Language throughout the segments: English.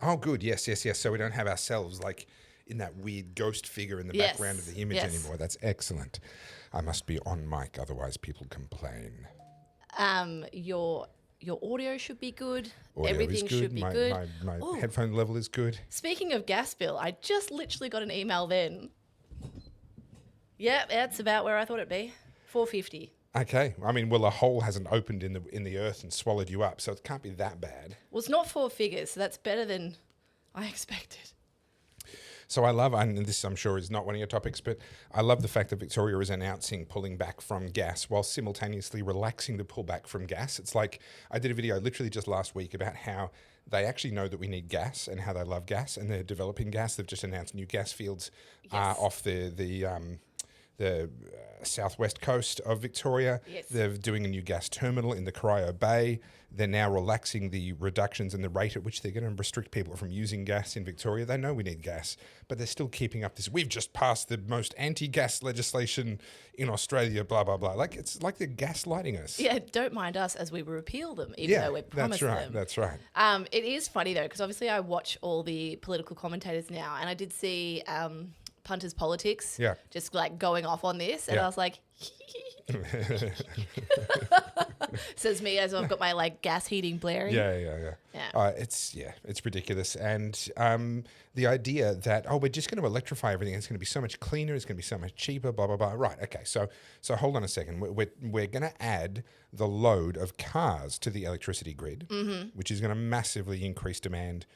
Oh, good. Yes. So we don't have ourselves like in that weird ghost figure in the background of the image anymore. That's excellent. I must be on mic, otherwise people complain. Your audio should be good. Audio Everything is good. should be good. My headphone level is good. Speaking of gas bill, I just literally got an email then. Yeah, that's about where I thought it'd be. $4.50. Okay. I mean, well, a hole hasn't opened in the earth and swallowed you up, so it can't be that bad. Well, it's not 4 figures, so that's better than I expected. So I love, and this I'm sure is not one of your topics, but I love the fact that Victoria is announcing pulling back from gas while simultaneously relaxing the pullback from gas. It's like I did a video literally just last week about how they actually know that we need gas and how they love gas, and they're developing gas. They've just announced new gas fields off the southwest coast of Victoria. Yes. They're doing a new gas terminal in the Corio Bay. They're now relaxing the reductions in the rate at which they're going to restrict people from using gas in Victoria. They know we need gas, but they're still keeping up this. We've just passed the most anti-gas legislation in Australia, blah, blah, blah. Like, it's like they're gaslighting us. Yeah, don't mind us as we repeal them, even though we promised them. That's right. It is funny, though, because obviously I watch all the political commentators now, and I did see Punters Politics just like going off on this, and I was like, says me as I've got my like gas heating blaring. Yeah. It's ridiculous. And the idea that, we're just going to electrify everything, it's going to be so much cleaner, it's going to be so much cheaper, blah, blah, blah. Right, okay, so hold on a second. We're going to add the load of cars to the electricity grid, which is going to massively increase demand,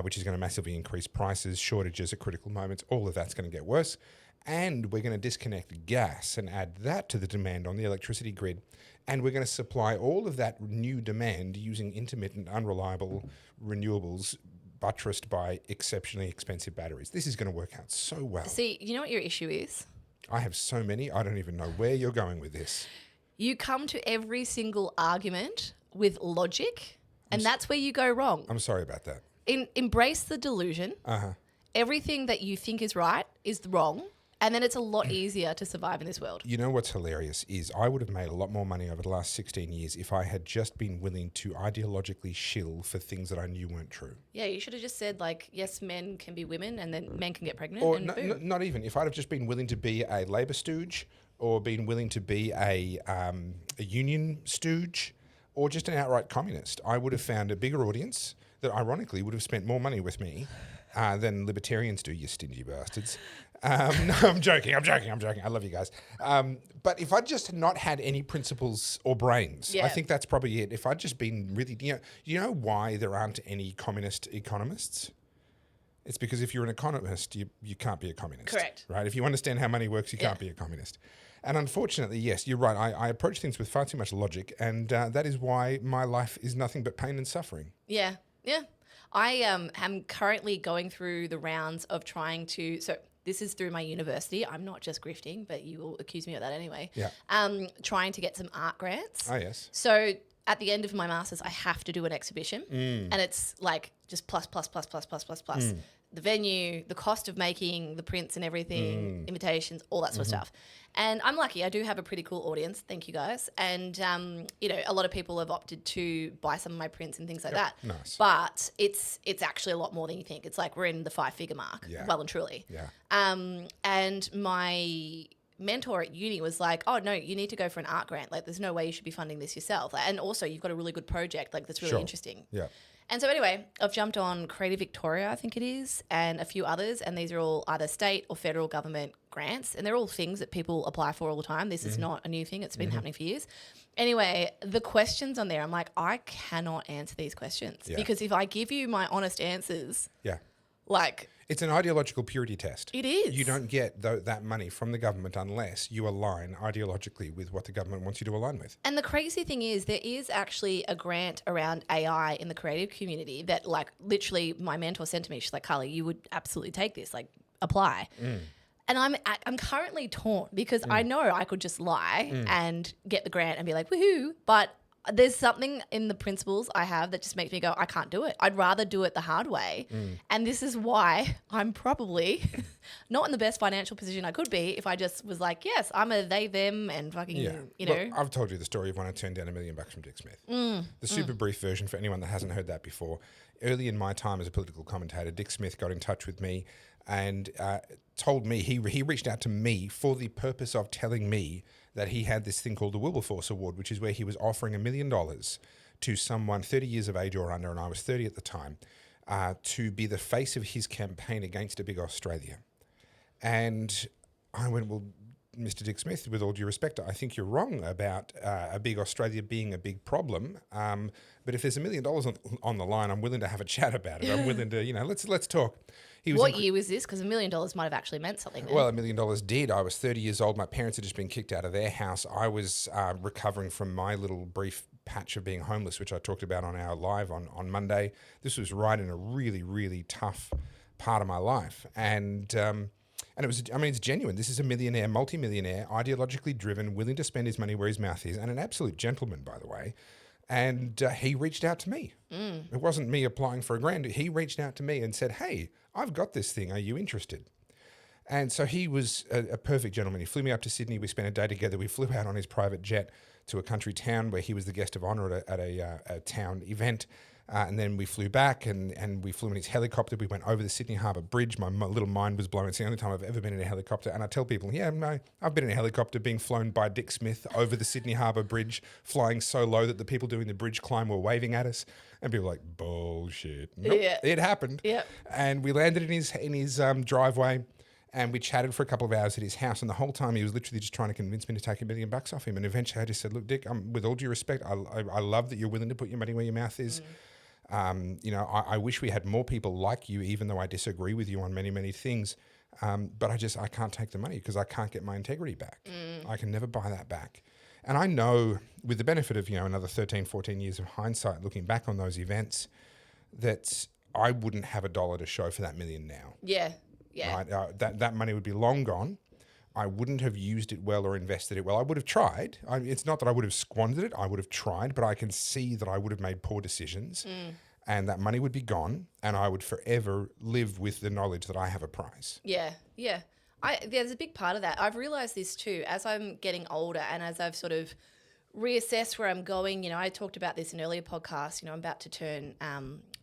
which is going to massively increase prices, shortages at critical moments. All of that's going to get worse. And we're going to disconnect gas and add that to the demand on the electricity grid. And we're going to supply all of that new demand using intermittent, unreliable renewables buttressed by exceptionally expensive batteries. This is going to work out so well. See, you know what your issue is? I have so many, I don't even know where you're going with this. You come to every single argument with logic, and that's where you go wrong. I'm sorry about that. Embrace the delusion. Everything that you think is right is wrong. And then it's a lot easier to survive in this world. You know what's hilarious is I would have made a lot more money over the last 16 years if I had just been willing to ideologically shill for things that I knew weren't true. Yeah, you should have just said, like, yes, men can be women and then men can get pregnant. Or and not even. If I'd have just been willing to be a Labour stooge or been willing to be a union stooge or just an outright communist, I would have found a bigger audience that ironically would have spent more money with me than libertarians do, you stingy bastards. No, I'm joking. I love you guys. But if I'd just not had any principles or brains, I think that's probably it. If I'd just been really, you know why there aren't any communist economists? It's because if you're an economist, you can't be a communist. Correct. Right? If you understand how money works, you can't be a communist. And unfortunately, yes, you're right. I approach things with far too much logic, and that is why my life is nothing but pain and suffering. Yeah. I am currently going through the rounds of trying to... So this is through my university. I'm not just grifting, but you will accuse me of that anyway. Yeah. Trying to get some art grants. Oh, yes. So at the end of my master's, I have to do an exhibition. And it's like just plus. The venue, the cost of making the prints and everything, invitations, all that sort of stuff. And I'm lucky. I do have a pretty cool audience. Thank you, guys. And, a lot of people have opted to buy some of my prints and things like that. Nice. But it's actually a lot more than you think. It's like we're in the 5-figure mark, well and truly. Yeah. And my mentor at uni was like, oh, no, you need to go for an art grant. Like, there's no way you should be funding this yourself. And also, you've got a really good project. Like, that's really interesting. Yeah. And so anyway, I've jumped on Creative Victoria, I think it is, and a few others, and these are all either state or federal government grants, and they're all things that people apply for all the time. This is not a new thing. It's been happening for years. Anyway, the questions on there, I'm like, I cannot answer these questions because if I give you my honest answers, like... It's an ideological purity test. It is. You don't get that money from the government unless you align ideologically with what the government wants you to align with. And the crazy thing is there is actually a grant around AI in the creative community that like literally my mentor sent to me. She's like, Carly, you would absolutely take this, like apply. And I'm currently torn because I know I could just lie and get the grant and be like, woohoo, but there's something in the principles I have that just makes me go, I can't do it. I'd rather do it the hard way. And this is why I'm probably not in the best financial position I could be if I just was like, yes, I'm a they, them and fucking, you know. Look, I've told you the story of when I turned down $1 million from Dick Smith. The super brief version for anyone that hasn't heard that before early in my time as a political commentator, Dick Smith got in touch with me and told me, he reached out to me for the purpose of telling me that he had this thing called the Wilberforce Award, which is where he was offering $1 million to someone 30 years of age or under, and I was 30 at the time, to be the face of his campaign against a big Australia. And I went, well, Mr. Dick Smith, with all due respect, I think you're wrong about a big Australia being a big problem. But if there's $1 million on the line, I'm willing to have a chat about it. I'm willing to, let's talk. What year was this? Because $1 million might have actually meant something then. Well, $1 million did. I was 30 years old. My parents had just been kicked out of their house. I was recovering from my little brief patch of being homeless, which I talked about on our live on Monday. This was right in a really, really tough part of my life. And it was, it's genuine. This is a millionaire, multimillionaire, ideologically driven, willing to spend his money where his mouth is, and an absolute gentleman, by the way. And he reached out to me. It wasn't me applying for a grant. He reached out to me and said, hey, I've got this thing. Are you interested? And so he was a perfect gentleman. He flew me up to Sydney. We spent a day together. We flew out on his private jet to a country town where he was the guest of honour at a town event. And then we flew back and we flew in his helicopter. We went over the Sydney Harbour Bridge. My little mind was blown. It's the only time I've ever been in a helicopter. And I tell people, I've been in a helicopter being flown by Dick Smith over the Sydney Harbour Bridge, flying so low that the people doing the bridge climb were waving at us. And people were like, bullshit. Nope, yeah. It happened. Yeah. And we landed in his driveway. And we chatted for a couple of hours at his house, and the whole time he was literally just trying to convince me to take $1 million off him. And eventually I just said, look, Dick, with all due respect, I love that you're willing to put your money where your mouth is. I wish we had more people like you, even though I disagree with you on many, many things. But I can't take the money because I can't get my integrity back. I can never buy that back. And I know, with the benefit of, another 13, 14 years of hindsight, looking back on those events, that I wouldn't have a dollar to show for that million now. Yeah. Yeah. Right? That money would be long gone. I wouldn't have used it well or invested it well. I would have tried. It's not that I would have squandered it. I would have tried, but I can see that I would have made poor decisions and that money would be gone and I would forever live with the knowledge that I have a prize. Yeah, yeah. There's a big part of that. I've realised this too as I'm getting older and as I've sort of reassessed where I'm going. I talked about this in earlier podcasts. I'm about to turn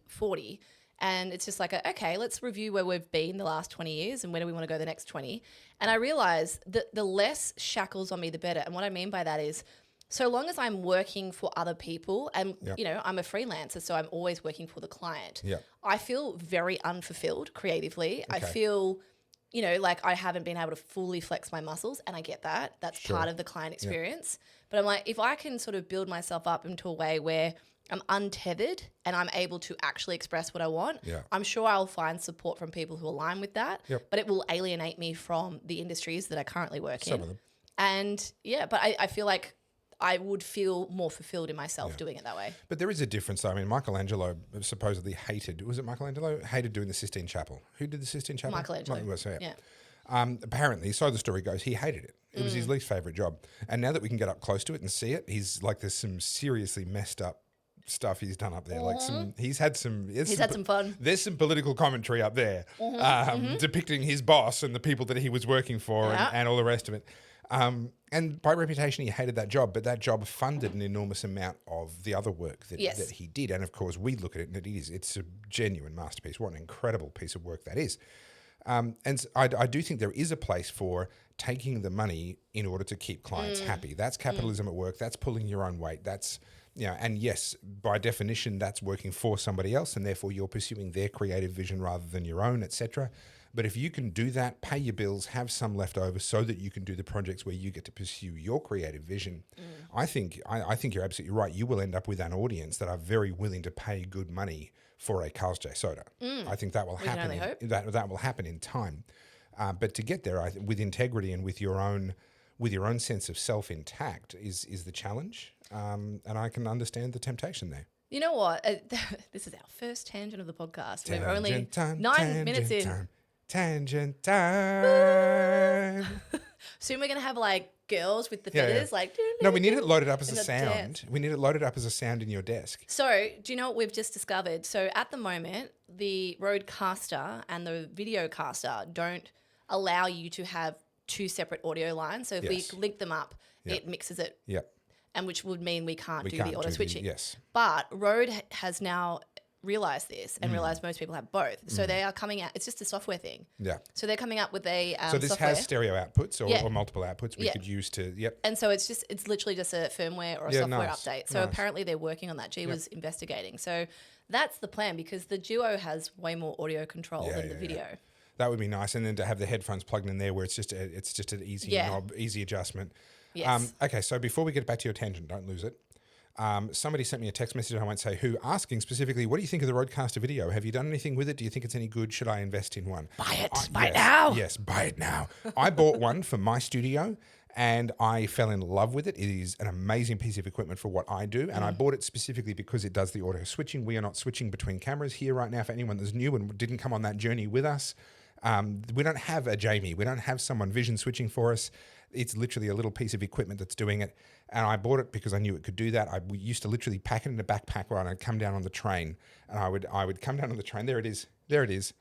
40. And it's just like, okay, let's review where we've been the last 20 years and where do we want to go the next 20. And I realize that the less shackles on me, the better. And what I mean by that is so long as I'm working for other people and, I'm a freelancer, so I'm always working for the client. Yep. I feel very unfulfilled creatively. Okay. I feel, like I haven't been able to fully flex my muscles and I get that. That's part of the client experience. Yep. But I'm like, if I can sort of build myself up into a way where I'm untethered and I'm able to actually express what I want, I'm sure I'll find support from people who align with that, but it will alienate me from the industries that I currently work in. Some of them. And but I feel like I would feel more fulfilled in myself doing it that way. But there is a difference though. Michelangelo supposedly hated doing the Sistine Chapel. Who did the Sistine Chapel? Michelangelo. Yeah. Apparently, so the story goes, he hated it. It was his least favourite job. And now that we can get up close to it and see it, he's like, there's some seriously messed up stuff he's done up there. Like he's had some fun. There's some political commentary up there, depicting his boss and the people that he was working for and all the rest of it. And by reputation, he hated that job, but that job funded an enormous amount of the other work that he did. And of course, we look at it and it's a genuine masterpiece. What an incredible piece of work that is. And I do think there is a place for taking the money in order to keep clients happy. That's capitalism at work. That's pulling your own weight. That's, and yes, by definition, that's working for somebody else, and therefore you're pursuing their creative vision rather than your own, etc. But if you can do that, pay your bills, have some left over so that you can do the projects where you get to pursue your creative vision, I think you're absolutely right. You will end up with an audience that are very willing to pay good money for a Carl's J Soda. I think that will happen. That will happen in time. But to get there, with integrity and with your own sense of self intact is the challenge. And I can understand the temptation there. You know what? This is our first tangent of the podcast. We're only 9 minutes in. Tangent time. Soon we're going to have like girls with the feathers. Like, no, we need it loaded up as a sound. We need it loaded up as a sound in your desk. So do you know what we've just discovered? So at the moment, the Rodecaster and the Videocaster don't allow you to have two separate audio lines. So if we link them up, it mixes it. Yep. And which would mean we can't do the auto switching. Yes. But Rode has now realize this and realize most people have both. So they are coming out. It's just a software thing. Yeah. So they're coming up with a So this software. has stereo outputs or, Yeah. or multiple outputs we Yeah. could use to, yep. And so it's literally just a firmware or a Yeah, software nice, update. So nice. apparently they're working on that. G was investigating. So that's the plan, because the Duo has way more audio control than the video. That would be nice. And then to have the headphones plugged in there where it's just an easy knob, easy adjustment. Yes. Okay, so before we get back to your tangent, don't lose it. Somebody sent me a text message, I won't say who, asking specifically, what do you think of the Roadcaster video? Have you done anything with it? Do you think it's any good? Should I invest in one? Buy it. Buy it now. Yes, buy it now. I bought one for my studio and I fell in love with it. It is an amazing piece of equipment for what I do. And I bought it specifically because it does the audio switching. We are not switching between cameras here right now. For anyone that's new and didn't come on that journey with us, we don't have a Jamie. We don't have someone vision switching for us. It's literally a little piece of equipment that's doing it. And I bought it because I knew it could do that. We used to literally pack it in a backpack when I'd come down on the train. And I would come down on the train. There it is.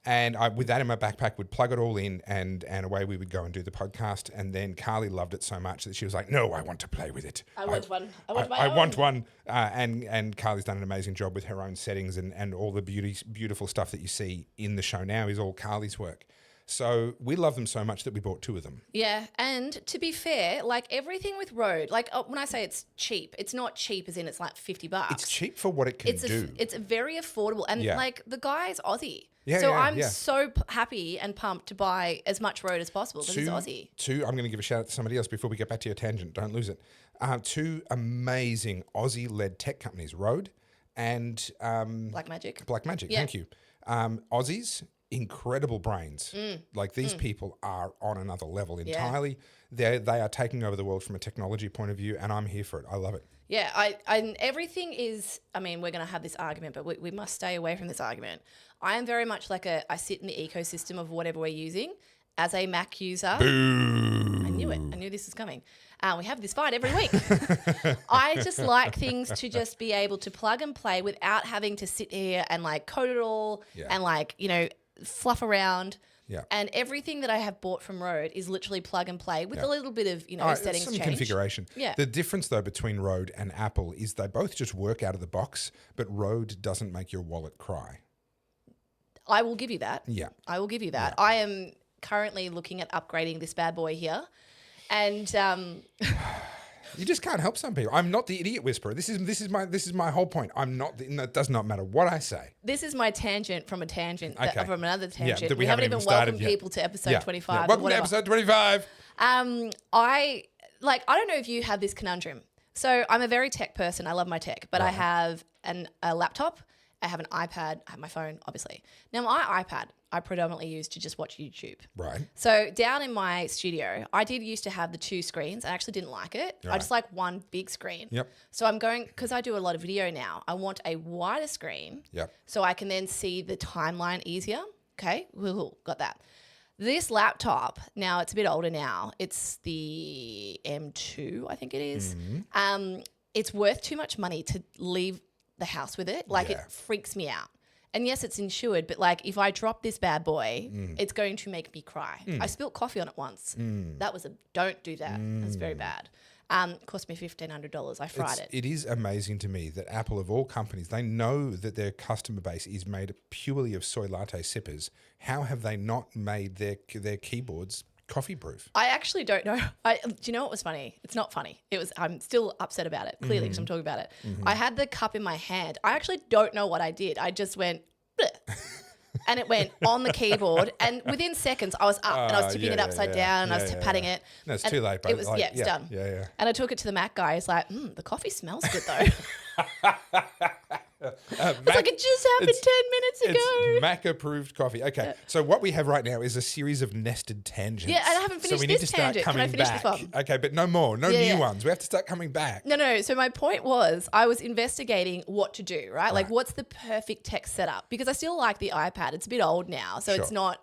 And I, with that in my backpack, would plug it all in and away we would go and do the podcast. And then Carly loved it so much that she was like, no, I want to play with it. I want one. I want one. And Carly's done an amazing job with her own settings and all the beautiful stuff that you see in the show now is all Carly's work. So we love them so much that we bought 2 of them. Yeah, and to be fair, like everything with Rode, like when I say it's cheap, it's not cheap as in it's like $50. It's cheap for what it can do. It's very affordable, and like the guy's Aussie. Yeah, so yeah, I'm yeah. so happy and pumped to buy as much Rode as possible because it's Aussie. 2, I'm going to give a shout out to somebody else before we get back to your tangent. Don't lose it. 2 amazing Aussie-led tech companies, Rode and Black Magic. Yeah. Thank you. Aussies. Incredible brains. Like these people are on another level entirely. They are taking over the world from a technology point of view, and I'm here for it. I love it. Yeah, and everything is, I mean, we're going to have this argument, but we must stay away from this argument. I am very much like I sit in the ecosystem of whatever we're using. As a Mac user, Boo. I knew it. I knew this was coming. We have this fight every week. I just like things to just be able to plug and play without having to sit here and like code it all and like, fluff around. Yeah. And everything that I have bought from Rode is literally plug and play with a little bit of, settings some change. configuration. Yeah. The difference though between Rode and Apple is they both just work out of the box, but Rode doesn't make your wallet cry. I will give you that. Yeah. I will give you that. Yeah. I am currently looking at upgrading this bad boy here. And you just can't help some people. I'm not the idiot whisperer. This is my whole point. I'm not. It does not matter what I say. this is my tangent from a tangent, Okay. from another tangent. that we haven't even started welcomed yet. people to episode 25. Yeah. or Welcome to whatever. episode 25. I don't know if you have this conundrum. So I'm a very tech person. I love my tech, but I have a laptop, I have an iPad, I have my phone, obviously. Now my iPad, I predominantly use to just watch YouTube. Right. So down in my studio, I did used to have the 2 screens. I actually didn't like it. I Right. just like one big screen. Yep. So I'm going, because I do a lot of video now, I want a wider screen. Yep. So I can then see the timeline easier. Okay, got that. This laptop, now it's a bit older now. It's the M2, I think it is. It's worth too much money to leave the house with it. Like Yeah. it freaks me out. And yes, it's insured, but like if I drop this bad boy, it's going to make me cry. I spilt coffee on it once. That was don't do that. That's very bad. It cost me $1,500. I fried it. It is amazing to me that Apple, of all companies, they know that their customer base is made purely of soy latte sippers. How have they not made their keyboards coffee proof? I actually don't know. Do you know what was funny? It's not funny. I'm still upset about it, clearly, because I'm talking about it. I had the cup in my hand. I actually don't know what I did. I just went, bleh. And it went on the keyboard. And within seconds, I was up and I was tipping it upside down and I was patting it. No, it's And too late, but it was, it's done. Yeah. And I took it to the Mac guy. He's like, the coffee smells good though. It's like it just happened 10 minutes ago. It's Mac-approved coffee. Okay, so what we have right now is a series of nested tangents. Yeah, and I haven't so finished we need this to start tangent. Can I coming finish back. this one? Okay, but no more. No Yeah, new yeah. ones. We have to start coming back. No. So my point was I was investigating what to do, right? Like what's the perfect tech setup? Because I still like the iPad. It's a bit old now, so it's Sure. not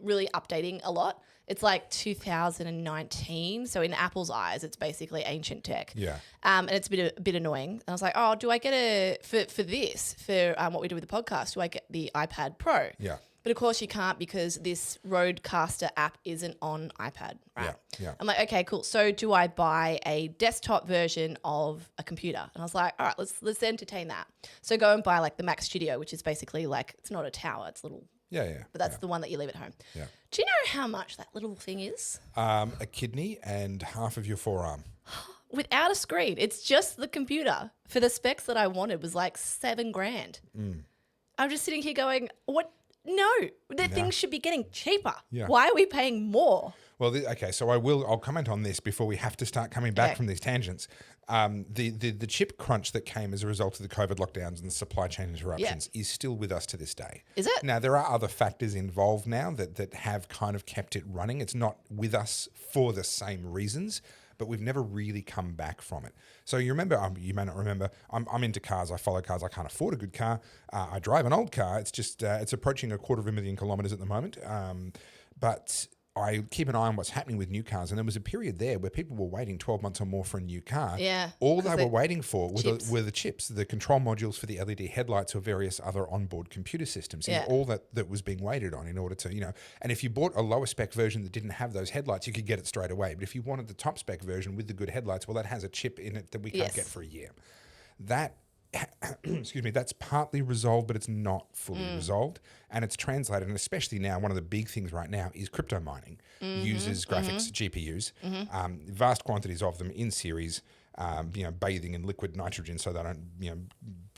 really updating a lot. It's like 2019. So in Apple's eyes, it's basically ancient tech. Yeah. And it's a bit annoying. And I was like, do I get for what we do with the podcast, do I get the iPad Pro? Yeah. But of course you can't because this Roadcaster app isn't on iPad, right? Yeah. I'm like, okay, cool. So do I buy a desktop version of a computer? And I was like, all right, let's entertain that. So go and buy like the Mac Studio, which is basically like, it's not a tower, it's a little, Yeah. but that's the one that you leave at home. Yeah. Do you know how much that little thing is? A kidney and half of your forearm. Without a screen. It's just the computer. For the specs that I wanted was like $7,000. I'm just sitting here going, what? No, things should be getting cheaper. Yeah. Why are we paying more? Well, okay, so I'll comment on this before we have to start coming back from these tangents. The chip crunch that came as a result of the COVID lockdowns and the supply chain interruptions is still with us to this day. Is it? Now, there are other factors involved now that have kind of kept it running. It's not with us for the same reasons, but we've never really come back from it. So you remember, you may not remember, I'm into cars. I follow cars. I can't afford a good car. I drive an old car. It's just, it's approaching 250,000 kilometres at the moment. But I keep an eye on what's happening with new cars. And there was a period there where people were waiting 12 months or more for a new car. Yeah. All they were waiting for were the chips, the control modules for the LED headlights or various other onboard computer systems. And all that was being waited on in order to, and if you bought a lower spec version that didn't have those headlights, you could get it straight away. But if you wanted the top spec version with the good headlights, well, that has a chip in it that we can't get for a year. That excuse me, that's partly resolved, but it's not fully resolved. And it's translated, and especially now, one of the big things right now is crypto mining. Uses graphics, GPUs, vast quantities of them in series, bathing in liquid nitrogen so they don't,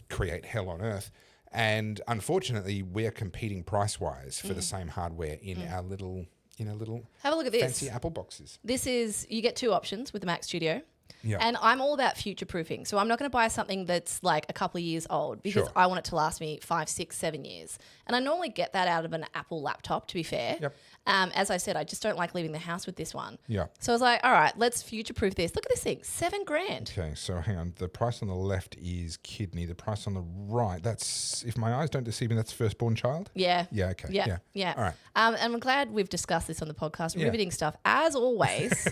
create hell on earth. And unfortunately, we're competing price-wise for the same hardware in our little, Have a look at this. fancy Apple boxes. This is, you get two options with the Mac Studio. Yeah. And I'm all about future proofing. So I'm not going to buy something that's like a couple of years old because I want it to last me 5, 6, 7 years. And I normally get that out of an Apple laptop, to be fair. Yep. As I said, I just don't like leaving the house with this one. Yeah. So I was like, all right, let's future proof this. Look at this thing, $7,000. Okay, so hang on. The price on the left is kidney. The price on the right, that's, if my eyes don't deceive me, that's firstborn child? Yeah. Yeah, okay. Yeah. All right. And I'm glad we've discussed this on the podcast. Riveting stuff, as always.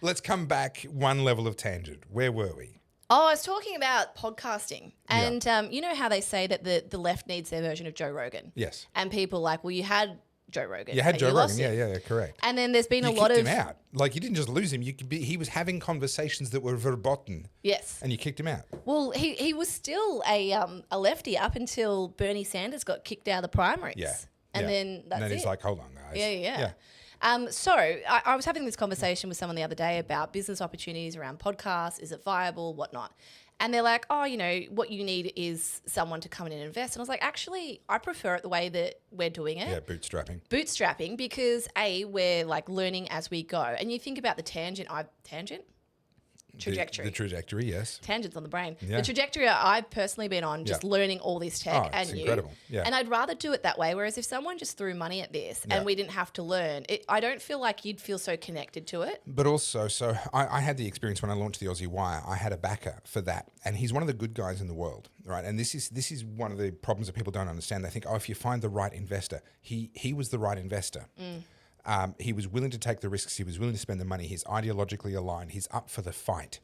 Let's come back one level of tangent. Where were we? Oh, I was talking about podcasting. And you know how they say that the left needs their version of Joe Rogan? Yes. And people like, well, you had Joe Rogan. You had Joe Rogan, lost him. yeah, correct. And then there's been You a lot kicked of... him out. Like, you didn't just lose him. He was having conversations that were verboten. Yes. And you kicked him out. Well, he was still a lefty up until Bernie Sanders got kicked out of the primaries. Yeah. And then that's And then it. he's like, hold on, guys. Yeah. So I was having this conversation with someone the other day about business opportunities around podcasts. Is it viable? Whatnot. And they're like, oh, what you need is someone to come in and invest. And I was like, actually, I prefer it the way that we're doing it. Yeah, bootstrapping. Bootstrapping because, A, we're like learning as we go. And you think about the tangent? Trajectory. The trajectory, yes. Tangents on the brain. Yeah. The trajectory I've personally been on, just learning all this tech and it's incredible. Yeah. And I'd rather do it that way. Whereas if someone just threw money at this and we didn't have to learn, I don't feel like you'd feel so connected to it. But also, so I had the experience when I launched the Aussie Wire. I had a backer for that, and he's one of the good guys in the world, right? And this is one of the problems that people don't understand. They think, if you find the right investor, he was the right investor. He was willing to take the risks. He was willing to spend the money. He's ideologically aligned. He's up for the fight.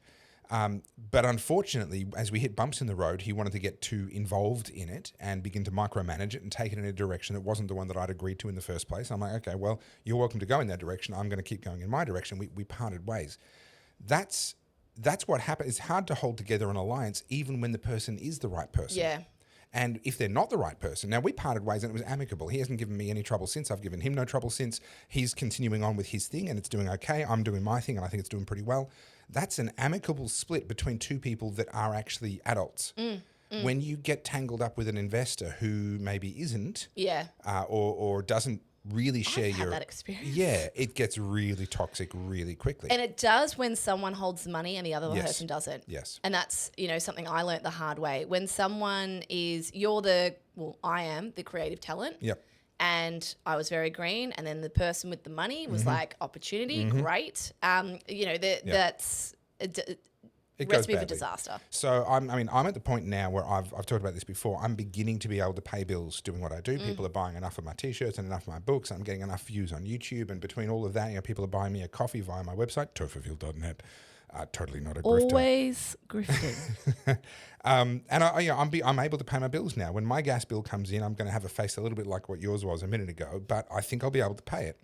But unfortunately, as we hit bumps in the road, he wanted to get too involved in it and begin to micromanage it and take it in a direction that wasn't the one that I'd agreed to in the first place. I'm like, okay, well, you're welcome to go in that direction. I'm going to keep going in my direction. We parted ways. That's what happened. It's hard to hold together an alliance even when the person is the right person. Yeah. And if they're not the right person, now we parted ways and it was amicable. He hasn't given me any trouble since. I've given him no trouble since. He's continuing on with his thing and it's doing okay. I'm doing my thing and I think it's doing pretty well. That's an amicable split between two people that are actually adults. When you get tangled up with an investor who maybe isn't, or doesn't really share I've had that experience. Yeah, it gets really toxic really quickly. And it does when someone holds the money and the other person doesn't. Yes. And that's, something I learnt the hard way. When someone I am the creative talent. Yep. And I was very green. And then the person with the money was like, opportunity, great. That's It goes recipe for badly. disaster. So I'm at the point now where I've talked about this before. I'm beginning to be able to pay bills doing what I do. People are buying enough of my t-shirts and enough of my books. I'm getting enough views on YouTube, and between all of that, people are buying me a coffee via my website, tofufield.net. Totally not a grifter. Always grifting. And I'm able to pay my bills now. When my gas bill comes in, I'm going to have a face a little bit like what yours was a minute ago, but I think I'll be able to pay it.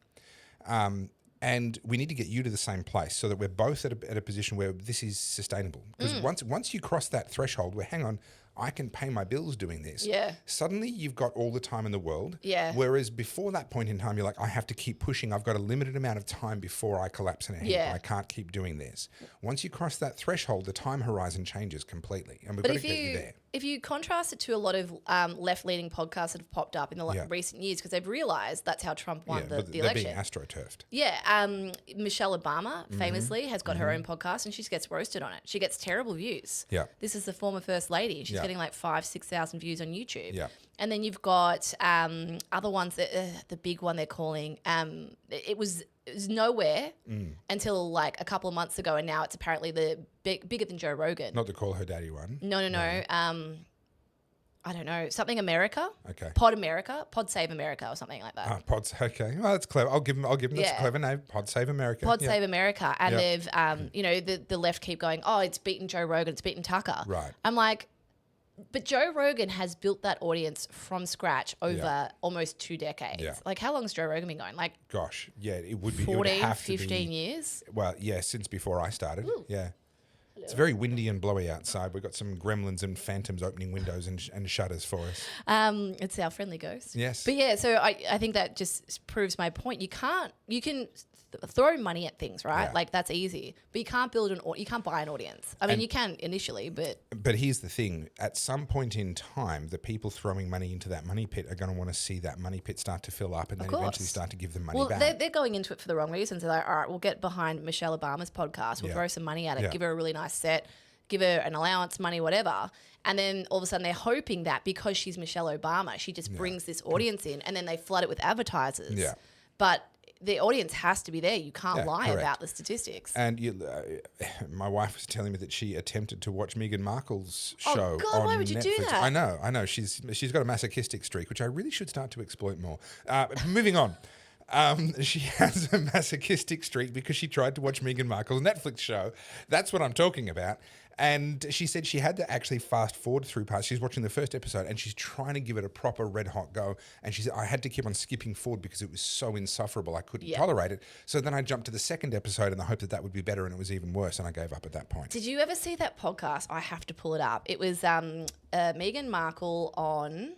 And we need to get you to the same place so that we're both at a position where this is sustainable. Because once you cross that threshold where, hang on, I can pay my bills doing this. Yeah. Suddenly you've got all the time in the world. Yeah. Whereas before that point in time, you're like, I have to keep pushing. I've got a limited amount of time before I collapse in a heap. Yeah. I can't keep doing this. Once you cross that threshold, the time horizon changes completely. And we've got to get you there. If you contrast it to a lot of left-leaning podcasts that have popped up in the recent years, because they've realised that's how Trump won the election. They're being astroturfed. Yeah. Michelle Obama famously has got her own podcast and she gets roasted on it. She gets terrible views. Yeah. This is the former First Lady. She's getting like 5,000-6,000 views on YouTube. Yeah. And then you've got other ones, that the big one they're calling, it was nowhere until like a couple of months ago, and now it's apparently bigger than Joe Rogan. Not to call her daddy one. No. I don't know, something America. Okay. Pod Save America or something like that. Pods. Okay. Well, that's clever. I'll give them. That's a clever name. Pod Save America. Save America, and they've the left keep going, oh, it's beaten Joe Rogan, it's beaten Tucker. Right. I'm like, but Joe Rogan has built that audience from scratch over almost 2 decades. Yeah. Like, how long's Joe Rogan been going? Like, gosh, yeah, it would be 14, it would have 15 years? Well, yeah, since before I started. Ooh. Yeah. Hello. It's very windy and blowy outside. We've got some gremlins and phantoms opening windows and shutters for us. It's our friendly ghost. Yes. But yeah, so I think that just proves my point. You can throw money at things, right? Yeah. Like, that's easy. But you can't you can't buy an audience. I mean, you can initially, but... But here's the thing. At some point in time, the people throwing money into that money pit are going to want to see that money pit start to fill up and then eventually start to give them money back. Well, they're going into it for the wrong reasons. They're like, all right, we'll get behind Michelle Obama's podcast. We'll throw some money at it, give her a really nice set, give her an allowance, money, whatever. And then all of a sudden they're hoping that because she's Michelle Obama, she just brings this audience in, and then they flood it with advertisers. Yeah. But the audience has to be there. You can't lie about the statistics. And my wife was telling me that she attempted to watch Meghan Markle's show on Netflix. God, why would you do that? I know. She's got a masochistic streak, which I really should start to exploit more. Moving on. She has a masochistic streak because she tried to watch Meghan Markle's Netflix show. That's what I'm talking about. And she said she had to actually fast forward through parts. She's watching the first episode and she's trying to give it a proper red hot go. And she said, I had to keep on skipping forward because it was so insufferable. I couldn't tolerate it. So then I jumped to the second episode in the hope that would be better, and it was even worse. And I gave up at that point. Did you ever see that podcast? I have to pull it up. It was Meghan Markle on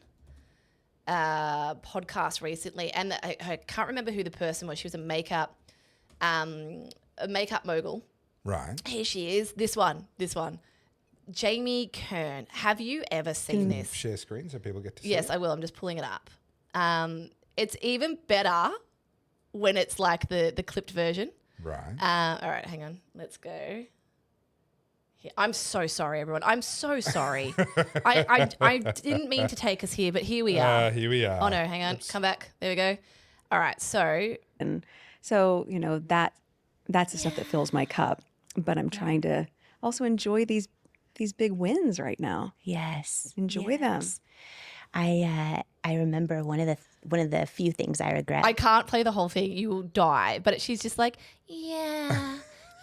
podcast recently, and I can't remember who the person was. She was a makeup mogul. Right. Here she is. This one. Jamie Kern. Have you ever seen this? Share screen so people get to see Yes, it? I will. I'm just pulling it up. It's even better when it's like the clipped version. Right. All right, hang on. Let's go. Here. I'm so sorry, everyone. I'm so sorry. I didn't mean to take us here, but here we are. Here we are. Oh, no, hang on. Oops. Come back. There we go. All right, so... And so, that's the stuff that fills my cup. But I'm trying to also enjoy these big wins right now. Yes. Enjoy them. I remember one of the few things I regret. I can't play the whole thing. You will die. But she's just like, yeah.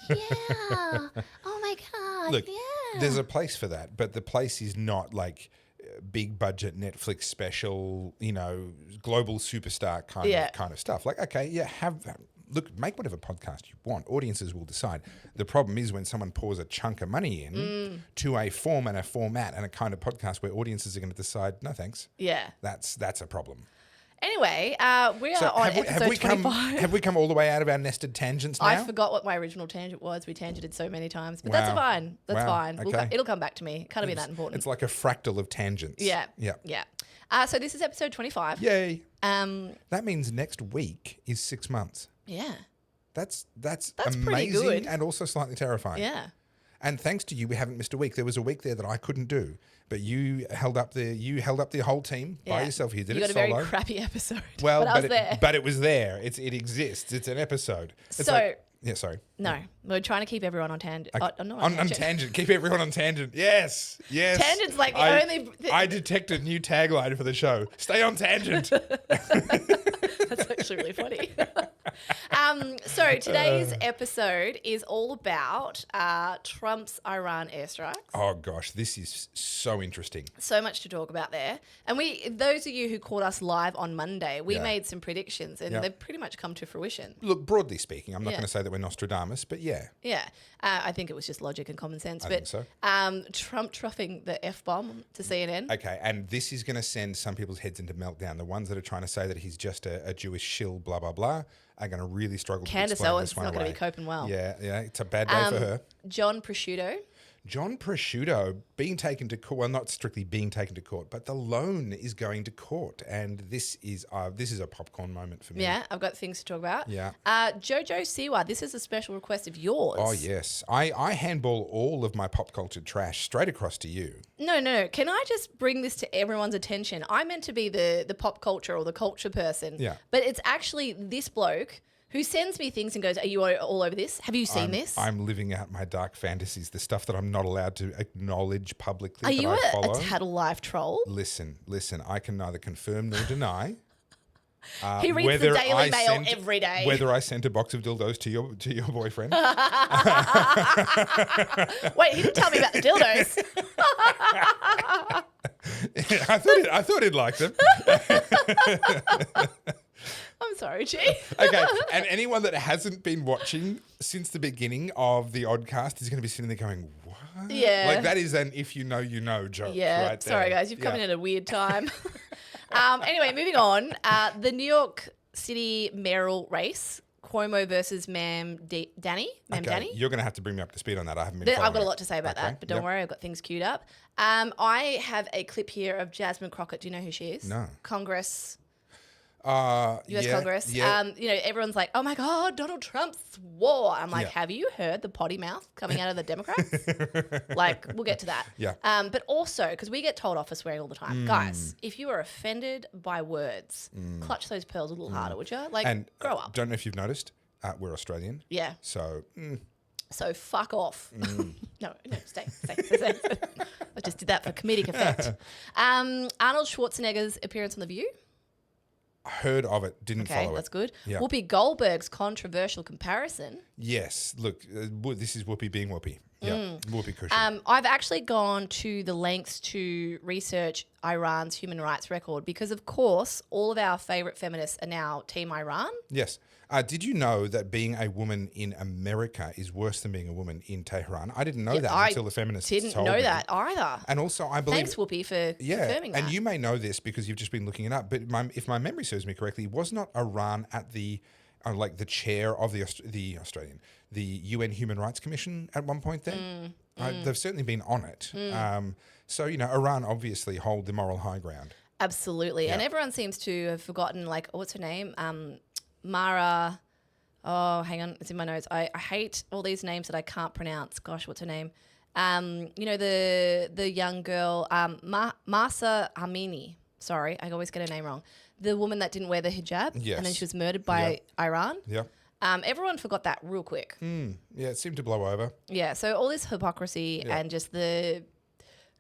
Oh my God. Look, there's a place for that, but the place is not like big budget Netflix special, global superstar kind of stuff. Like, okay, have that. Look, make whatever podcast you want. Audiences will decide. The problem is when someone pours a chunk of money in to a form and a format and a kind of podcast where audiences are going to decide, no thanks. Yeah. That's a problem. Anyway, we are on episode 25. Have we come all the way out of our nested tangents now? I forgot what my original tangent was. We tangented so many times. But that's fine. That's fine. Okay. It'll come back to me. It can't be that important. It's like a fractal of tangents. Yeah. Yeah. So this is episode 25. Yay. That means next week is 6 months. Yeah. That's pretty amazing good. And also slightly terrifying. Yeah. And thanks to you, we haven't missed a week. There was a week there that I couldn't do, but you held up the whole team by yourself. You did it solo. You got a very crappy episode. Well, but I was there. But it was there. It exists. It's an episode. It's sorry. No, we're trying to keep everyone on tangent. On tangent. Keep everyone on tangent. Yes. Tangent's like the only... I detect a new tagline for the show. Stay on tangent. That's actually really funny. So today's episode is all about Trump's Iran airstrikes. Oh gosh, this is so interesting. So much to talk about there. And those of you who caught us live on Monday, we Yeah. made some predictions and Yeah. they've pretty much come to fruition. Look, broadly speaking, I'm not Yeah. going to say that we're Nostradamus, but yeah. Yeah. I think it was just logic and common sense. I but think Trump truffing the F-bomb to CNN. Okay, and this is going to send some people's heads into meltdown. The ones that are trying to say that he's just a Jewish shill, blah, blah, blah, are going to really struggle to Candace explain Owens this is one not going to away. be coping well. Yeah, it's a bad day for her. John Pesutto. John Pesutto being taken to court, well, not strictly being taken to court, but the loan is going to court. And this is a popcorn moment for me. Yeah, I've got things to talk about. Yeah. JoJo Siwa, this is a special request of yours. Oh, yes. I handball all of my pop culture trash straight across to you. No. Can I just bring this to everyone's attention? I'm meant to be the pop culture or the culture person. Yeah. But it's actually this bloke who sends me things and goes, are you all over this? Have you seen this? I'm living out my dark fantasies, the stuff that I'm not allowed to acknowledge publicly. Are that you I a follow. Tattle Life troll? Listen. I can neither confirm nor deny. He reads the Daily Mail every day. Whether I sent a box of dildos to your boyfriend. Wait, he didn't tell me about the dildos. I thought he'd like them. I'm sorry, G. Okay, and anyone that hasn't been watching since the beginning of the Oddcast is going to be sitting there going, what? Yeah. Like that is an if you know, you know joke Yeah, right there. sorry guys, you've come in at a weird time. Anyway, moving on. The New York City mayoral race, Cuomo versus Mamdani. Okay, you're going to have to bring me up to speed on that. I haven't been I've got following a lot to say about Okay, that, but don't yep. worry, I've got things queued up. I have a clip here of Jasmine Crockett. Do you know who she is? No. Congress. US US Congress. Everyone's like, oh my God, Donald Trump swore. I'm like, Yeah. have you heard the potty mouth coming out of the Democrats? Like, we'll get to that. Yeah. But also, because we get told off for swearing all the time. Guys, if you are offended by words, clutch those pearls a little harder, would you? Like, And grow up. don't know if you've noticed, we're Australian. Yeah. So, So fuck off. No, stay. I just did that for comedic effect. Arnold Schwarzenegger's appearance on The View. heard of it, didn't Okay, follow that's it. good. Yeah. Whoopi Goldberg's controversial comparison. Yes. Look, this is Whoopi being Whoopi. Yeah. Whoopi cushion. I've actually gone to the lengths to research Iran's human rights record because, of course, all of our favourite feminists are now Team Iran. Yes. Did you know that being a woman in America is worse than being a woman in Tehran? I didn't know that until the feminists didn't told know me. that either. And also, I believe... Thanks, Whoopi, for confirming that. And you may know this because you've just been looking it up, but if my memory serves me correctly, was not Iran at the the chair of the UN Human Rights Commission at one point then? They've certainly been on it. So, Iran obviously hold the moral high ground. Absolutely. Yeah. And everyone seems to have forgotten, what's her name? Mara. Oh, hang on. It's in my notes. I hate all these names that I can't pronounce. Gosh, what's her name? The young girl, Mahsa Amini. Sorry, I always get her name wrong. The woman that didn't wear the hijab. Yes. And then she was murdered by Iran. Yeah. Everyone forgot that real quick. Yeah, it seemed to blow over. Yeah. So all this hypocrisy and just the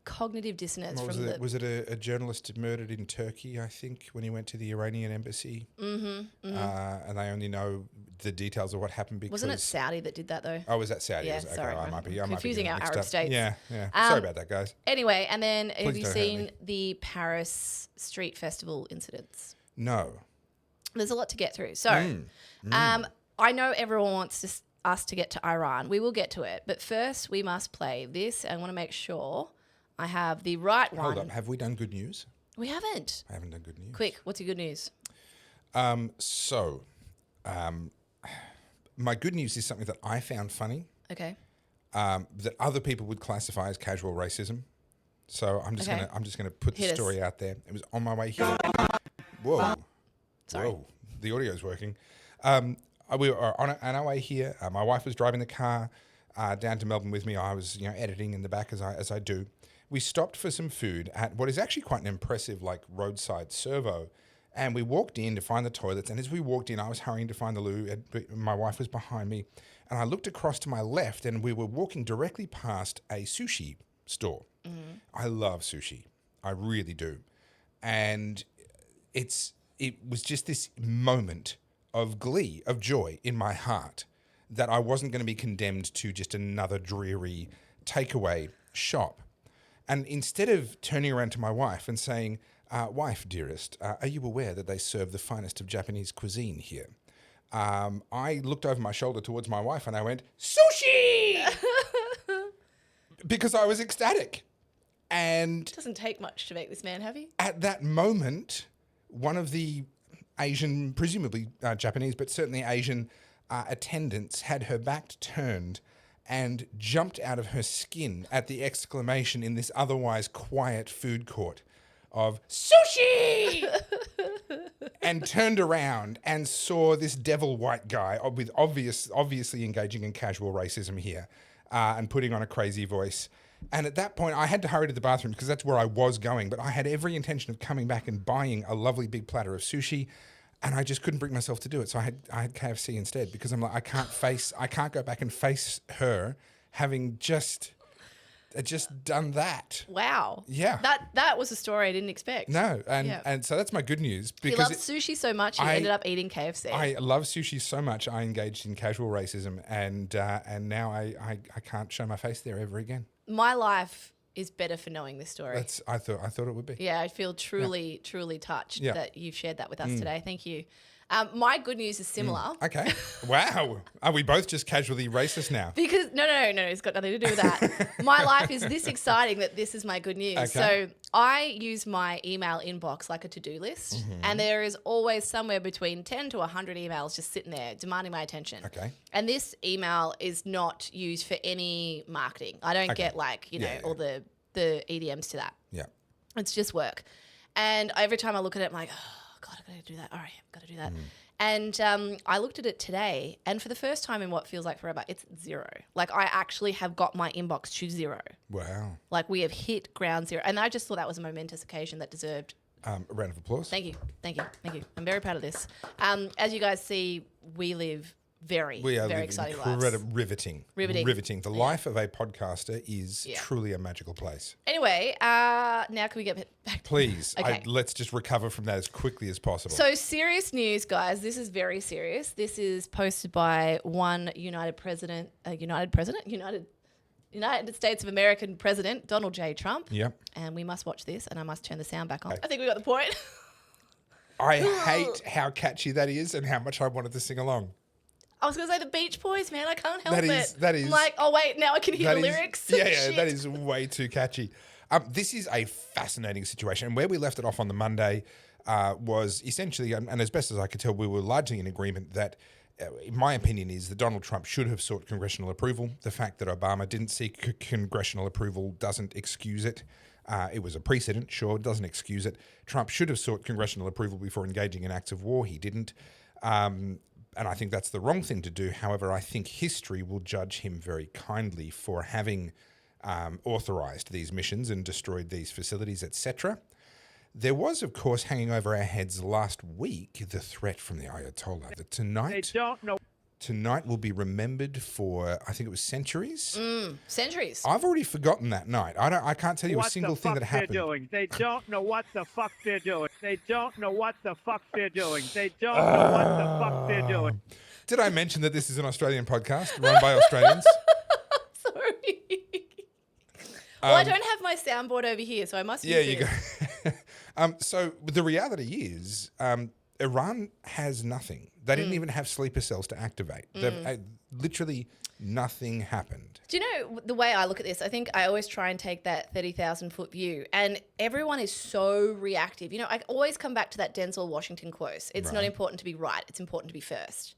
cognitive dissonance What from was it a journalist murdered in Turkey, I think, when he went to the Iranian embassy? And they only know the details of what happened because... Wasn't it Saudi that did that though? Oh, was that Saudi? Yeah, Okay, sorry, I I'm might be confusing getting our mixed Arab up. states. Yeah. Sorry about that, guys. Anyway, and then have you don't hurt seen me. the Paris Street Festival incidents? No. There's a lot to get through. So, I know everyone wants us to get to Iran. We will get to it. But first, we must play this. I want to make sure I have the right one. Hold up. Have we done good news? We haven't. I haven't done good news. Quick, what's your good news? My good news is something that I found funny, Okay. that other people would classify as casual racism. So I'm just Okay. gonna put the Hit us. story out there. It was on my way here. Whoa. Sorry. Whoa. The audio's working. We were on our way here. My wife was driving the car down to Melbourne with me. I was, editing in the back as I do. We stopped for some food at what is actually quite an impressive, roadside servo. And we walked in to find the toilets. And as we walked in, I was hurrying to find the loo. And my wife was behind me. And I looked across to my left, and we were walking directly past a sushi store. I love sushi. I really do. And it was just this moment of glee, of joy in my heart that I wasn't going to be condemned to just another dreary takeaway shop. And instead of turning around to my wife and saying, wife, dearest, are you aware that they serve the finest of Japanese cuisine here? I looked over my shoulder towards my wife and I went, sushi! Because I was ecstatic. And It doesn't take much to make this man happy. at that moment, one of the Asian, presumably Japanese, but certainly Asian attendants had her back turned and jumped out of her skin at the exclamation in this otherwise quiet food court of sushi and turned around and saw this devil white guy with obviously engaging in casual racism here and putting on a crazy voice. And at that point, I had to hurry to the bathroom because that's where I was going. But I had every intention of coming back and buying a lovely big platter of sushi, and I just couldn't bring myself to do it. So I had KFC instead because I'm like, I can't go back and face her having just done that. Wow. Yeah. That was a story I didn't expect. No, and so that's my good news He because loves sushi so much he ended up eating KFC. I love sushi so much I engaged in casual racism, and now I can't show my face there ever again. My life is better for knowing this story. I thought it would be. Yeah, I feel truly touched Yeah. that you've shared that with us today. Thank you. My good news is similar. Okay. Wow. Are we both just casually racist now? Because no, it's got nothing to do with that. My life is this exciting that this is my good news. Okay. So I use my email inbox like a to-do list, and there is always somewhere between 10 to 100 emails just sitting there demanding my attention. Okay. And this email is not used for any marketing. I don't get all the EDMs to that. Yeah. It's just work. And every time I look at it, I'm like, oh, God, I've got to do that. All right, I've got to do that. And I looked at it today, and for the first time in what feels like forever, it's 0. Like, I actually have got my inbox to 0. Wow. Like, we have hit ground zero. And I just thought that was a momentous occasion that deserved. A round of applause. Thank you. I'm very proud of this. As you guys see, we live very exciting lives. Riveting. The life of a podcaster is truly a magical place. Anyway, now can we get back to Please, Okay. let's just recover from that as quickly as possible. So serious news, guys. This is very serious. This is posted by one United States of American President, Donald J. Trump. Yep. And we must watch this, and I must turn the sound back on. I think we got the point. I hate how catchy that is and how much I wanted to sing along. I was going to say the Beach Boys, man. I can't help That it. is- that is- I'm like, oh, wait, now I can hear the lyrics. Yeah, Shit. that is way too catchy. This is a fascinating situation. And where we left it off on the Monday was essentially, and as best as I could tell, we were largely in agreement that, in my opinion, is that Donald Trump should have sought congressional approval. The fact that Obama didn't seek congressional approval doesn't excuse it. It was a precedent, sure, it doesn't excuse it. Trump should have sought congressional approval before engaging in acts of war. He didn't. And I think that's the wrong thing to do. However, I think history will judge him very kindly for having authorized these missions and destroyed these facilities, etc. There was, of course, hanging over our heads last week, the threat from the Ayatollah that tonight will be remembered for, I think it was centuries. Centuries. I've already forgotten that night. I can't tell you a single thing that happened. Doing. They don't know what the fuck they're doing. They don't know what the fuck they're doing. They don't know what the fuck they're doing. Did I mention that this is an Australian podcast run by Australians? Sorry. Well, I don't have my soundboard over here, so I must use You this. go. So the reality is, Iran has nothing. They didn't even have sleeper cells to activate. Literally nothing happened. Do you know the way I look at this? I think I always try and take that 30,000 foot view, and everyone is so reactive. You know, I always come back to that Denzel Washington quote. It's not important to be right. It's important to be first.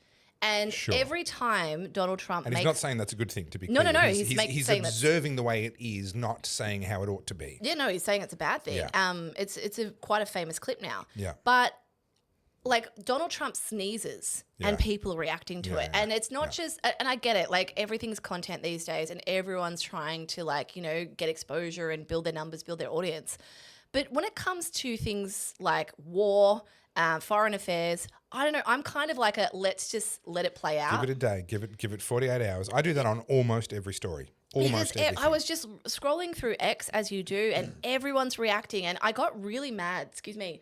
And every time Donald Trump And makes... he's not saying that's a good thing, to be No, clear. no. He's saying observing the way it is, not saying how it ought to be. Yeah, no, he's saying it's a bad thing. Yeah. It's quite a famous clip now. Yeah. But like Donald Trump sneezes and people are reacting to it. And it's not just, and I get it, like everything's content these days and everyone's trying to like, you know, get exposure and build their numbers, build their audience. But when it comes to things like war, foreign affairs, I don't know, I'm kind of like let's just let it play out. Give it a day. Give it 48 hours. I do that on almost every story. Almost everything. I was just scrolling through X as you do, and everyone's reacting, and I got really mad. Excuse me.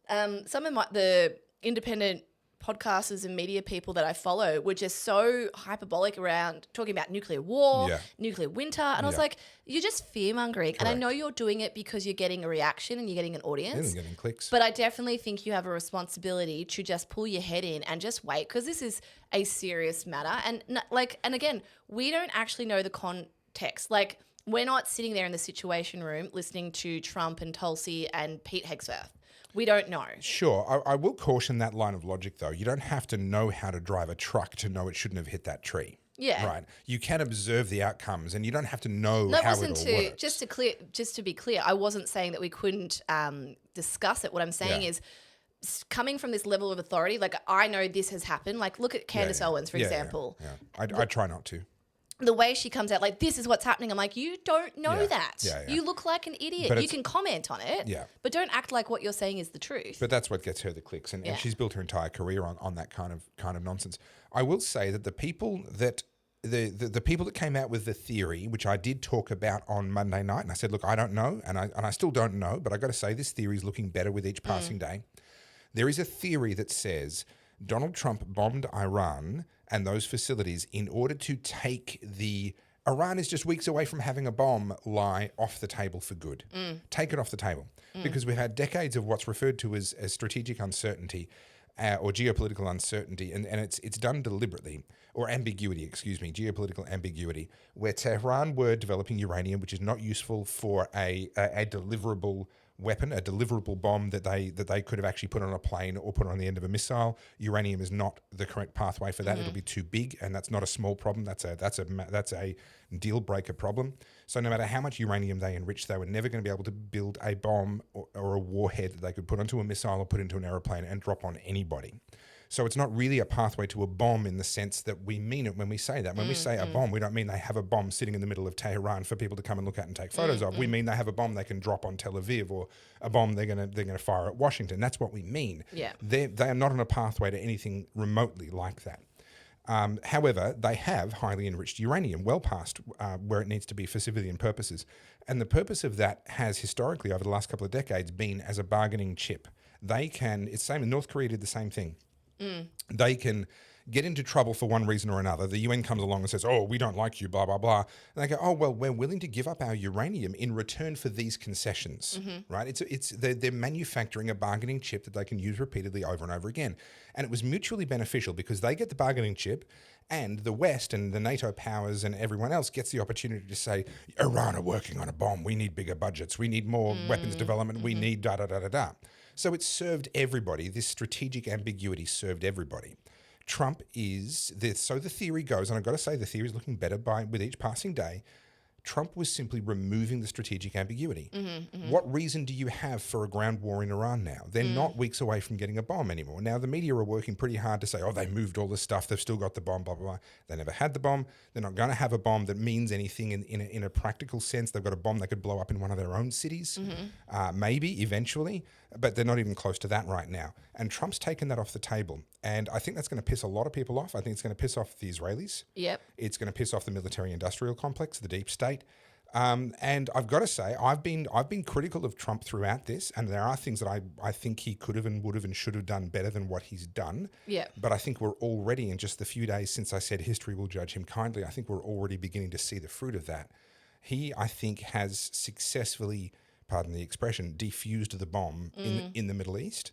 Some of the independent podcasters and media people that I follow were just so hyperbolic around talking about nuclear war, nuclear winter. And I was like, you're just fear-mongering. And I know you're doing it because you're getting a reaction and you're getting an audience. And getting clicks. But I definitely think you have a responsibility to just pull your head in and just wait, because this is a serious matter. And again, we don't actually know the context. Like, we're not sitting there in the Situation Room listening to Trump and Tulsi and Pete Hegsworth. We don't know. Sure. I will caution that line of logic, though. You don't have to know how to drive a truck to know it shouldn't have hit that tree. Yeah. Right. You can observe the outcomes, and you don't have to know how it all works. Just to be clear, I wasn't saying that we couldn't discuss it. What I'm saying is, coming from this level of authority, like, I know this has happened. Like, look at Candace Owens, for example. I try not to. The way she comes out, like, this is what's happening. I'm like, you don't know that. You look like an idiot. But you can comment on it, but don't act like what you're saying is the truth. But that's what gets her the clicks, and she's built her entire career on that kind of nonsense. I will say that the people that the people that came out with the theory, which I did talk about on Monday night, and I said, look, I don't know, and I still don't know, but I got to say this theory is looking better with each passing day. There is a theory that says Donald Trump bombed Iran and those facilities in order to take Iran is just weeks away from having a bomb lie off the table for good. Take it off the table. Because we've had decades of what's referred to as strategic uncertainty or geopolitical uncertainty, and it's done deliberately, or ambiguity, geopolitical ambiguity, where Tehran were developing uranium, which is not useful for a deliverable weapon, a deliverable bomb that they could have actually put on a plane or put on the end of a missile. Uranium is not the correct pathway for that. It'll be too big, and that's not a small problem. That's a deal breaker problem. So no matter how much uranium they enriched, they were never going to be able to build a bomb or a warhead that they could put onto a missile or put into an aeroplane and drop on anybody. So it's not really a pathway to a bomb in the sense that we mean it when we say that. When we say a bomb, we don't mean they have a bomb sitting in the middle of Tehran for people to come and look at and take photos of. We mean they have a bomb they can drop on Tel Aviv, or a bomb they're gonna fire at Washington. That's what we mean. Yeah. They are not on a pathway to anything remotely like that. However, they have highly enriched uranium well past where it needs to be for civilian purposes. And the purpose of that has historically, over the last couple of decades, been as a bargaining chip. It's same. North Korea did the same thing. They can get into trouble for one reason or another. The UN comes along and says, oh, we don't like you, blah, blah, blah. And they go, oh, well, we're willing to give up our uranium in return for these concessions, right? They're manufacturing a bargaining chip that they can use repeatedly over and over again. And it was mutually beneficial because they get the bargaining chip, and the West and the NATO powers and everyone else gets the opportunity to say, Iran are working on a bomb. We need bigger budgets. We need more weapons development. We need da-da-da-da-da. So it served everybody. This strategic ambiguity served everybody. Trump is this. So the theory goes, and I've got to say the theory is looking better with each passing day. Trump was simply removing the strategic ambiguity. What reason do you have for a ground war in Iran now? They're not weeks away from getting a bomb anymore. Now, the media are working pretty hard to say, oh, they moved all this stuff. They've still got the bomb, blah, blah, blah. They never had the bomb. They're not going to have a bomb that means anything in a practical sense. They've got a bomb that could blow up in one of their own cities, maybe eventually, but they're not even close to that right now. And Trump's taken that off the table. And I think that's going to piss a lot of people off. I think it's going to piss off the Israelis. Yep. It's going to piss off the military-industrial complex, the deep state. And I've got to say, I've been critical of Trump throughout this, and there are things that I think he could have and would have and should have done better than what he's done. Yeah. But I think we're already, in just the few days since I said history will judge him kindly, I think we're already beginning to see the fruit of that. He, I think, has successfully, pardon the expression, defused the bomb in the Middle East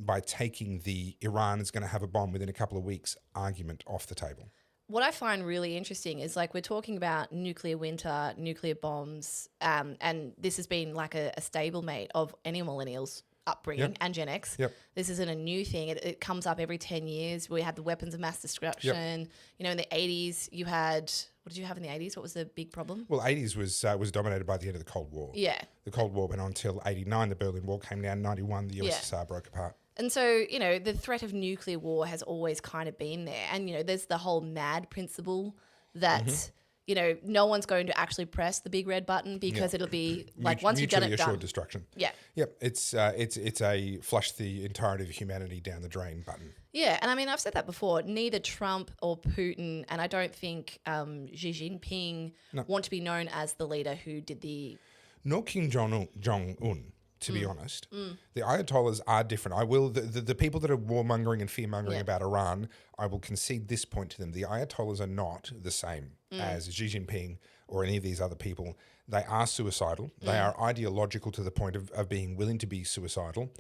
by taking the Iran is going to have a bomb within a couple of weeks argument off the table. What I find really interesting is, like, we're talking about nuclear winter, nuclear bombs, and this has been like a stablemate of any millennials' upbringing and Gen X. This isn't a new thing. It comes up every 10 years. We had the weapons of mass destruction. You know, in the 80s, you had, what did you have in the 80s? What was the big problem? Well, 80s was dominated by the end of the Cold War. Yeah. The Cold War went on until 89. The Berlin Wall came down. 91, the USSR broke apart. And so, you know, the threat of nuclear war has always kind of been there. And, you know, there's the whole MAD principle that, you know, no one's going to actually press the big red button because it'll be like once you've done it, mutually assured done. destruction. Yeah. Yep. It's a flush the entirety of humanity down the drain button. Yeah. And I mean, I've said that before. Neither Trump or Putin, and I don't think Xi Jinping want to be known as the leader who did the... Nor Kim Jong-un. to be honest. The Ayatollahs are different. I will, the people that are warmongering and fearmongering about Iran, I will concede this point to them. The Ayatollahs are not the same as Xi Jinping or any of these other people. They are suicidal. They are ideological to the point of being willing to be suicidal.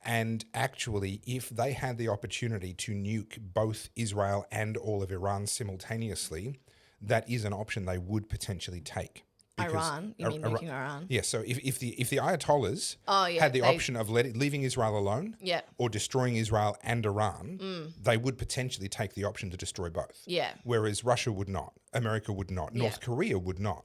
And actually, if they had the opportunity to nuke both Israel and all of Iran simultaneously, that is an option they would potentially take. Iran? You mean nuking Iran? Yeah, so if the Ayatollahs had the option of leaving Israel alone or destroying Israel and Iran, they would potentially take the option to destroy both. Yeah. Whereas Russia would not, America would not, North Korea would not.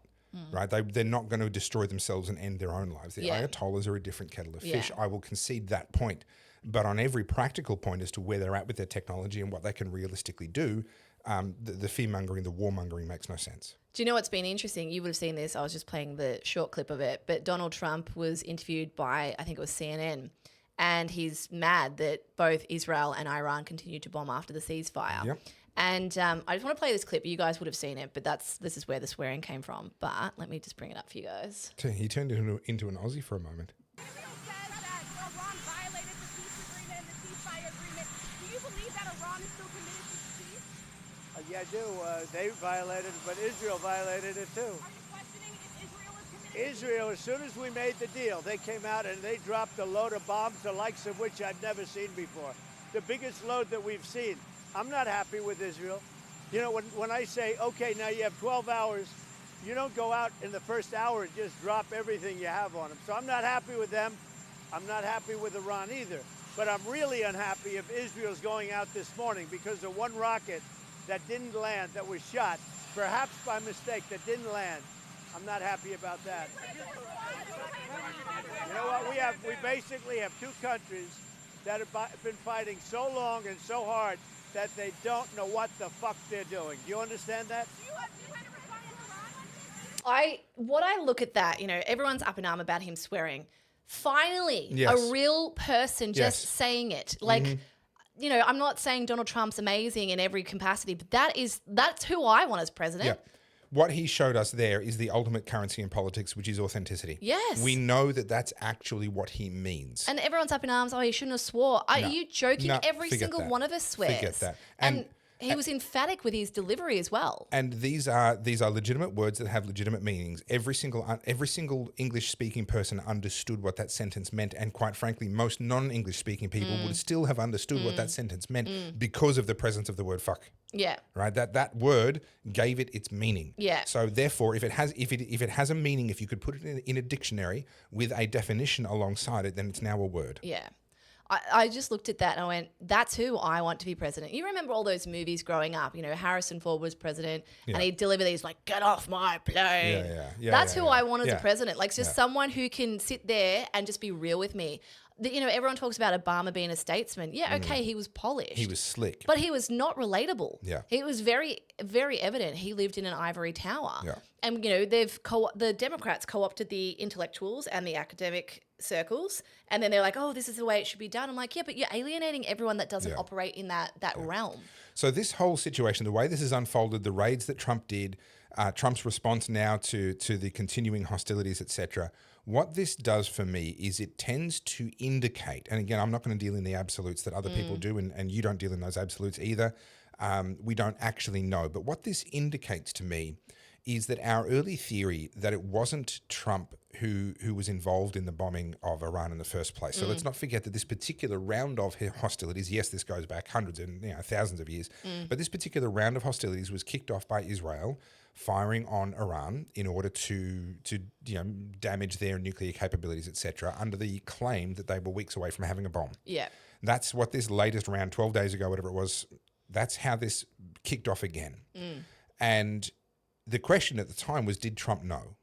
Right? They're not going to destroy themselves and end their own lives. The Ayatollahs are a different kettle of fish. I will concede that point. But on every practical point as to where they're at with their technology and what they can realistically do, the fear-mongering, the war-mongering makes no sense. Do you know what's been interesting? You would have seen this. I was just playing the short clip of it. But Donald Trump was interviewed by, I think it was CNN, and he's mad that both Israel and Iran continue to bomb after the ceasefire. Yep. And I just want to play this clip. You guys would have seen it, but this is where the swearing came from. But let me just bring it up for you guys. He turned into an Aussie for a moment. Israel said that Iran violated the peace agreement and the ceasefire agreement. Do you believe that Iran is still committed to peace? Yeah, I do. They violated it, but Israel violated it too. Are you questioning if Israel is committed? Israel, as soon as we made the deal, they came out and they dropped a load of bombs, the likes of which I've never seen before. The biggest load that we've seen. I'm not happy with Israel. You know, when I say, okay, now you have 12 hours, you don't go out in the first hour and just drop everything you have on them. So I'm not happy with them. I'm not happy with Iran either. But I'm really unhappy if Israel's going out this morning because of one rocket that didn't land, that was shot, perhaps by mistake, that didn't land. I'm not happy about that. You know what? We basically have two countries that have been fighting so long and so hard that they don't know what the fuck they're doing. Do you understand that? Do you have a response to Iran on this? What I look at that, you know, everyone's up in arm about him swearing. Finally, Yes. a real person just saying it. Like, you know, I'm not saying Donald Trump's amazing in every capacity, but that's who I want as president. Yeah. What he showed us there is the ultimate currency in politics, which is authenticity. Yes. We know that that's actually what he means. And everyone's up in arms. Oh, he shouldn't have swore. Are you joking? No, Every forget single that. one of us swears. Forget that. And he was emphatic with his delivery as well. And these are legitimate words that have legitimate meanings. Every single English speaking person understood what that sentence meant, and quite frankly, most non-English speaking people would still have understood what that sentence meant because of the presence of the word fuck. Yeah. Right. That word gave it its meaning. Yeah. So therefore, if it has a meaning, if you could put it in a dictionary with a definition alongside it, then it's now a word. Yeah. I just looked at that and I went, that's who I want to be president. You remember all those movies growing up, you know, Harrison Ford was president and he'd deliver these like, get off my plane. That's who I want as a president. Like just someone who can sit there and just be real with me. You know, everyone talks about Obama being a statesman. Yeah, okay, he was polished. He was slick. But he was not relatable. Yeah. It was very, very evident. He lived in an ivory tower. Yeah. And, you know, the Democrats co-opted the intellectuals and the academic circles. And then they're like, oh, this is the way it should be done. I'm like, yeah, but you're alienating everyone that doesn't operate in that realm. So this whole situation, the way this has unfolded, the raids that Trump did, Trump's response now to the continuing hostilities, etc. What this does for me is it tends to indicate, and again, I'm not going to deal in the absolutes that other people do, and you don't deal in those absolutes either. We don't actually know. But what this indicates to me is that our early theory that it wasn't Trump who was involved in the bombing of Iran in the first place. So let's not forget that this particular round of hostilities, yes, this goes back hundreds and thousands of years, but this particular round of hostilities was kicked off by Israel firing on Iran in order to damage their nuclear capabilities, etc., under the claim that they were weeks away from having a bomb. Yeah. That's what this latest round, 12 days ago, whatever it was, that's how this kicked off again. And the question at the time was, did Trump know?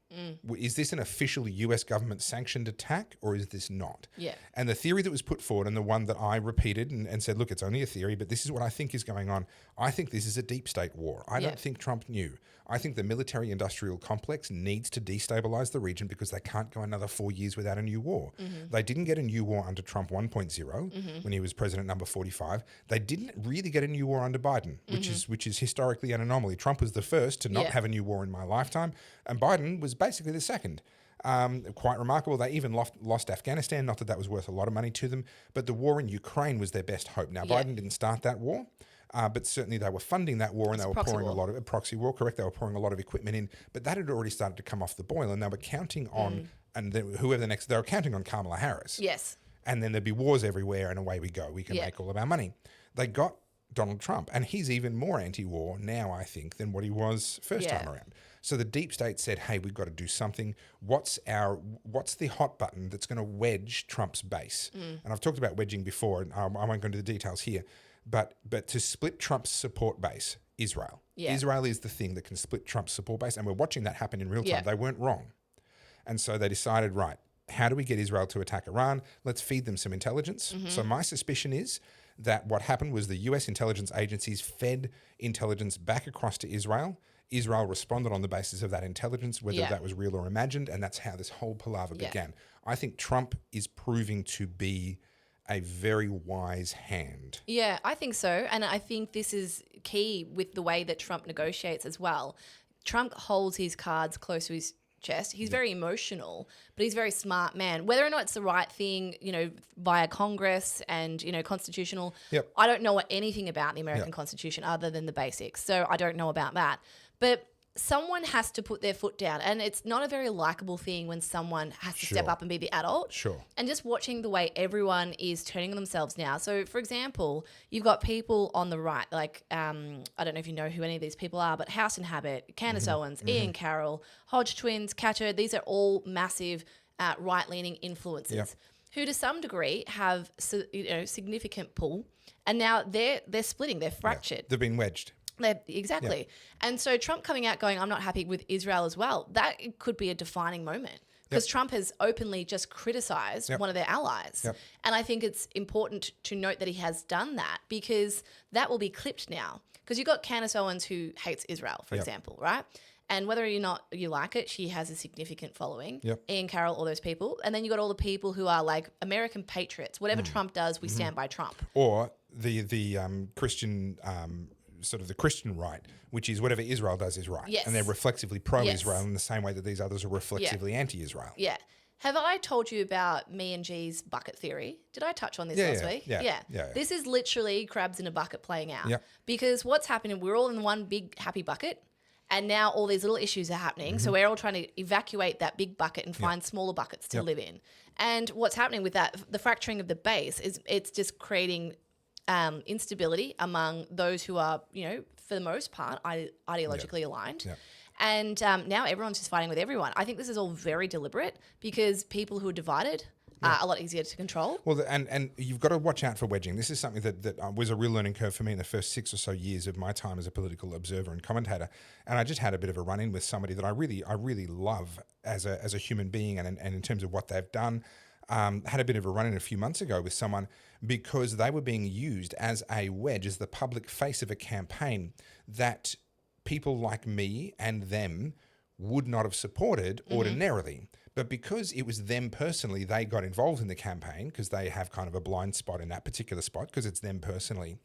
Is this an official US government sanctioned attack or is this not? Yeah. And the theory that was put forward and the one that I repeated and said, look, it's only a theory, but this is what I think is going on. I think this is a deep state war. I don't think Trump knew. I think the military industrial complex needs to destabilize the region because they can't go another 4 years without a new war. They didn't get a new war under Trump 1.0 when he was president number 45. They didn't really get a new war under Biden, which is historically an anomaly. Trump was the first to not have a new war in my lifetime, and Biden was basically the second. Quite remarkable. They even lost Afghanistan. Not that that was worth a lot of money to them, but the war in Ukraine was their best hope. Now, Biden didn't start that war. But certainly they were funding that war, and they were pouring a lot of proxy war. Correct, they were pouring a lot of equipment in, but that had already started to come off the boil, and they were counting on, and then they were counting on Kamala Harris. Yes. And then there'd be wars everywhere, and away we go. We can make all of our money. They got Donald Trump, and he's even more anti-war now, I think, than what he was first time around. So the deep state said, "Hey, we've got to do something. What's the hot button that's going to wedge Trump's base?" And I've talked about wedging before, and I won't go into the details here. But to split Trump's support base, Israel. Yeah. Israel is the thing that can split Trump's support base, and we're watching that happen in real time. Yeah. They weren't wrong. And so they decided, right, how do we get Israel to attack Iran? Let's feed them some intelligence. So my suspicion is that what happened was the US intelligence agencies fed intelligence back across to Israel. Israel responded on the basis of that intelligence, whether that was real or imagined, and that's how this whole palaver began. I think Trump is proving to be a very wise hand. Yeah, I think so. And I think this is key with the way that Trump negotiates as well. Trump holds his cards close to his chest. He's very emotional, but he's a very smart man. Whether or not it's the right thing, via Congress and, constitutional, I don't know anything about the American Constitution other than the basics. So I don't know about that. But someone has to put their foot down, and it's not a very likable thing when someone has to step up and be the adult. Sure. And just watching the way everyone is turning on themselves now. So, for example, you've got people on the right, like I don't know if you know who any of these people are, but House and Habit, Candace Owens, Ian Carroll, Hodge Twins, Catcher. These are all massive right-leaning influencers who, to some degree, have significant pull, and now they're splitting, they're fractured. They've been wedged. Exactly. Yeah. And so Trump coming out going, I'm not happy with Israel as well, that could be a defining moment because Trump has openly just criticized one of their allies. And I think it's important to note that he has done that because that will be clipped now. Because you've got Candace Owens who hates Israel, for example, right? And whether or not you like it, she has a significant following. Ian Carroll, all those people. And then you got all the people who are like American patriots. Whatever Trump does, we stand by Trump. Or the Christian... sort of the Christian right, which is whatever Israel does is right. Yes. And they're reflexively pro-Israel in the same way that these others are reflexively anti-Israel. Yeah. Have I told you about me and G's bucket theory? Did I touch on this last week? Yeah. This is literally crabs in a bucket playing out. Yep. Because what's happening, we're all in one big happy bucket, and now all these little issues are happening. So we're all trying to evacuate that big bucket and find smaller buckets to live in. And what's happening with that, the fracturing of the base, is it's just creating instability among those who are, for the most part, ideologically aligned. And now everyone's just fighting with everyone. I think this is all very deliberate because people who are divided are a lot easier to control. Well, and you've got to watch out for wedging. This is something that was a real learning curve for me in the first 6 or so years of my time as a political observer and commentator. And I just had a bit of a run-in with somebody that I really love as a human being and in terms of what they've done. Had a bit of a run-in a few months ago with someone because they were being used as a wedge, as the public face of a campaign that people like me and them would not have supported ordinarily. But because it was them personally, they got involved in the campaign because they have kind of a blind spot in that particular spot because it's them personally.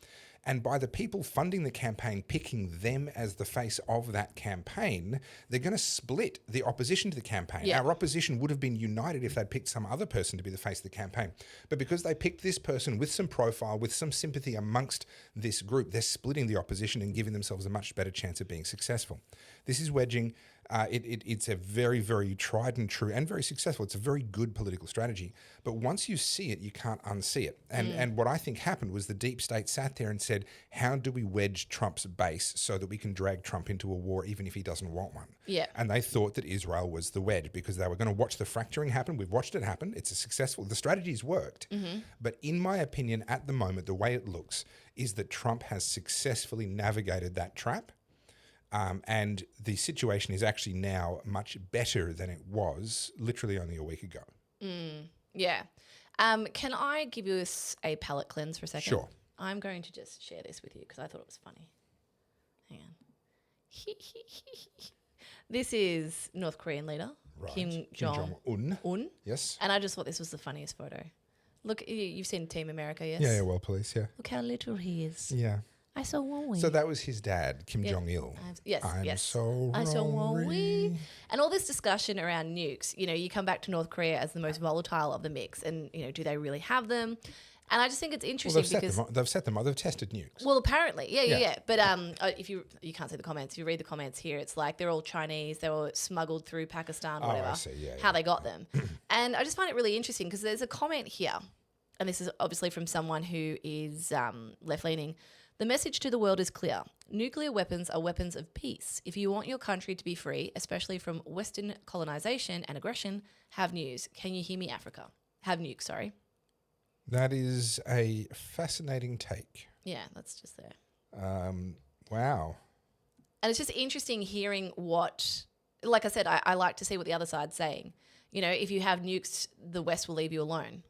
And by the people funding the campaign, picking them as the face of that campaign, they're going to split the opposition to the campaign. Yeah. Our opposition would have been united if they'd picked some other person to be the face of the campaign. But because they picked this person with some profile, with some sympathy amongst this group, they're splitting the opposition and giving themselves a much better chance of being successful. This is wedging. It's a very, very tried and true and very successful. It's a very good political strategy. But once you see it, you can't unsee it. And what I think happened was the deep state sat there and said, how do we wedge Trump's base so that we can drag Trump into a war even if he doesn't want one? Yeah. And they thought that Israel was the wedge because they were going to watch the fracturing happen. We've watched it happen. It's a successful. The strategy's worked. But in my opinion, at the moment, the way it looks is that Trump has successfully navigated that trap. And the situation is actually now much better than it was literally only a week ago. Yeah. Can I give you a palate cleanse for a second? Sure. I'm going to just share this with you because I thought it was funny. Hang on. This is North Korean leader, Right. Kim Jong-un. Yes. And I just thought this was the funniest photo. Look, you've seen Team America, yes? Yeah, well, police, yeah. Look how little he is. Yeah. I so won't. So that was his dad, Kim Jong-il. Yes, I'm yes. so I so won't. wrong. And all this discussion around nukes, you come back to North Korea as the most volatile of the mix, and do they really have them? And I just think it's interesting because They've set them up. They've tested nukes. well, apparently, yeah. But if you can't see the comments, if you read the comments here, it's like they're all Chinese. They were smuggled through Pakistan, whatever. I see. Yeah, how they got them, and I just find it really interesting because there's a comment here, and this is obviously from someone who is left leaning. The message to the world is clear. Nuclear weapons are weapons of peace. If you want your country to be free, especially from Western colonization and aggression, have news. Can you hear me, Africa? Have nukes, sorry. That is a fascinating take. Yeah, that's just there. Wow. And it's just interesting hearing what, like I said, I like to see what the other side's saying. If you have nukes, the West will leave you alone.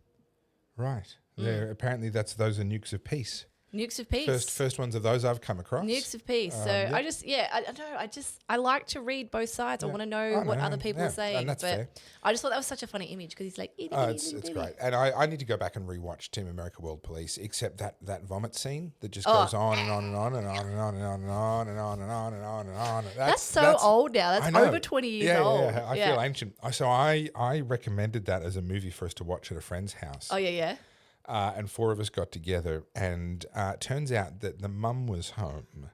Right. Apparently those are nukes of peace. Nukes of peace. First ones of those I've come across. Nukes of peace. So I just, I don't know. I like to read both sides. I want to know what other people are saying. And that's fair. I just thought that was such a funny image because he's like, it's great. And I need to go back and rewatch Team America World Police, except that vomit scene that just goes on and on and on and on and on and on and on and on and on and on and on. That's so old now. That's over 20 years old. Yeah, I feel ancient. So I recommended that as a movie for us to watch at a friend's house. Oh, yeah. And 4 of us got together, and it turns out that the mum was home,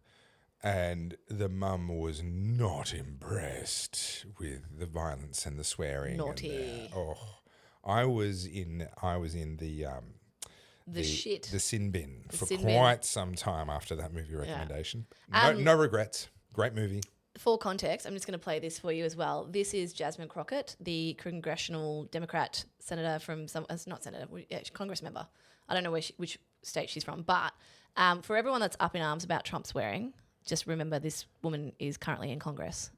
and the mum was not impressed with the violence and the swearing. Naughty. And, I was in The shit. the sin bin for sin quite bin. some time after that movie recommendation. Yeah. No regrets. Great movie. For context, I'm just going to play this for you as well. This is Jasmine Crockett, the congressional Democrat senator from Congress member. I don't know which state she's from, but for everyone that's up in arms about Trump swearing, just remember this woman is currently in Congress.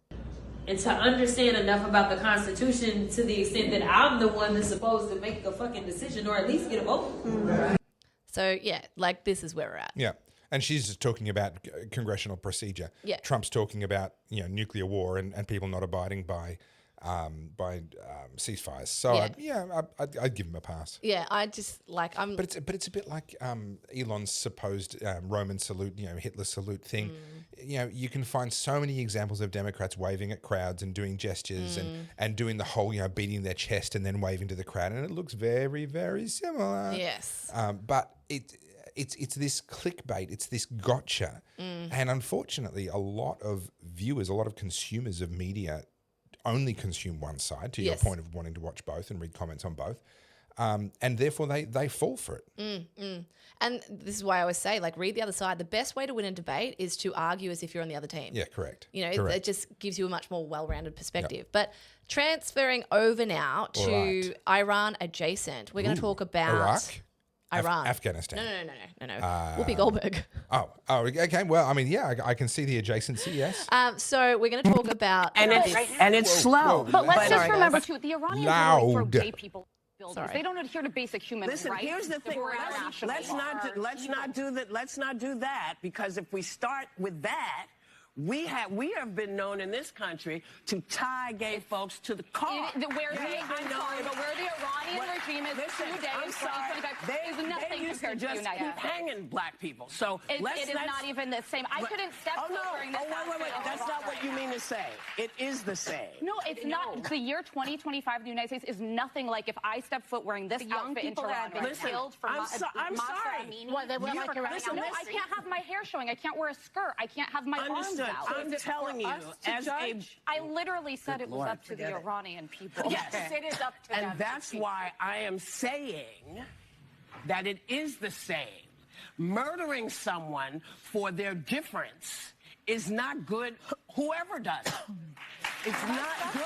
And to understand enough about the Constitution to the extent that I'm the one that's supposed to make the fucking decision or at least get a vote. So, this is where we're at. Yeah. And she's just talking about congressional procedure. Yeah. Trump's talking about nuclear war and people not abiding by ceasefires. So I'd give him a pass. Yeah, I just But it's a bit like Elon's supposed Roman salute, Hitler salute thing. You can find so many examples of Democrats waving at crowds and doing gestures and doing the whole beating their chest and then waving to the crowd, and it looks very, very similar. Yes. But it's this clickbait, it's this gotcha. And unfortunately, a lot of viewers, a lot of consumers of media only consume one side, to your point of wanting to watch both and read comments on both. And therefore, they fall for it. And this is why I always say, read the other side. The best way to win a debate is to argue as if you're on the other team. Yeah, correct. It just gives you a much more well-rounded perspective. Yep. But transferring over now to Iran adjacent, we're going to talk about Iraq? Iran. Afghanistan. No. Whoopi Goldberg. Oh, okay. Well, I can see the adjacency, yes. So we're going to talk about... it's slow. But let's just remember, too, the Iranians really throw gay people buildings. They don't adhere to basic human rights. Listen, here's the thing. Let's not do that, because if we start with that, we have been known in this country to tie gay folks to the car. I'm sorry, but where the Iranian regime is today in 2025 is nothing compared to the United States. Keep hanging black people. So it is not even the same. I couldn't step foot during this. Wait. That's not what you mean to say. It is the same. No, it's not. The year 2025 in the United States is nothing like if I step foot wearing this outfit in Toronto. Killed for I'm sorry. What, they I can't have my hair showing. I can't wear a skirt. I can't have my arms out. I'm telling you, I literally said it was up to the Iranian people. Yes, it is up to them. And that's why I am saying that it is the same. Murdering someone for their difference is not good, whoever does it. It's not good.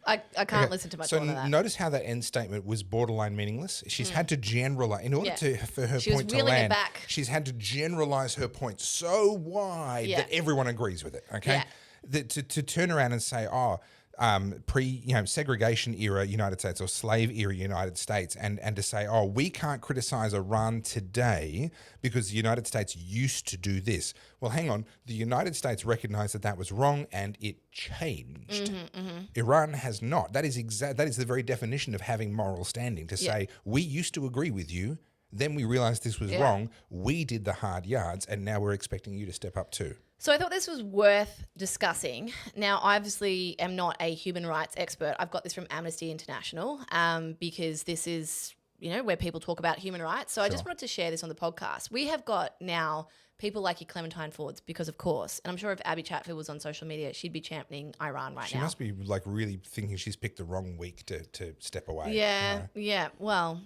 I can't listen to much more of that. So notice how that end statement was borderline meaningless. She's had to generalize in order for her point to land. Back. She's had to generalize her point so wide that everyone agrees with it. Okay, to turn around and say, segregation era United States or slave era United States, and to say, we can't criticize Iran today because the United States used to do this. Well, hang on. The United States recognized that was wrong and it changed. Iran has not. That is the very definition of having moral standing, to say, we used to agree with you. Then we realized this was wrong. We did the hard yards, and now we're expecting you to step up too. So I thought this was worth discussing. Now, I obviously am not a human rights expert. I've got this from Amnesty International because this is, where people talk about human rights. So I just wanted to share this on the podcast. We have got now people like your Clementine Fords because, of course, and I'm sure if Abby Chatfield was on social media, she'd be championing Iran right now. She must be like really thinking she's picked the wrong week to step away. Yeah. Well,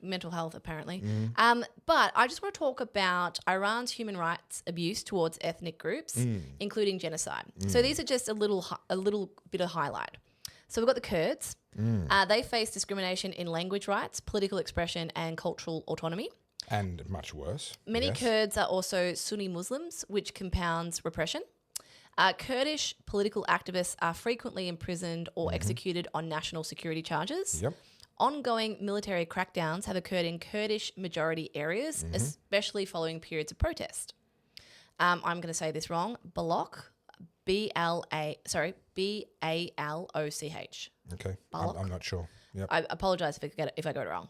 mental health apparently. But I just want to talk about Iran's human rights abuse towards ethnic groups, including genocide. So these are just a little bit of highlight. So we've got the Kurds. They face discrimination in language rights, political expression, and cultural autonomy. And much worse. Many Kurds are also Sunni Muslims, which compounds repression. Kurdish political activists are frequently imprisoned or executed on national security charges. Yep. Ongoing military crackdowns have occurred in Kurdish majority areas, especially following periods of protest. I'm going to say this wrong. Baloch, B-A-L-O-C-H. Okay. I'm not sure. Yep. I apologize if I got it wrong.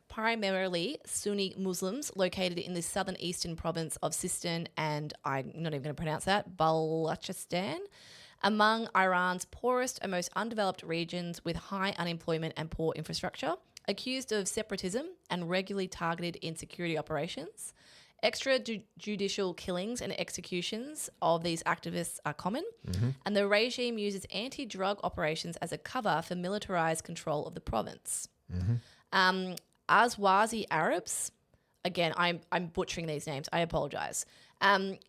Primarily Sunni Muslims located in the southern eastern province of Sistan and I'm not even going to pronounce that, Balochistan, among Iran's poorest and most undeveloped regions with high unemployment and poor infrastructure, accused of separatism and regularly targeted in security operations. Extrajudicial killings and executions of these activists are common, and the regime uses anti-drug operations as a cover for militarized control of the province. Azwazi Arabs, again, I'm butchering these names, I apologize.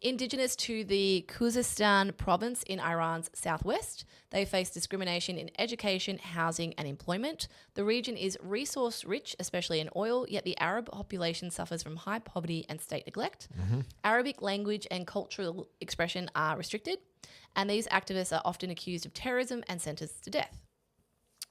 Indigenous to the Khuzestan province in Iran's southwest, they face discrimination in education, housing, and employment. The region is resource rich, especially in oil, yet the Arab population suffers from high poverty and state neglect. Arabic language and cultural expression are restricted, and these activists are often accused of terrorism and sentenced to death.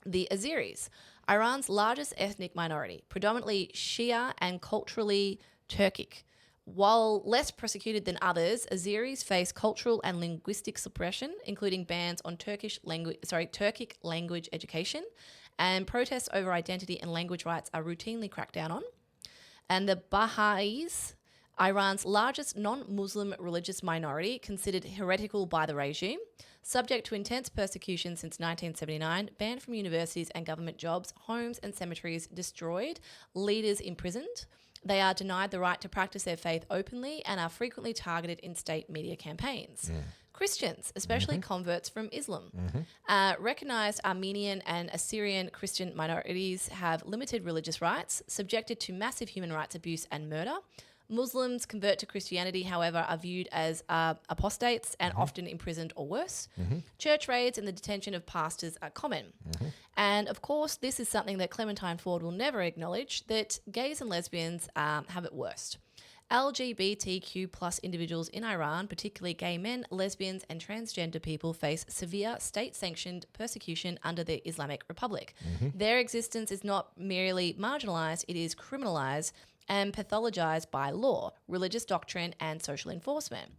The Azeris, Iran's largest ethnic minority, predominantly Shia and culturally Turkic. While less persecuted than others, Azeris face cultural and linguistic suppression, including bans on Turkic language education, and protests over identity and language rights are routinely cracked down on. And the Baha'is, Iran's largest non-Muslim religious minority, considered heretical by the regime, subject to intense persecution since 1979, banned from universities and government jobs, homes and cemeteries destroyed, leaders imprisoned. They are denied the right to practice their faith openly and are frequently targeted in state media campaigns. Christians, especially converts from Islam. Recognized Armenian and Assyrian Christian minorities have limited religious rights, subjected to massive human rights abuse and murder. Muslims convert to Christianity, however, are viewed as apostates and often imprisoned or worse. Church raids and the detention of pastors are common. And of course, this is something that Clementine Ford will never acknowledge, that gays and lesbians have it worst. LGBTQ plus individuals in Iran, particularly gay men, lesbians and transgender people, face severe state-sanctioned persecution under the Islamic Republic. Their existence is not merely marginalized, it is criminalized and pathologized by law, religious doctrine, and social enforcement.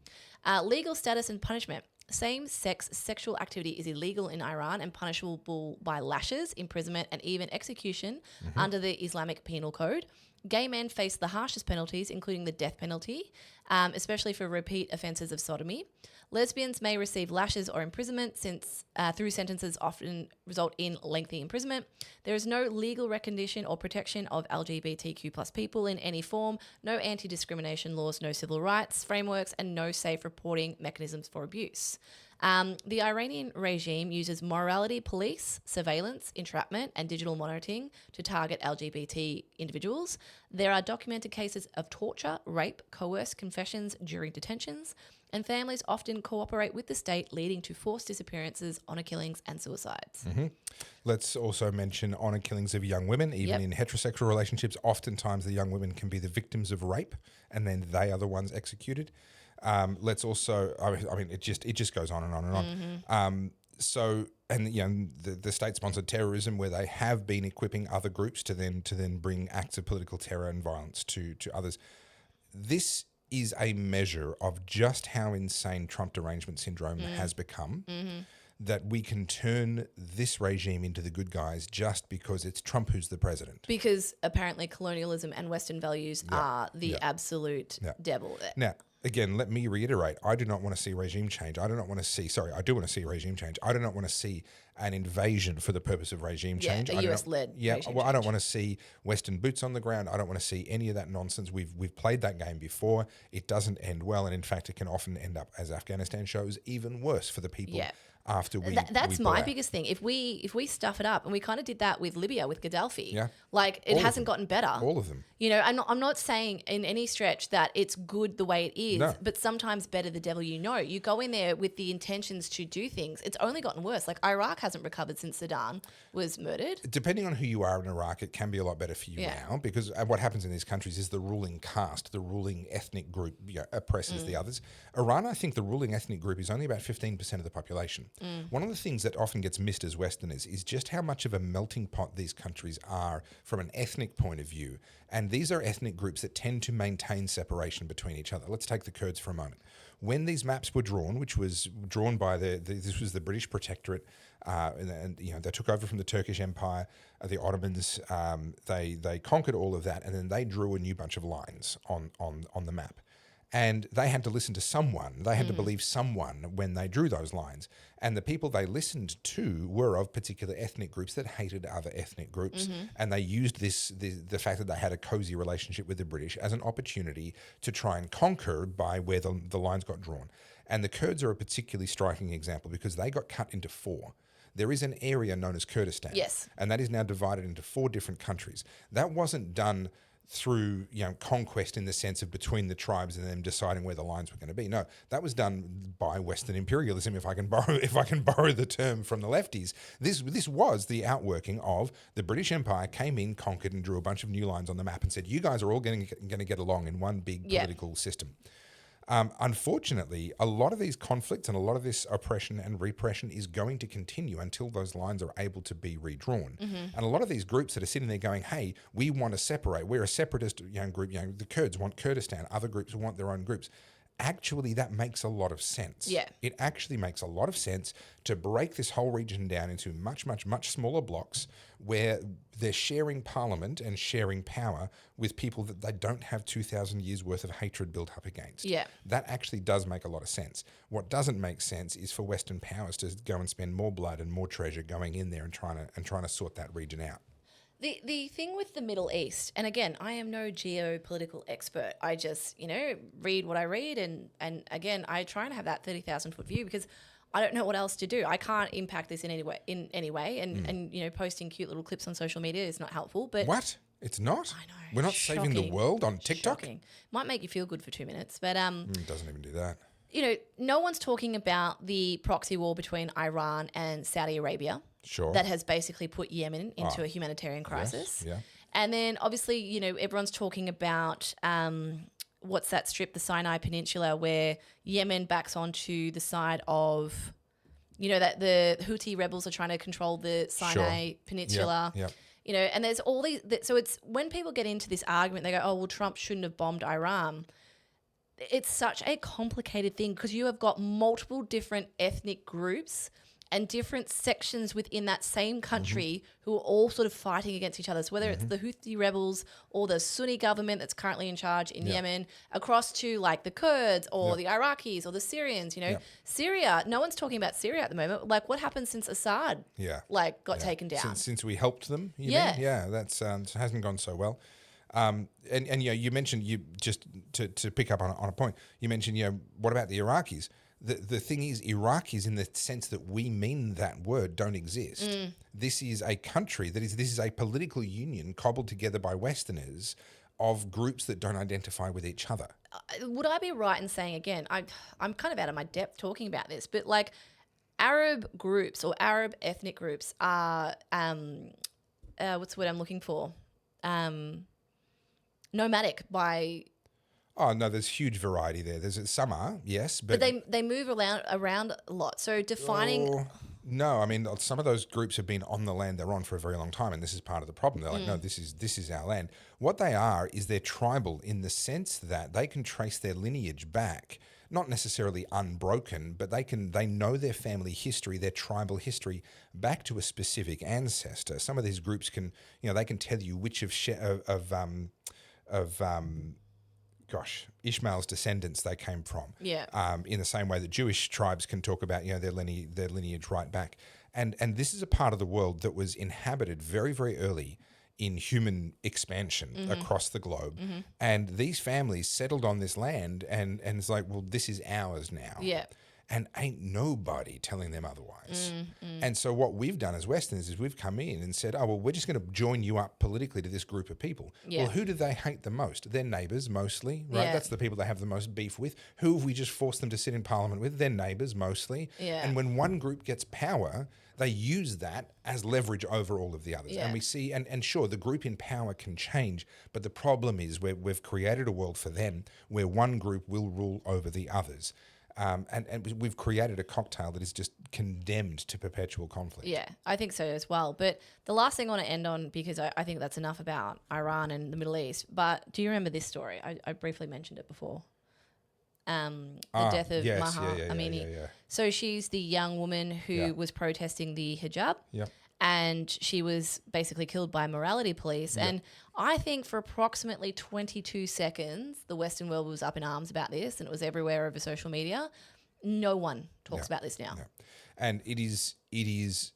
Legal status and punishment. Same-sex sexual activity is illegal in Iran and punishable by lashes, imprisonment, and even execution under the Islamic Penal Code. Gay men face the harshest penalties, including the death penalty, especially for repeat offences of sodomy. Lesbians may receive lashes or imprisonment since through sentences often result in lengthy imprisonment. There is no legal recognition or protection of LGBTQ plus people in any form, no anti-discrimination laws, no civil rights frameworks, and no safe reporting mechanisms for abuse. The Iranian regime uses morality police, surveillance, entrapment, and digital monitoring to target LGBT individuals. There are documented cases of torture, rape, coerced confessions during detentions, and families often cooperate with the state, leading to forced disappearances, honour killings, and suicides. Let's also mention honour killings of young women. Even in heterosexual relationships, oftentimes the young women can be the victims of rape, and then they are the ones executed. Let's also, I mean, it just goes on and on and on. So, and you know, the state-sponsored terrorism, where they have been equipping other groups to then bring acts of political terror and violence to others. This is a measure of just how insane Trump derangement syndrome has become. that we can turn this regime into the good guys just because it's Trump who's the president. Because apparently colonialism and Western values are the absolute devil. Now, again, let me reiterate, I do not want to see regime change. I do not want to see, I do want to see regime change. I do not want to see an invasion for the purpose of regime change. A US-led regime well, I don't change. want to see Western boots on the ground. I don't want to see any of that nonsense. We've played that game before. It doesn't end well, and in fact, it can often end up, as Afghanistan shows, even worse for the people after we. That's we my pull out. biggest thing. If we stuff it up, and we kind of did that with Libya with Gaddafi, Yeah. like it All of hasn't them. gotten better. All of them. You know, I'm not saying in any stretch that it's good the way it is, No. but sometimes better the devil you know. You go in there with the intentions to do things. It's only gotten worse. Like Iraq hasn't recovered since Saddam was murdered. Depending on who you are in Iraq, it can be a lot better for you now, because what happens in these countries is the ruling caste, the ruling ethnic group, oppresses the others. Iran, I think the ruling ethnic group is only about 15% of the population. One of the things that often gets missed as Westerners is just how much of a melting pot these countries are from an ethnic point of view. And these are ethnic groups that tend to maintain separation between each other. Let's take the Kurds for a moment. When these maps were drawn, which was drawn by this was the British Protectorate, and they took over from the Turkish Empire, the Ottomans. They conquered all of that, and then they drew a new bunch of lines on the map. And they had to listen to someone. They had to believe someone when they drew those lines. And the people they listened to were of particular ethnic groups that hated other ethnic groups. And they used the fact that they had a cozy relationship with the British as an opportunity to try and conquer by where the lines got drawn. And the Kurds are a particularly striking example because they got cut into four. There is an area known as Kurdistan. Yes. And that is now divided into 4 different countries. That wasn't done through conquest in the sense of between the tribes and them deciding where the lines were going to be. No, that was done by Western imperialism. If I can borrow the term from the lefties, this was the outworking of the British Empire came in, conquered, and drew a bunch of new lines on the map and said, "You guys are all going to get along in one big political system." Unfortunately, a lot of these conflicts and a lot of this oppression and repression is going to continue until those lines are able to be redrawn. And a lot of these groups that are sitting there going, "Hey, we want to separate. We're a separatist group. The Kurds want Kurdistan. Other groups want their own groups." Actually, that makes a lot of sense. Yeah. It actually makes a lot of sense to break this whole region down into much, much, much smaller blocks where they're sharing parliament and sharing power with people that they don't have 2,000 years worth of hatred built up against. Yeah. That actually does make a lot of sense. What doesn't make sense is for Western powers to go and spend more blood and more treasure going in there and trying to sort that region out. The thing with the Middle East, and again, I am no geopolitical expert. I just, read what I read, and again, I try and have that 30,000-foot view because I don't know what else to do. I can't impact this in any way, and posting cute little clips on social media is not helpful. But What? It's not? I know. We're not saving the Shocking. world on TikTok? Shocking. Might make you feel good for 2 minutes, but It doesn't even do that. no one's talking about the proxy war between Iran and Saudi Arabia. Sure. That has basically put Yemen into a humanitarian crisis. yeah. And then obviously, everyone's talking about what's that strip, the Sinai Peninsula, where Yemen backs onto the side of, that the Houthi rebels are trying to control the Sinai Peninsula. Yep. And there's all these. So it's when people get into this argument, they go, "Oh, well, Trump shouldn't have bombed Iran." It's such a complicated thing because you have got multiple different ethnic groups and different sections within that same country who are all sort of fighting against each other. So whether it's the Houthi rebels or the Sunni government that's currently in charge in Yemen, across to like the Kurds or the Iraqis or the Syrians, Syria, no one's talking about Syria at the moment. Like what happened since Assad got taken down? Since we helped them, you Yeah. mean? Yeah, that's hasn't gone so well. And you mentioned, just to pick up on a point, you mentioned, what about the Iraqis? The thing is, Iraqis, in the sense that we mean that word, don't exist. This is a country this is a political union cobbled together by Westerners of groups that don't identify with each other. Would I be right in saying, again, I'm kind of out of my depth talking about this, but like Arab groups or Arab ethnic groups are, what's the word I'm looking for? Nomadic by... Oh, no, there's huge variety there. Some are, yes. But they move around a lot. So defining... No, I mean, some of those groups have been on the land they're on for a very long time, and this is part of the problem. They're like, no, this is our land. What they are is they're tribal in the sense that they can trace their lineage back not necessarily unbroken, but they know their family history, their tribal history back to a specific ancestor. Some of these groups can, they can tell you which of Ishmael's descendants they came from. Yeah. In the same way that Jewish tribes can talk about, their lineage right back. And this is a part of the world that was inhabited very, very early in human expansion across the globe. And these families settled on this land and it's like, well, this is ours now. Yeah. And ain't nobody telling them otherwise. And so what we've done as Westerners is we've come in and said, oh, well, we're just going to join you up politically to this group of people. Yeah. Well, who do they hate the most? Their neighbours mostly, right? Yeah. That's the people they have the most beef with. Who have we just forced them to sit in parliament with? Their neighbours mostly. Yeah. And when one group gets power, they use that as leverage over all of the others. Yeah. And we see, and sure, the group in power can change, but the problem is we've created a world for them where one group will rule over the others. And we've created a cocktail that is just condemned to perpetual conflict. Yeah, I think so as well. But the last thing I want to end on, because I think that's enough about Iran and the Middle East, but do you remember this story? I briefly mentioned it before. The death of yes, Maha yeah. Amini. So she's the young woman who was protesting the hijab. Yep. And she was basically killed by morality police. Yep. And I think for approximately 22 seconds, the Western world was up in arms about this, and it was everywhere over social media. No one talks about this now. Yeah. And it is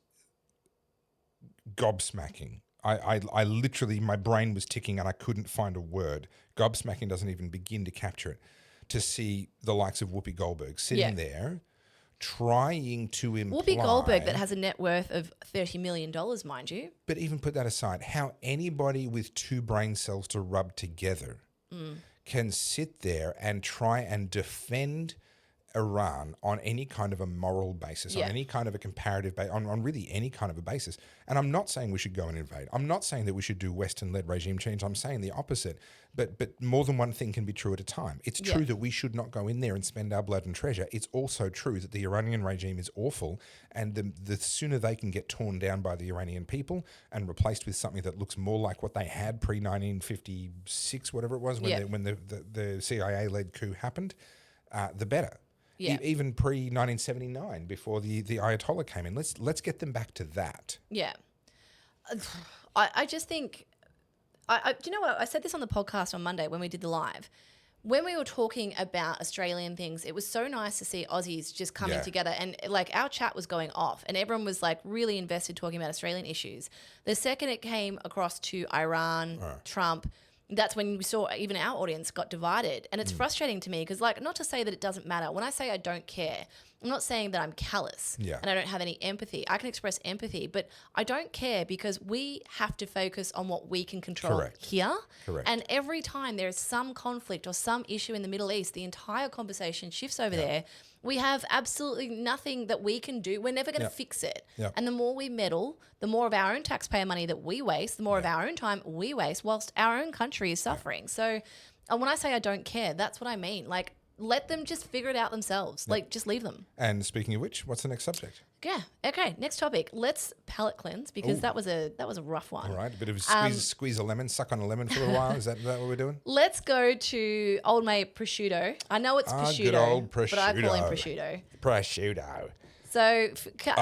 gobsmacking. I literally, my brain was ticking and I couldn't find a word. Gobsmacking doesn't even begin to capture it. To see the likes of Whoopi Goldberg sitting there trying to imply... Whoopi Goldberg that has a net worth of $30 million, mind you. But even put that aside, how anybody with two brain cells to rub together can sit there and try and defend Iran on any kind of a moral basis, on any kind of a comparative basis, on really any kind of a basis. And I'm not saying we should go and invade. I'm not saying that we should do Western-led regime change. I'm saying the opposite. But more than one thing can be true at a time. It's true that we should not go in there and spend our blood and treasure. It's also true that the Iranian regime is awful, and the sooner they can get torn down by the Iranian people and replaced with something that looks more like what they had pre-1956, whatever it was, when the CIA-led coup happened, the better. Yeah. Even pre-1979, before the Ayatollah came in. Let's get them back to that. Yeah. I just think... do you know what? I said this on the podcast on Monday when we did the live. When we were talking about Australian things, it was so nice to see Aussies just coming together, and like our chat was going off and everyone was like really invested talking about Australian issues. The second it came across to Iran, Trump, that's when we saw even our audience got divided. And it's frustrating to me because, like, not to say that it doesn't matter. When I say I don't care, I'm not saying that I'm callous and I don't have any empathy. I can express empathy, but I don't care because we have to focus on what we can control here. Correct. And every time there is some conflict or some issue in the Middle East, the entire conversation shifts over there. We have absolutely nothing that we can do. We're never going to fix it. And the more we meddle, the more of our own taxpayer money that we waste, the more of our own time we waste, whilst our own country is suffering. So when I say I don't care, that's what I mean. Like, let them just figure it out themselves. Like, just leave them. And speaking of which, what's the next subject? Yeah. Okay. Next topic. Let's palate cleanse because that was a rough one. All right. A bit of squeeze a lemon, suck on a lemon for a while. Is that what we're doing? Let's go to old mate Pursudo. I know it's Pursudo, good old Pursudo. but I call him Pursudo. Prosciutto. So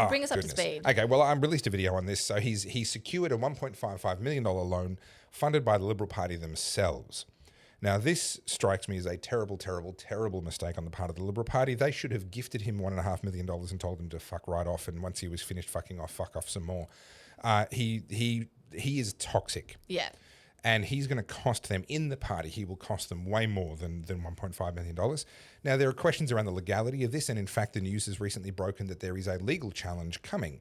bring us up to speed. Okay, well, I released a video on this. So he secured a $1.55 million loan funded by the Liberal Party themselves. Now, this strikes me as a terrible, terrible, terrible mistake on the part of the Liberal Party. They should have gifted him $1.5 million and told him to fuck right off. And once he was finished fucking off, fuck off some more. He is toxic. Yeah. And he's going to cost them, in the party, he will cost them way more than $1.5 million. Now, there are questions around the legality of this. And in fact, the news has recently broken that there is a legal challenge coming.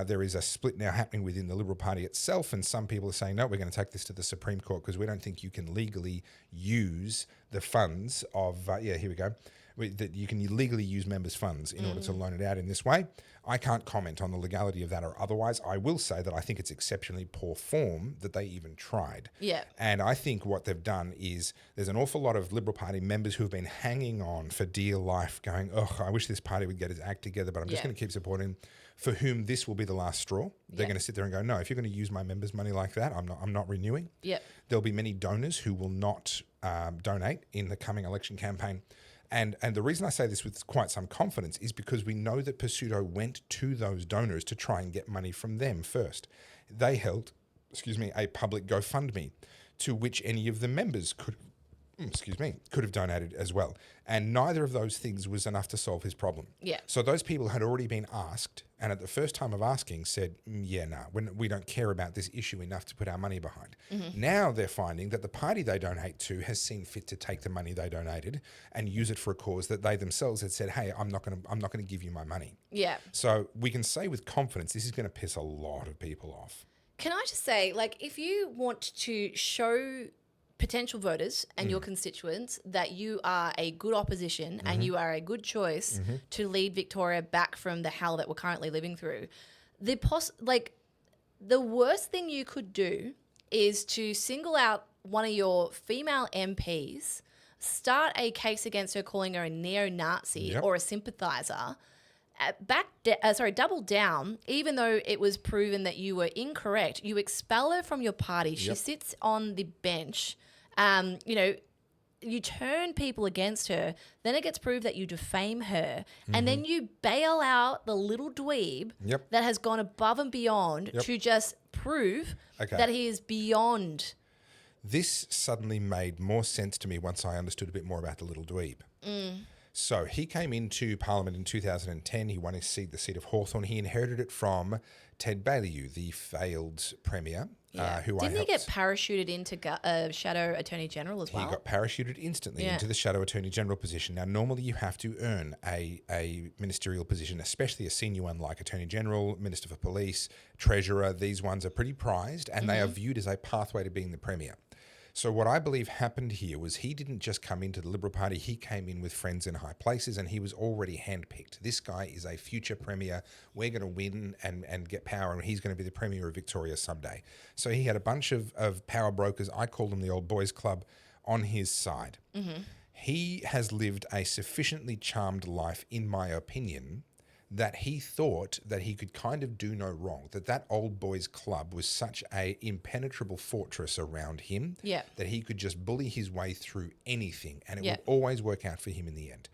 There is a split now happening within the Liberal Party itself, and some people are saying, no, we're going to take this to the Supreme Court because we don't think you can legally use the funds of, here we go, that you can legally use members' funds in order to loan it out in this way. I can't comment on the legality of that or otherwise. I will say that I think it's exceptionally poor form that they even tried. Yeah. And I think what they've done is there's an awful lot of Liberal Party members who have been hanging on for dear life going, I wish this party would get its act together, but I'm just going to keep supporting, for whom this will be the last straw. They're going to sit there and go, no, if you're going to use my members' money like that, I'm not renewing. Yep. There'll be many donors who will not donate in the coming election campaign. And the reason I say this with quite some confidence is because we know that Pursudo went to those donors to try and get money from them first. They held, a public GoFundMe to which any of the members could have donated as well. And neither of those things was enough to solve his problem. Yeah. So those people had already been asked, and at the first time of asking said, we don't care about this issue enough to put our money behind. Now they're finding that the party they donate to has seen fit to take the money they donated and use it for a cause that they themselves had said, hey, I'm not going to give you my money. Yeah. So we can say with confidence, this is going to piss a lot of people off. Can I just say, like, if you want to show potential voters and your constituents that you are a good opposition and you are a good choice to lead Victoria back from the hell that we're currently living through, the worst thing you could do is to single out one of your female MPs, start a case against her calling her a neo-Nazi or a sympathiser, double down, even though it was proven that you were incorrect. You expel her from your party. She sits on the bench. You turn people against her. Then it gets proved that you defame her. And then you bail out the little dweeb that has gone above and beyond to just prove that he is beyond. This suddenly made more sense to me once I understood a bit more about the little dweeb. So he came into Parliament in 2010. He won his seat, the seat of Hawthorne. He inherited it from Ted Baillieu, the failed Premier, Didn't he get parachuted into Shadow Attorney General as well? He got parachuted instantly into the Shadow Attorney General position. Now, normally you have to earn a ministerial position, especially a senior one like Attorney General, Minister for Police, Treasurer. These ones are pretty prized, and they are viewed as a pathway to being the Premier. So what I believe happened here was he didn't just come into the Liberal Party, he came in with friends in high places and he was already handpicked. This guy is a future Premier. We're going to win and get power and he's going to be the Premier of Victoria someday. So he had a bunch of power brokers, I call them the old boys club, on his side. He has lived a sufficiently charmed life, in my opinion, that he thought that he could kind of do no wrong, that old boys club was such a impenetrable fortress around him that he could just bully his way through anything and it would always work out for him in the end.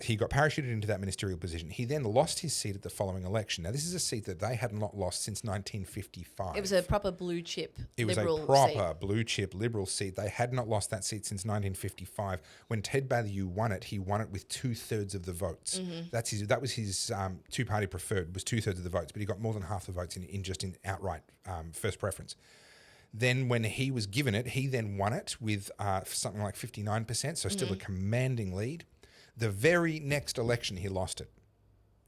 He got parachuted into that ministerial position. He then lost his seat at the following election. Now, this is a seat that they had not lost since 1955. It was a proper blue chip Liberal seat. It was a proper blue chip Liberal seat. They had not lost that seat since 1955. When Ted Baillieu won it, he won it with 2/3 of the votes. That was his two-party preferred, was 2/3 of the votes, but he got more than half the votes in outright first preference. Then when he was given it, he then won it with something like 59%, so still a commanding lead. The very next election, he lost it.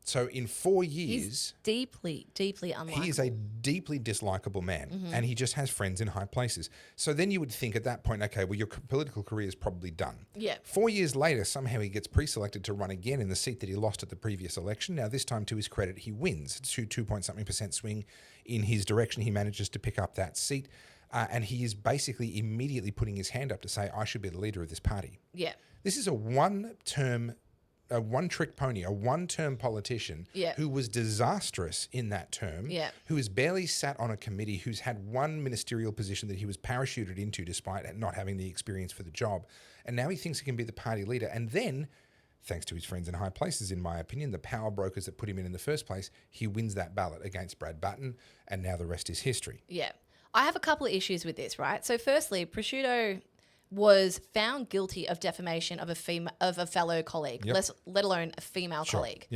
So in 4 years... He's deeply, deeply unlikable. He is a deeply dislikable man, and he just has friends in high places. So then you would think at that point, okay, well, your political career is probably done. 4 years later, somehow he gets pre-selected to run again in the seat that he lost at the previous election. Now, this time, to his credit, he wins. It's 2.something% swing in his direction. He manages to pick up that seat, and he is basically immediately putting his hand up to say, I should be the leader of this party. This is a one-trick pony, a one-term politician who was disastrous in that term, who has barely sat on a committee, who's had one ministerial position that he was parachuted into despite not having the experience for the job. And now he thinks he can be the party leader. And then, thanks to his friends in high places, in my opinion, the power brokers that put him in the first place, he wins that ballot against Brad Button, and now the rest is history. I have a couple of issues with this, right? So firstly, Pursudo was found guilty of defamation of a fellow colleague, let alone a female colleague.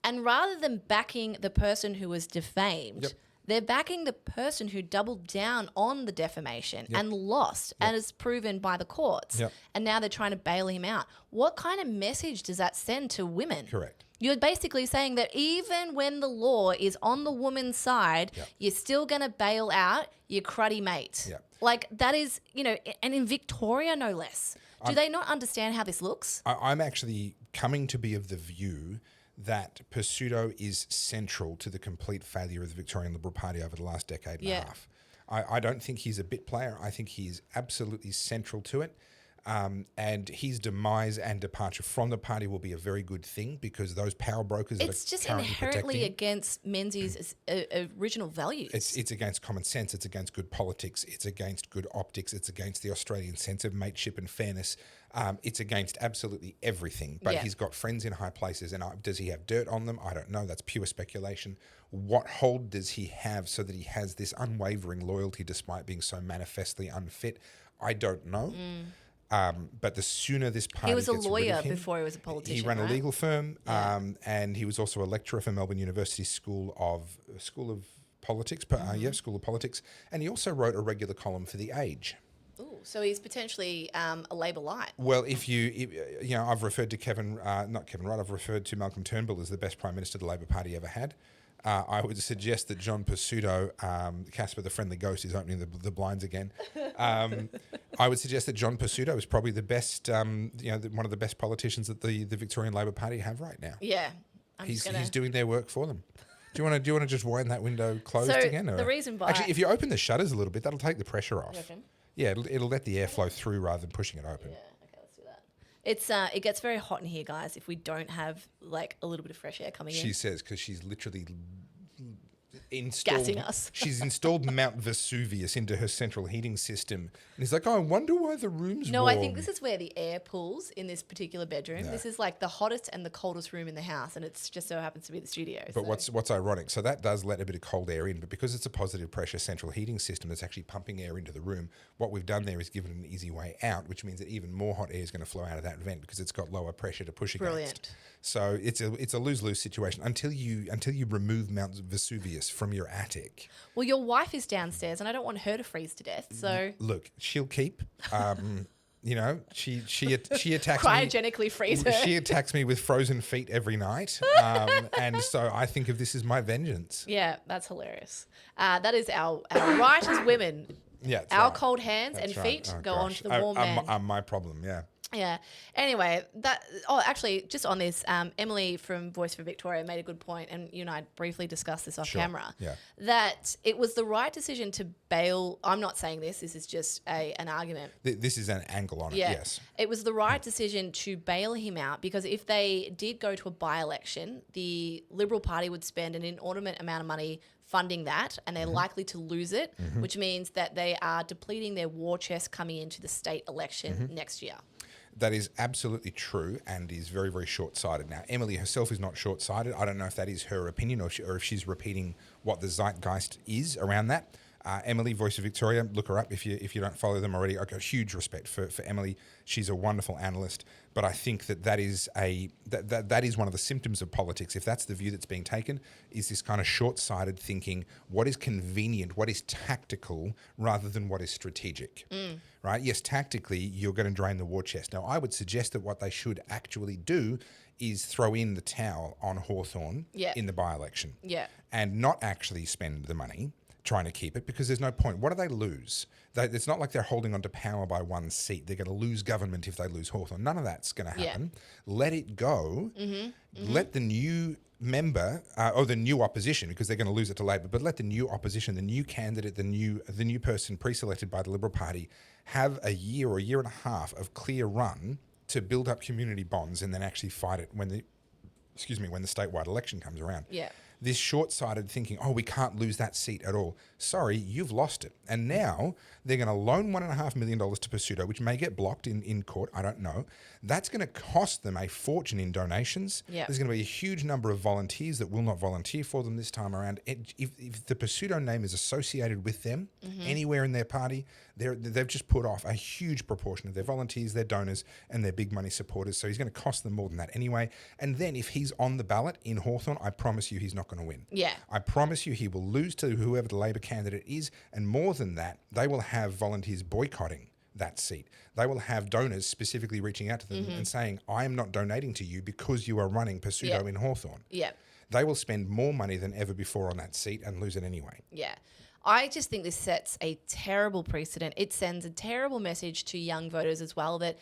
And rather than backing the person who was defamed, they're backing the person who doubled down on the defamation and lost, and is proven by the courts. And now they're trying to bail him out. What kind of message does that send to women? Correct. You're basically saying that even when the law is on the woman's side, you're still going to bail out your cruddy mate. Like, that is, and in Victoria, no less. Do they not understand how this looks? I'm actually coming to be of the view that Pursudo is central to the complete failure of the Victorian Liberal Party over the last decade and a half. I don't think he's a bit player. I think he is absolutely central to it. And his demise and departure from the party will be a very good thing because those power brokers that It's are just currently inherently protecting him, against Menzies' original values. it's against common sense, it's against good politics, it's against good optics, it's against the Australian sense of mateship and fairness. It's against absolutely everything. But Yeah. he's got friends in high places, and does he have dirt on them? I don't know. That's pure speculation. What hold does he have so that he has this unwavering loyalty despite being so manifestly unfit? I don't know. But the sooner this party he was a gets rid lawyer of him, before he was a politician. he ran right? a legal firm, and he was also a lecturer for Melbourne University School of Politics. School of Politics, and he also wrote a regular column for The Age. Ooh, so he's potentially a Labor light. Well, I've referred to not Kevin Rudd. I've referred to Malcolm Turnbull as the best Prime Minister the Labor Party ever had. I would suggest that John Pesutto, Casper the Friendly Ghost is opening the blinds again. I would suggest that John Pesutto is probably the best, one of the best politicians that the Victorian Labor Party have right now. Yeah. He's doing their work for them. Do you want to just wind that window closed So again? the reason why- Actually, if you open the shutters a little bit, that'll take the pressure off. You reckon? Yeah, it'll let the air flow through rather than pushing it open. Yeah, okay, let's do that. It gets very hot in here, guys, if we don't have like a little bit of fresh air coming She in. says because she's literally installed. Gassing us. She's installed Mount Vesuvius into her central heating system, and he's like, "Oh, I wonder why the room's No, warm." I think this is where the air pools in this particular bedroom. No. This is like the hottest and the coldest room in the house, and it's just so happens to be the studio. But so. what's ironic? So that does let a bit of cold air in, but because it's a positive pressure central heating system that's actually pumping air into the room, what we've done there is given it an easy way out, which means that even more hot air is going to flow out of that vent because it's got lower pressure to push against. Brilliant. So it's a lose-lose situation until you remove Mount Vesuvius from your attic. Well, your wife is downstairs, and I don't want her to freeze to death. So Look, she'll keep. She attacks cryogenically freeze her. She attacks me with frozen feet every night, and so I think of this as my vengeance. Yeah, that's hilarious. That is our right as women. Yeah, that's our right. cold hands That's and right. feet Oh, go on gosh. to the warm man. My problem. Yeah. Yeah. Anyway, actually, just on this, Emily from Voice for Victoria made a good point, and you and I briefly discussed this off Sure. camera. Yeah. That it was the right decision to bail. I'm not saying this. This is just an argument. This is an angle on it. Yeah. Yes. It was the right decision to bail him out because if they did go to a by-election, the Liberal Party would spend an inordinate amount of money funding that, and they're likely to lose it, which means that they are depleting their war chest coming into the state election next year. That is absolutely true and is very, very short-sighted. Now, Emily herself is not short-sighted. I don't know if that is her opinion or if she's repeating what the zeitgeist is around that. Emily, Voice of Victoria, look her up if you don't follow them already. I've got huge respect for Emily. She's a wonderful analyst, but I think that is one of the symptoms of politics. If that's the view that's being taken, is this kind of short-sighted thinking, what is convenient, what is tactical, rather than what is strategic, right? Yes, tactically, you're going to drain the war chest. Now, I would suggest that what they should actually do is throw in the towel on Hawthorn in the by-election and not actually spend the money trying to keep it because there's no point. What do they lose? It's not like they're holding on to power by one seat. They're going to lose government if they lose Hawthorn. None of that's going to happen. Let it go. Let the new member or the new opposition, because they're going to lose it to Labor, but let the new opposition, the new candidate, the new person pre-selected by the Liberal Party have a year or a year and a half of clear run to build up community bonds and then actually fight it when the statewide election comes around. Yeah. This short-sighted thinking, we can't lose that seat at all. Sorry, you've lost it. And now they're going to loan $1.5 million to Pursudo, which may get blocked in court. I don't know. That's going to cost them a fortune in donations. Yep. There's going to be a huge number of volunteers that will not volunteer for them this time around. If the Pursudo name is associated with them anywhere in their party, they've just put off a huge proportion of their volunteers, their donors, and their big money supporters. So he's going to cost them more than that anyway. And then if he's on the ballot in Hawthorn, I promise you he's not going to win. Yeah. I promise you he will lose to whoever the Labor candidate is. And more than that, they will have volunteers boycotting that seat. They will have donors specifically reaching out to them and saying, I am not donating to you because you are running Pursudo in Hawthorn. Yeah. They will spend more money than ever before on that seat and lose it anyway. Yeah. I just think this sets a terrible precedent. It sends a terrible message to young voters as well that,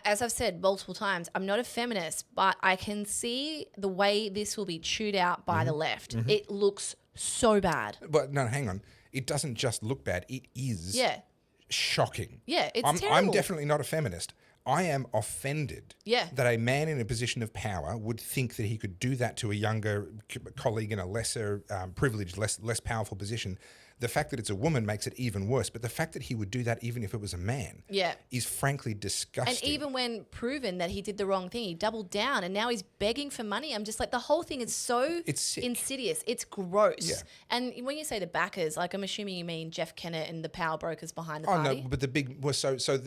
as I've said multiple times, I'm not a feminist, but I can see the way this will be chewed out by the left. It looks so bad. But no, hang on. It doesn't just look bad. It is. Yeah. shocking. Yeah, it's I'm terrible. definitely not a feminist. I am offended Yeah. that a man in a position of power would think that he could do that to a younger colleague in a lesser privileged, less powerful position. The fact that it's a woman makes it even worse, but the fact that he would do that even if it was a man is frankly disgusting. And even when proven that he did the wrong thing, he doubled down and now he's begging for money. I'm just like, the whole thing is so insidious. It's gross. Yeah. And when you say the backers, like I'm assuming you mean Jeff Kennett and the power brokers behind the party. No, but the big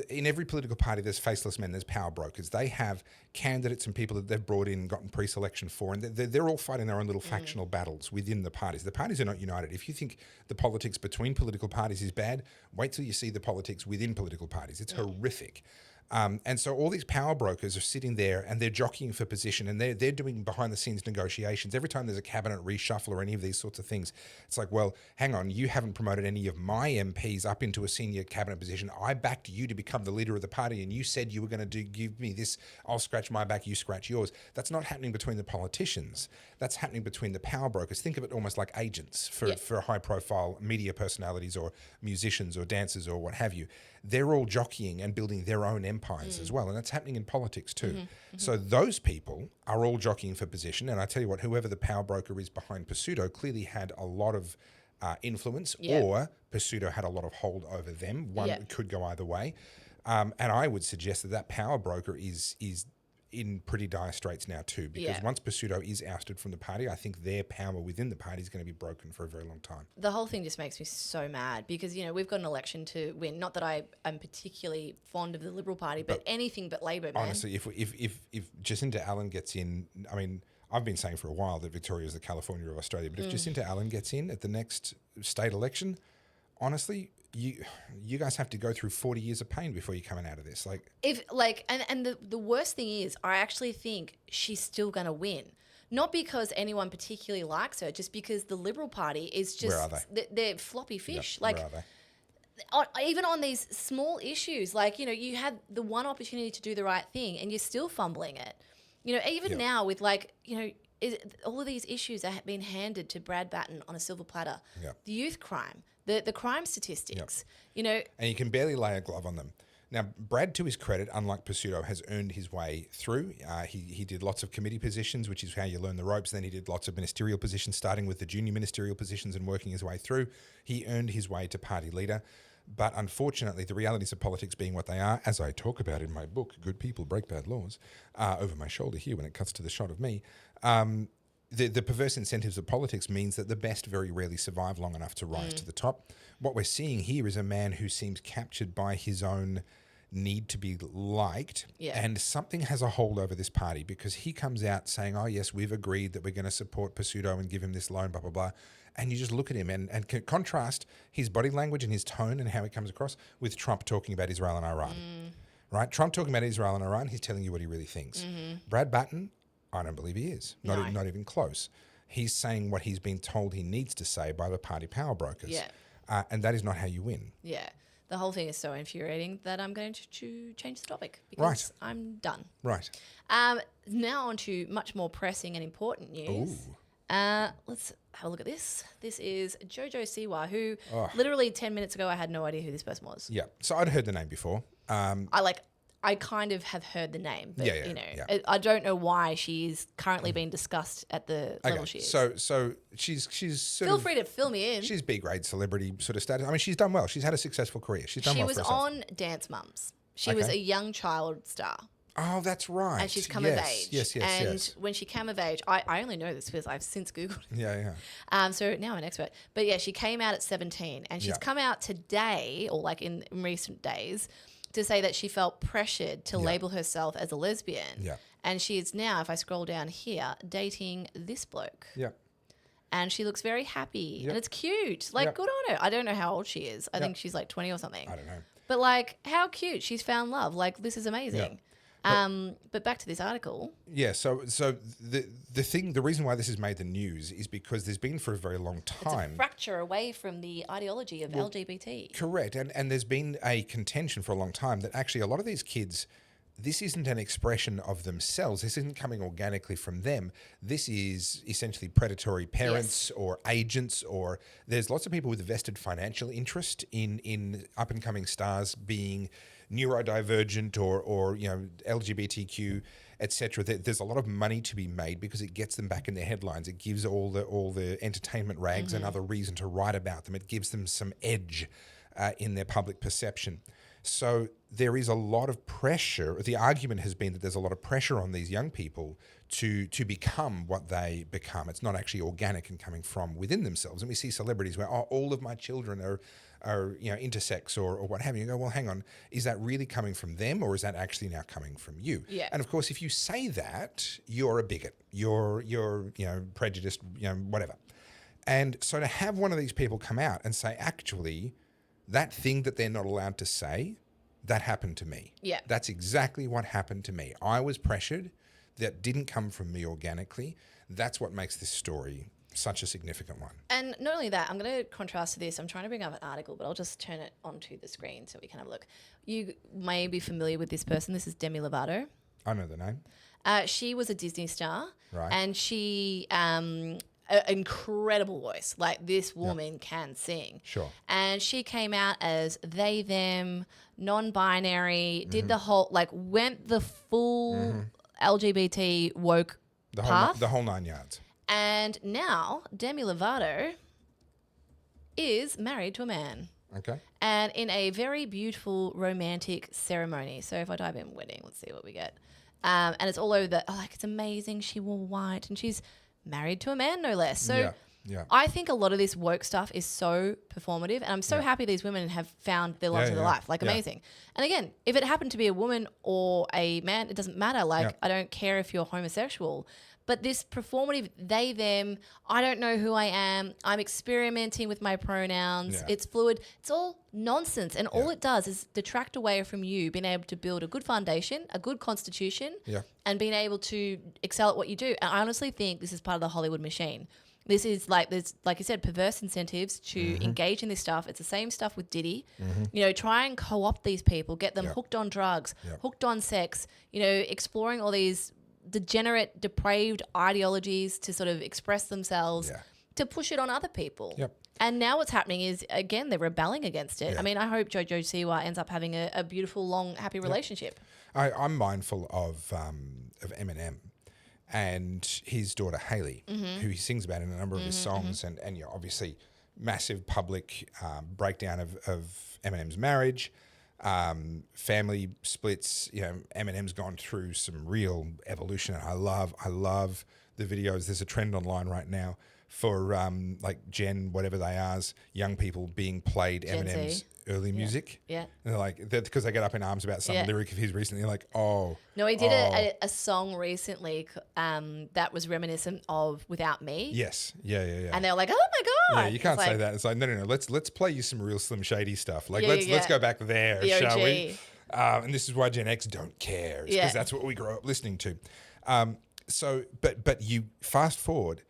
in every political party, there's faceless men, there's power brokers. They have candidates and people that they've brought in, gotten pre-selection for, and they're all fighting their own little factional battles within the parties. The parties are not united. If you think the politics between political parties is bad, wait till you see the politics within political parties. It's horrific. And so all these power brokers are sitting there and they're jockeying for position and they're doing behind the scenes negotiations. Every time there's a cabinet reshuffle or any of these sorts of things, it's like, well, hang on, you haven't promoted any of my MPs up into a senior cabinet position. I backed you to become the leader of the party and you said you were going to give me this. I'll scratch my back, you scratch yours. That's not happening between the politicians. That's happening between the power brokers. Think of it almost like agents for high profile media personalities or musicians or dancers or what have you. They're all jockeying and building their own empires as well. And that's happening in politics too. So those people are all jockeying for position. And I tell you what, whoever the power broker is behind Pursudo clearly had a lot of influence or Pursudo had a lot of hold over them. One could go either way. And I would suggest that power broker is in pretty dire straits now too, because once Pursudo is ousted from the party, I think their power within the party is going to be broken for a very long time. The whole thing just makes me so mad because, you know, we've got an election to win. Not that I am particularly fond of the Liberal Party, but anything but Labor, man. Honestly, if Jacinta Allen gets in, I mean, I've been saying for a while that Victoria is the California of Australia, but if Jacinta Allen gets in at the next state election, honestly, you guys have to go through 40 years of pain before you're coming out of this. The worst thing is, I actually think she's still going to win. Not because anyone particularly likes her, just because the Liberal Party is just... Where are they? They're floppy fish. Yep. Where are they? Even on these small issues, like, you know, you had the one opportunity to do the right thing and you're still fumbling it. You know, even now with, like, you know, all of these issues are being handed to Brad Batten on a silver platter. Yep. The youth crime, the crime statistics, you know. And you can barely lay a glove on them. Now, Brad, to his credit, unlike Pursudo, has earned his way through. He did lots of committee positions, which is how you learn the ropes. Then he did lots of ministerial positions, starting with the junior ministerial positions and working his way through. He earned his way to party leader. But unfortunately, the realities of politics being what they are, as I talk about in my book, Good People Break Bad Laws, over my shoulder here when it cuts to the shot of me, the perverse incentives of politics means that the best very rarely survive long enough to rise to the top. What we're seeing here is a man who seems captured by his own need to be liked, and something has a hold over this party because he comes out saying, oh yes, we've agreed that we're going to support Pursudo and give him this loan, blah, blah, blah. And you just look at him and contrast his body language and his tone and how he comes across with Trump talking about Israel and Iran. Right? Trump talking about Israel and Iran, he's telling you what he really thinks. Brad Batten, I don't believe he is. Not even close. He's saying what he's been told he needs to say by the party power brokers. And that is not how you win. Yeah. The whole thing is so infuriating that I'm going to change the topic because I'm done. Right. Now on to much more pressing and important news. Ooh. Let's have a look at this. This is JoJo Siwa, who literally 10 minutes ago I had no idea who this person was. Yeah. So I'd heard the name before. I kind of have heard the name, but I don't know why she's currently being discussed at the level she is. So she's sort Feel of, free to fill me in. She's B-grade celebrity sort of status. I mean, she's done well. She's had a successful career. She's done well for herself. She was on Dance Mums. She was a young child star. Oh, that's right. And she's come of age. Yes. And when she came of age, I only know this because I've since Googled it. Yeah. So now I'm an expert. But yeah, she came out at 17 and she's come out today, or like in recent days, to say that she felt pressured to label herself as a lesbian. Yeah. And she is now, if I scroll down here, dating this bloke. Yeah. And she looks very happy. And it's cute. Like, good on her. I don't know how old she is. I think she's like 20 or something. I don't know. But like, how cute. She's found love. Like, this is amazing. But back to this article. Yeah, so the reason why this has made the news is because there's been for a very long time It's a fracture away from the ideology of LGBT. Correct, and there's been a contention for a long time that actually a lot of these kids this isn't an expression of themselves. This isn't coming organically from them. This is essentially predatory parents or agents, or there's lots of people with vested financial interest in up and coming stars being neurodivergent or LGBTQ, etc. There's a lot of money to be made because it gets them back in their headlines. It gives all the entertainment rags another reason to write about them. It gives them some edge in their public perception. So there is a lot of pressure. The argument has been that there's a lot of pressure on these young people to become what they become. It's not actually organic and coming from within themselves. And we see celebrities where, all of my children are intersex or what have you. You go, well, hang on, is that really coming from them, or is that actually now coming from you? Yeah. And of course, if you say that, you're a bigot. You're prejudiced, whatever. And so to have one of these people come out and say, actually, that thing that they're not allowed to say, that happened to me. Yeah. That's exactly what happened to me. I was pressured. That didn't come from me organically. That's what makes this story such a significant one. And not only that, I'm going to contrast to this. I'm trying to bring up an article, but I'll just turn it onto the screen so we can have a look. You may be familiar with this person. This is Demi Lovato. I know the name. She was a Disney star. Right. And she... incredible voice. Like, this woman can sing. Sure. And she came out as they, them, non-binary, did the whole, went the full LGBT woke path. The whole 9 yards. And now Demi Lovato is married to a man. Okay. And in a very beautiful romantic ceremony. So if I type in wedding, let's see what we get. And it's all over it's amazing. She wore white and she's married to a man, no less. So yeah. I think a lot of this woke stuff is so performative, and I'm so happy these women have found their love of their life. Amazing. And again, if it happened to be a woman or a man, it doesn't matter. I don't care if you're homosexual. But this performative they, them, I don't know who I am, I'm experimenting with my pronouns, it's fluid, it's all nonsense. And all it does is detract away from you being able to build a good foundation, a good constitution, and being able to excel at what you do. And I honestly think this is part of the Hollywood machine. This is there's, like you said, perverse incentives to engage in this stuff. It's the same stuff with Diddy. Try and co-opt these people, get them hooked on drugs, hooked on sex, exploring all these degenerate, depraved ideologies to sort of express themselves, to push it on other people. Yep. And now what's happening is, again, they're rebelling against it. I mean, I hope JoJo Siwa ends up having a beautiful, long, happy relationship. I'm mindful of Eminem and his daughter Hailey, who he sings about in a number of his songs, and obviously massive public breakdown of Eminem's marriage. Family splits. Eminem's gone through some real evolution. I love the videos. There's a trend online right now for Gen, whatever they are, young people being played Gen Eminem's Z. early music. Yeah. And they're because they get up in arms about some lyric of his recently. No, he did a song recently that was reminiscent of "Without Me." Yes. Yeah. And they were like, "Oh my god!" Yeah, you can't say that. It's like, no. Let's play you some real Slim Shady stuff. Let's go back there, The shall OG. we? And this is why Gen X don't care, because that's what we grow up listening to. But you fast forward,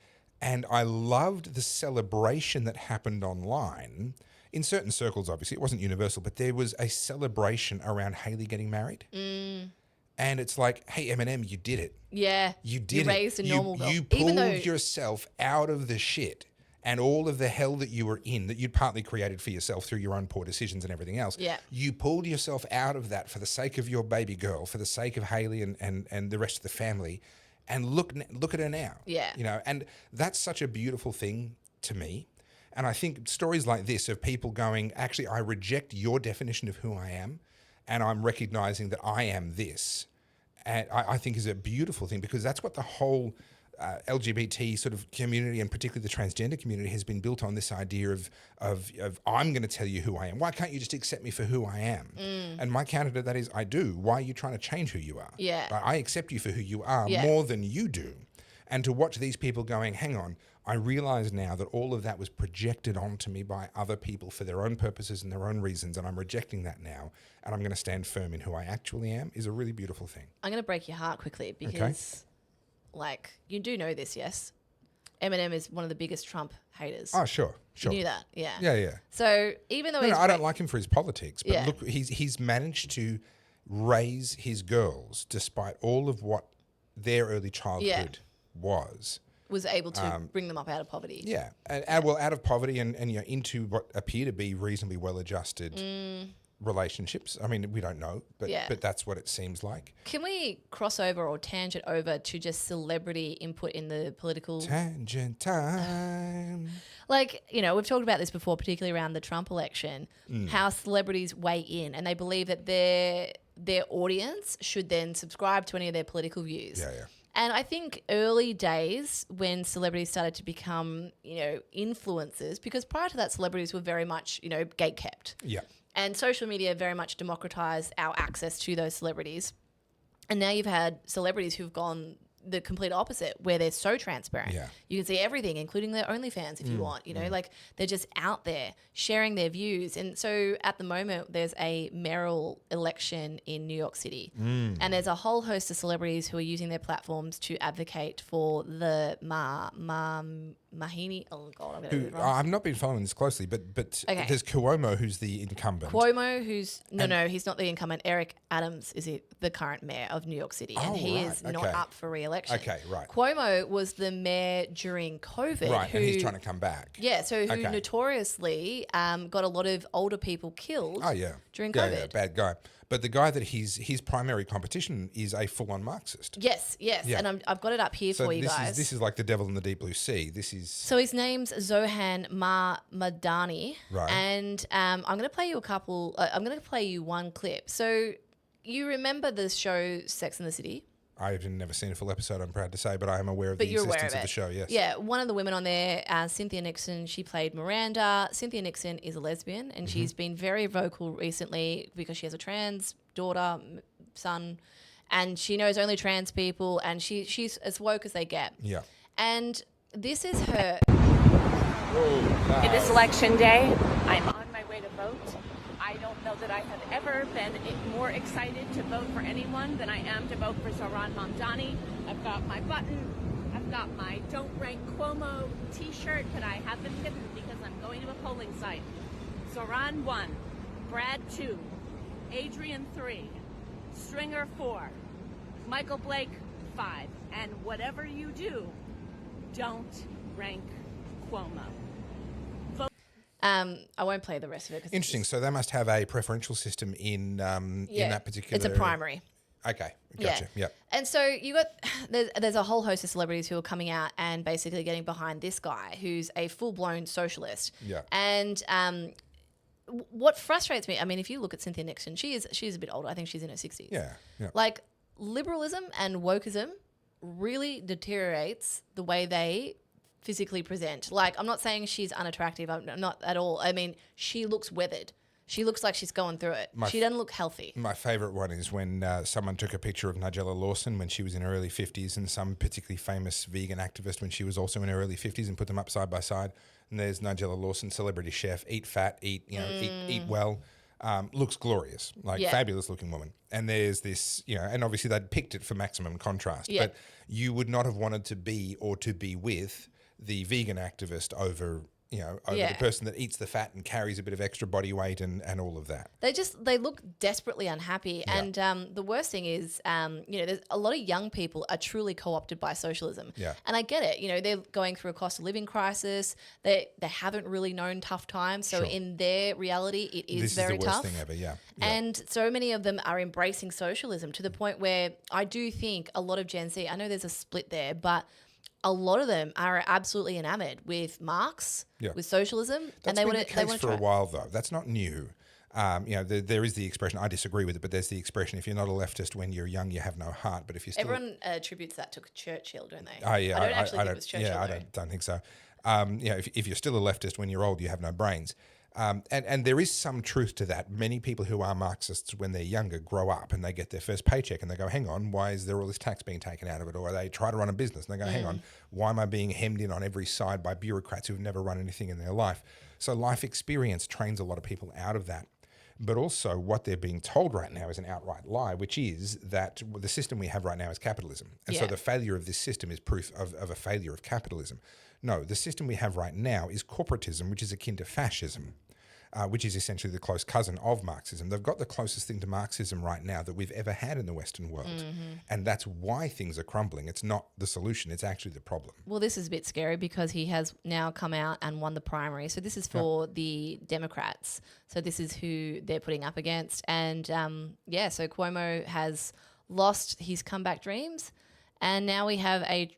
and I loved the celebration that happened online. In certain circles, obviously, it wasn't universal, but there was a celebration around Hailey getting married. And it's like, hey, Eminem, you did it. Yeah. You did it. Raised a normal girl. You pulled yourself out of the shit and all of the hell that you were in, that you'd partly created for yourself through your own poor decisions and everything else. Yeah. You pulled yourself out of that for the sake of your baby girl, for the sake of Hailey and the rest of the family. And look at her now. Yeah. And that's such a beautiful thing to me. And I think stories like this of people going, actually, I reject your definition of who I am, and I'm recognizing that I am this, and I think is a beautiful thing, because that's what the whole LGBT sort of community, and particularly the transgender community, has been built on, this idea of I'm going to tell you who I am. Why can't you just accept me for who I am? And my counter to that is, I do. Why are you trying to change who you are? Yeah. Right? I accept you for who you are more than you do. And to watch these people going, hang on, I realize now that all of that was projected onto me by other people for their own purposes and their own reasons, and I'm rejecting that now, and I'm going to stand firm in who I actually am, is a really beautiful thing. I'm going to break your heart quickly because, you do know this, yes? Eminem is one of the biggest Trump haters. Oh, sure. You knew that, yeah. Yeah. So even though I don't like him for his politics, but Yeah. look, he's managed to raise his girls despite all of what their early childhood was able to bring them up out of poverty. Yeah, and well, out of poverty and into what appear to be reasonably well-adjusted relationships. I mean, we don't know, but that's what it seems like. Can we cross over or tangent over to just celebrity input in the political... Tangent time. Like, you know, we've talked about this before, particularly around the Trump election, how celebrities weigh in and they believe that their audience should then subscribe to any of their political views. Yeah. And I think early days when celebrities started to become, you know, influencers, because prior to that, celebrities were very much, you know, gatekept. Yeah. And social media very much democratized our access to those celebrities. And now you've had celebrities who've gone the complete opposite, where they're so transparent. Yeah. You can see everything, including their OnlyFans if you want, you know, like they're just out there sharing their views. And so at the moment, there's a mayoral election in New York City. And there's a whole host of celebrities who are using their platforms to advocate for the Mahini. Oh, God, I'm going to do it wrong. I've not been following this closely, but Okay. there's Cuomo, who's the incumbent. Cuomo, who's no, he's not the incumbent. Eric Adams is the current mayor of New York City, and he is not up for re-election. Okay, right. Cuomo was the mayor during COVID, Right, and he's trying to come back. Yeah, so who notoriously got a lot of older people killed. During COVID. Yeah, bad guy. But the guy that his primary competition is a full-on Marxist. Yes, Yeah. and I've got it up here for you guys. This is like the devil in the deep blue sea. So his name's Zohan Mamdani, Right. And I'm going to play you I'm going to play you one clip. So you remember the show Sex and the City? I've never seen a full episode, I'm proud to say, but I am aware of But the you're aware existence of of the show, yes. Yeah, one of the women on there, Cynthia Nixon, she played Miranda. Cynthia Nixon is a lesbian, and she's been very vocal recently because she has a trans daughter, son, and she knows only trans people, and she's as woke as they get. Yeah. And this is her. It is election day. I'm on my way to vote. I don't know that I have ever been more excited to vote for anyone than I am to vote for Zoran Mamdani. I've got my button. I've got my Don't Rank Cuomo t-shirt that I haven't hidden because I'm going to a polling site. Zoran 1, Brad 2, Adrian 3, Stringer 4, Michael Blake 5. And whatever you do, don't rank Cuomo. I won't play the rest of it. Interesting. So they must have a preferential system in that particular... It's a primary. Okay, gotcha. Yeah. And so you got there's a whole host of celebrities who are coming out and basically getting behind this guy who's a full-blown socialist. Yeah. And what frustrates me, I mean, if you look at Cynthia Nixon, she's a bit older. I think she's in her 60s. Yeah. Like liberalism and wokeism really deteriorates the way they physically present. Like, I'm not saying she's unattractive. I'm not at all. I mean, she looks weathered. She looks like she's going through it. She doesn't look healthy. My favourite one is when someone took a picture of Nigella Lawson when she was in her early 50s and some particularly famous vegan activist when she was also in her early 50s and put them up side by side. And there's Nigella Lawson, celebrity chef, eat fat, eat well, looks glorious, like fabulous looking woman. And there's this, and obviously they'd picked it for maximum contrast, but you would not have wanted to be or to be with the vegan activist over the person that eats the fat and carries a bit of extra body weight and all of that. They look desperately unhappy. Yeah. And the worst thing is, there's a lot of young people are truly co-opted by socialism. Yeah. And I get it. They're going through a cost of living crisis. They haven't really known tough times. So in their reality, it is very tough. This is the worst thing ever, yeah. And so many of them are embracing socialism to the point where I do think a lot of Gen Z, I know there's a split there, but a lot of them are absolutely enamored with Marx, with socialism, That's been the case for a while, though. That's not new. There is the expression. I disagree with it, but there's the expression: if you're not a leftist when you're young, you have no heart. But if you're still everyone attributes that to Churchill, don't they? Oh yeah, I don't actually think it was Churchill. Yeah, I don't think so. If you're still a leftist when you're old, you have no brains. And there is some truth to that. Many people who are Marxists when they're younger grow up and they get their first paycheck and they go, hang on, why is there all this tax being taken out of it? Or they try to run a business and they go, hang on, why am I being hemmed in on every side by bureaucrats who've never run anything in their life? So life experience trains a lot of people out of that. But also what they're being told right now is an outright lie, which is that the system we have right now is capitalism. And so the failure of this system is proof of a failure of capitalism. No, the system we have right now is corporatism, which is akin to fascism. which is essentially the close cousin of Marxism. They've got the closest thing to Marxism right now that we've ever had in the Western world. And that's why things are crumbling. It's not the solution, it's actually the problem. Well, this is a bit scary because he has now come out and won the primary. So this is for the Democrats. So this is who they're putting up against. And so Cuomo has lost his comeback dreams. And now we have a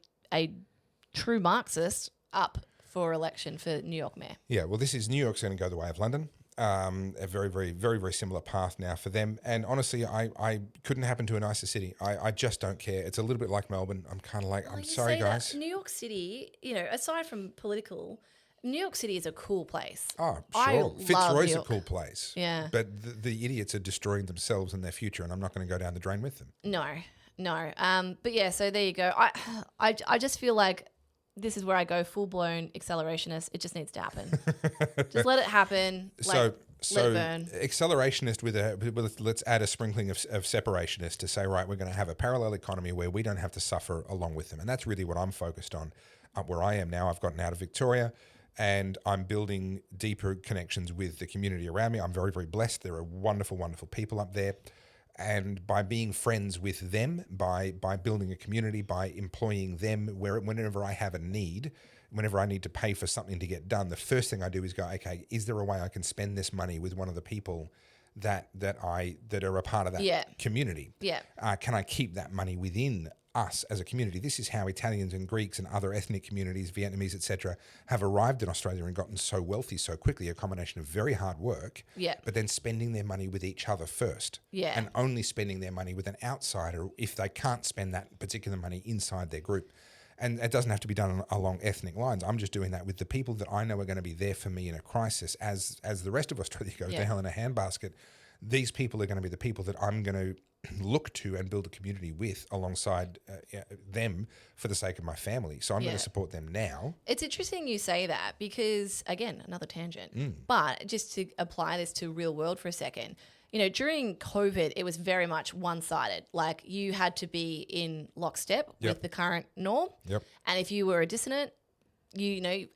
true Marxist up for election for New York mayor. Yeah, well, New York's going to go the way of London. A very, very, very, very similar path now for them. And honestly, I couldn't happen to a nicer city. I just don't care. It's a little bit like Melbourne. I'm kind of like, I'm sorry, guys. New York City, aside from political, New York City is a cool place. Oh, I sure. love Fitzroy's New a York. cool place. Yeah. But the idiots are destroying themselves and their future, and I'm not going to go down the drain with them. No. But yeah, so there you go. I just feel like this is where I go full-blown accelerationist. It just needs to happen. Just let it happen. Let it burn. Accelerationist let's add a sprinkling of separationist to say, right, we're going to have a parallel economy where we don't have to suffer along with them. And that's really what I'm focused on. Where I am now, I've gotten out of Victoria and I'm building deeper connections with the community around me. I'm very, very blessed. There are wonderful, wonderful people up there. And by being friends with them, by building a community, by employing them, whenever I have a need, whenever I need to pay for something to get done, the first thing I do is go, okay, is there a way I can spend this money with one of the people that are a part of that community? Yeah. Can I keep that money within us as a community? This is how Italians and Greeks and other ethnic communities, Vietnamese, etc., have arrived in Australia and gotten so wealthy so quickly, a combination of very hard work, but then spending their money with each other first, and only spending their money with an outsider if they can't spend that particular money inside their group. And it doesn't have to be done along ethnic lines. I'm just doing that with the people that I know are going to be there for me in a crisis. As the rest of Australia goes to hell in a handbasket, these people are going to be the people that I'm going to look to and build a community with alongside them for the sake of my family. So I'm going to support them now. It's interesting you say that because, again, another tangent, but just to apply this to real world for a second, during COVID, it was very much one-sided. Like you had to be in lockstep with the current norm. Yep. And if you were a dissident,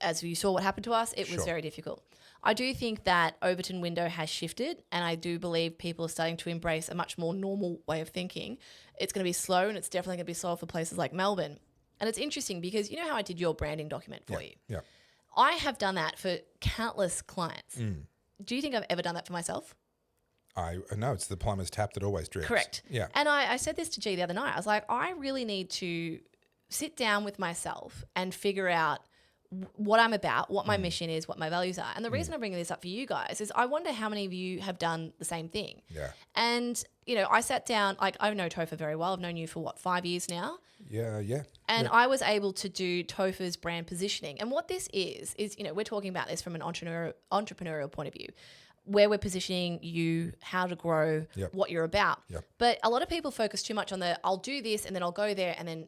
as you saw what happened to us, it was very difficult. I do think that Overton window has shifted, and I do believe people are starting to embrace a much more normal way of thinking. It's going to be slow, and it's definitely going to be slow for places like Melbourne. And it's interesting because you know how I did your branding document for you? Yeah. I have done that for countless clients. Do you think I've ever done that for myself? I know it's the plumber's tap that always drips. Correct. Yeah. And I said this to G the other night. I was like, I really need to sit down with myself and figure out what I'm about, what my mission is, what my values are. And the reason I'm bringing this up for you guys is I wonder how many of you have done the same thing. Yeah. And, I sat down, like I know Topher very well. I've known you for 5 years now? Yeah. And I was able to do Topher's brand positioning. And what this is, we're talking about this from an entrepreneurial point of view, where we're positioning you, how to grow, what you're about. But a lot of people focus too much on I'll do this and then I'll go there and then,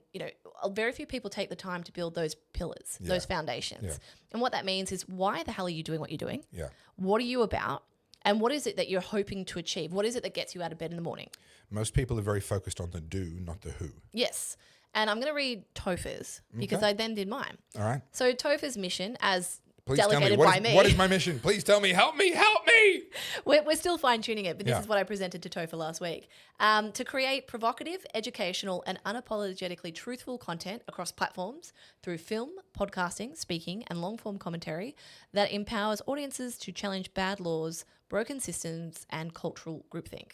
very few people take the time to build those pillars, those foundations. And what that means is why the hell are you doing what you're doing? Yeah. What are you about? And what is it that you're hoping to achieve? What is it that gets you out of bed in the morning? Most people are very focused on the do, not the who. Yes. And I'm going to read Topher's because I then did mine. All right. So Topher's mission as Please delegated tell me, by me. What is my mission? Please tell me. Help me. We're still fine-tuning it, but this is what I presented to Topher last week. To create provocative, educational, and unapologetically truthful content across platforms through film, podcasting, speaking, and long-form commentary that empowers audiences to challenge bad laws, broken systems, and cultural groupthink.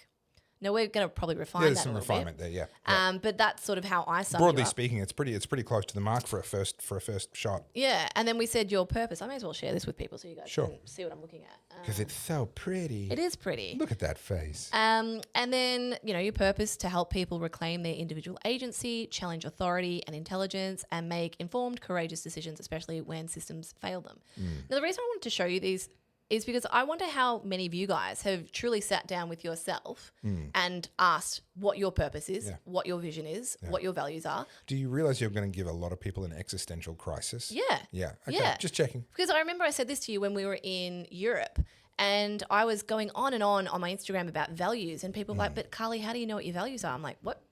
Now, we're going to probably refine that There's some a little refinement bit. there, yeah. But that's sort of how I sum Broadly you up. speaking, it's pretty close to the mark for a first shot. Yeah, and then we said your purpose. I may as well share this with people so you guys can see what I'm looking at. Because it's so pretty. It is pretty. Look at that face. And then, your purpose to help people reclaim their individual agency, challenge authority and intelligence, and make informed, courageous decisions, especially when systems fail them. Now, the reason I wanted to show you these is because I wonder how many of you guys have truly sat down with yourself and asked what your purpose is, what your vision is, what your values are. Do you realize you're going to give a lot of people an existential crisis? Yeah. Yeah. Okay. Yeah. Just checking. Because I remember I said this to you when we were in Europe and I was going on and on my Instagram about values and people were like, but Carly, how do you know what your values are? I'm like, what?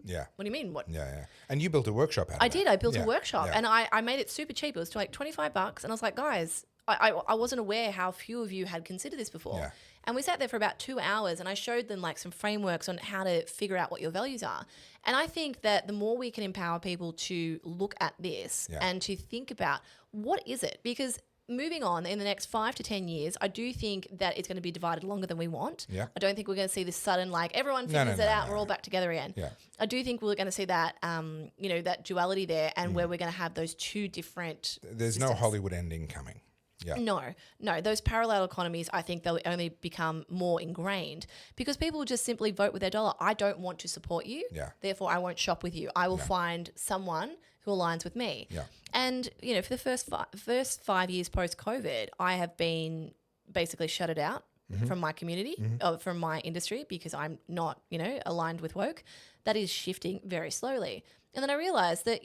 Yeah. What do you mean? What? Yeah. And you built a workshop out of I did. I built a Yeah. workshop Yeah. and I made it super cheap. It was like $25 and I was like, guys, I wasn't aware how few of you had considered this before. Yeah. And we sat there for about 2 hours and I showed them like some frameworks on how to figure out what your values are. And I think that the more we can empower people to look at this and to think about what is it? Because moving on in the next 5 to 10 years, I do think that it's going to be divided longer than we want. Yeah. I don't think we're going to see this sudden, like everyone figures it out and we're all back together again. Yeah. I do think we're going to see that, that duality there and where we're going to have those two different There's systems. no Hollywood ending coming. Yeah. No. Those parallel economies, I think they'll only become more ingrained because people will just simply vote with their dollar. I don't want to support you. Yeah. Therefore, I won't shop with you. I will find someone who aligns with me. Yeah. And, for the first 5 years post-COVID, I have been basically shuttered out from my community, from my industry because I'm not, aligned with woke. That is shifting very slowly. And then I realized that,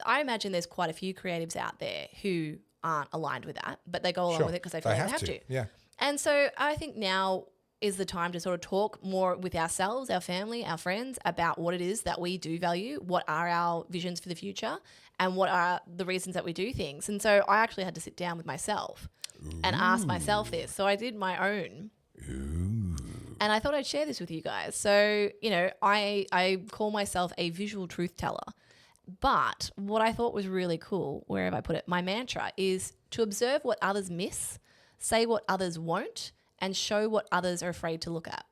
I imagine there's quite a few creatives out there who aren't aligned with that, but they go along with it because they feel they have to. Yeah. And so I think now is the time to sort of talk more with ourselves, our family, our friends about what it is that we do value, what are our visions for the future, and what are the reasons that we do things. And so I actually had to sit down with myself and ask myself this. So I did my own. And I thought I'd share this with you guys. So, I call myself a visual truth teller. But what I thought was really cool, where have I put it? My mantra is to observe what others miss, say what others won't, and show what others are afraid to look at.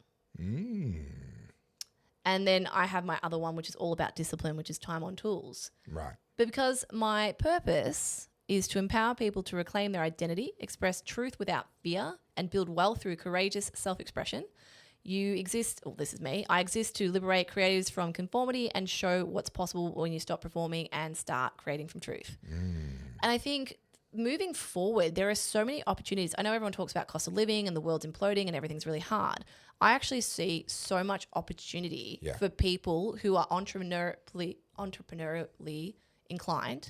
And then I have my other one, which is all about discipline, which is time on tools. Right. But because my purpose is to empower people to reclaim their identity, express truth without fear, and build wealth through courageous self-expression, this is me, I exist to liberate creatives from conformity and show what's possible when you stop performing and start creating from truth. And I think moving forward, there are so many opportunities. I know everyone talks about cost of living and the world's imploding and everything's really hard. I actually see so much opportunity for people who are entrepreneurially inclined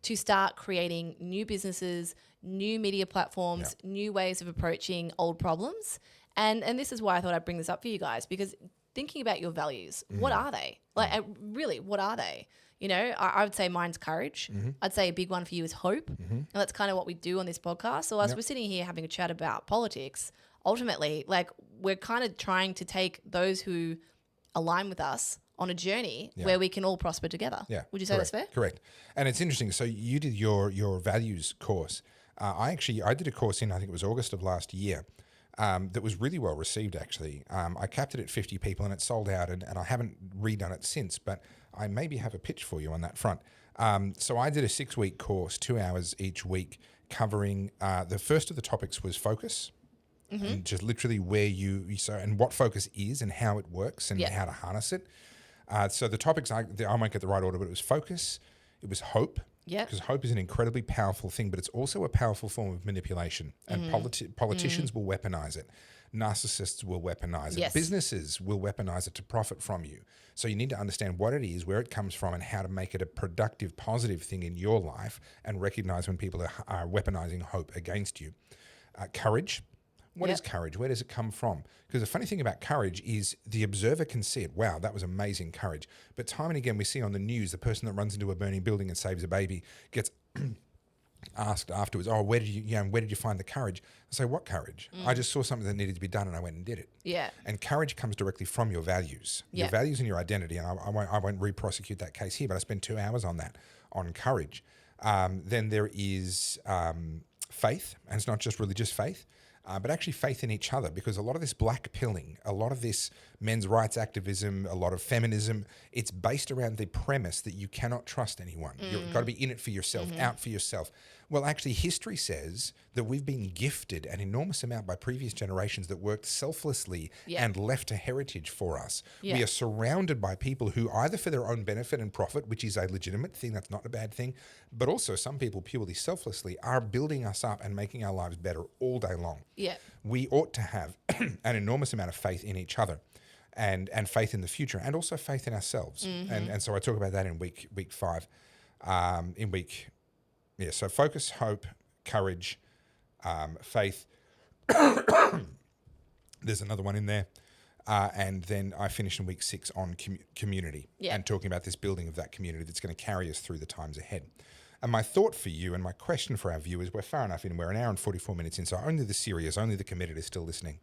to start creating new businesses, new media platforms, new ways of approaching old problems. And this is why I thought I'd bring this up for you guys, because thinking about your values, what are they? Like, really, what are they? I would say mine's courage. I'd say a big one for you is hope. And that's kind of what we do on this podcast. So as we're sitting here having a chat about politics, ultimately, like, we're kind of trying to take those who align with us on a journey where we can all prosper together. Yeah. Would you say that's fair? Correct. And it's interesting. So you did your values course. I did a course in, I think it was August of last year. That was really well received, actually. I capped it at 50 people and it sold out, and I haven't redone it since, but I maybe have a pitch for you on that front. So I did a 6-week course, 2 hours each week, covering the first of the topics was focus, and just literally where and what focus is and how it works and how to harness it. So the topics, I won't get the right order, but it was focus, it was hope, because hope is an incredibly powerful thing, but it's also a powerful form of manipulation. And politicians will weaponize it. Narcissists will weaponize it. Businesses will weaponize it to profit from you. So you need to understand what it is, where it comes from, and how to make it a productive, positive thing in your life, and recognize when people are weaponizing hope against you. Courage. What is courage? Where does it come from? Because the funny thing about courage is the observer can see it. Wow, that was amazing courage. But time and again, we see on the news, the person that runs into a burning building and saves a baby gets asked afterwards, where did you find the courage? I say, what courage? I just saw something that needed to be done and I went and did it. Yeah. And courage comes directly from your values. Your values and your identity. And I won't re-prosecute that case here, but I spent 2 hours on that, on courage. Then there is faith, and it's not just religious faith. But actually faith in each other, because a lot of this black pilling, a lot of this men's rights activism, a lot of feminism, it's based around the premise that you cannot trust anyone. You've got to be in it for yourself, out for yourself. Well, actually, history says that we've been gifted an enormous amount by previous generations that worked selflessly and left a heritage for us. We are surrounded by people who either for their own benefit and profit, which is a legitimate thing, that's not a bad thing, but also some people purely selflessly are building us up and making our lives better all day long. Yeah. We ought to have an enormous amount of faith in each other and faith in the future, and also faith in ourselves. And so I talk about that in week 5. So focus, hope, courage, faith. There's another one in there. And then I finish in week 6 on community and talking about this building of that community that's going to carry us through the times ahead. And my thought for you and my question for our viewers, we're far enough in, we're an hour and 44 minutes in, so only the serious, only the committed is still listening.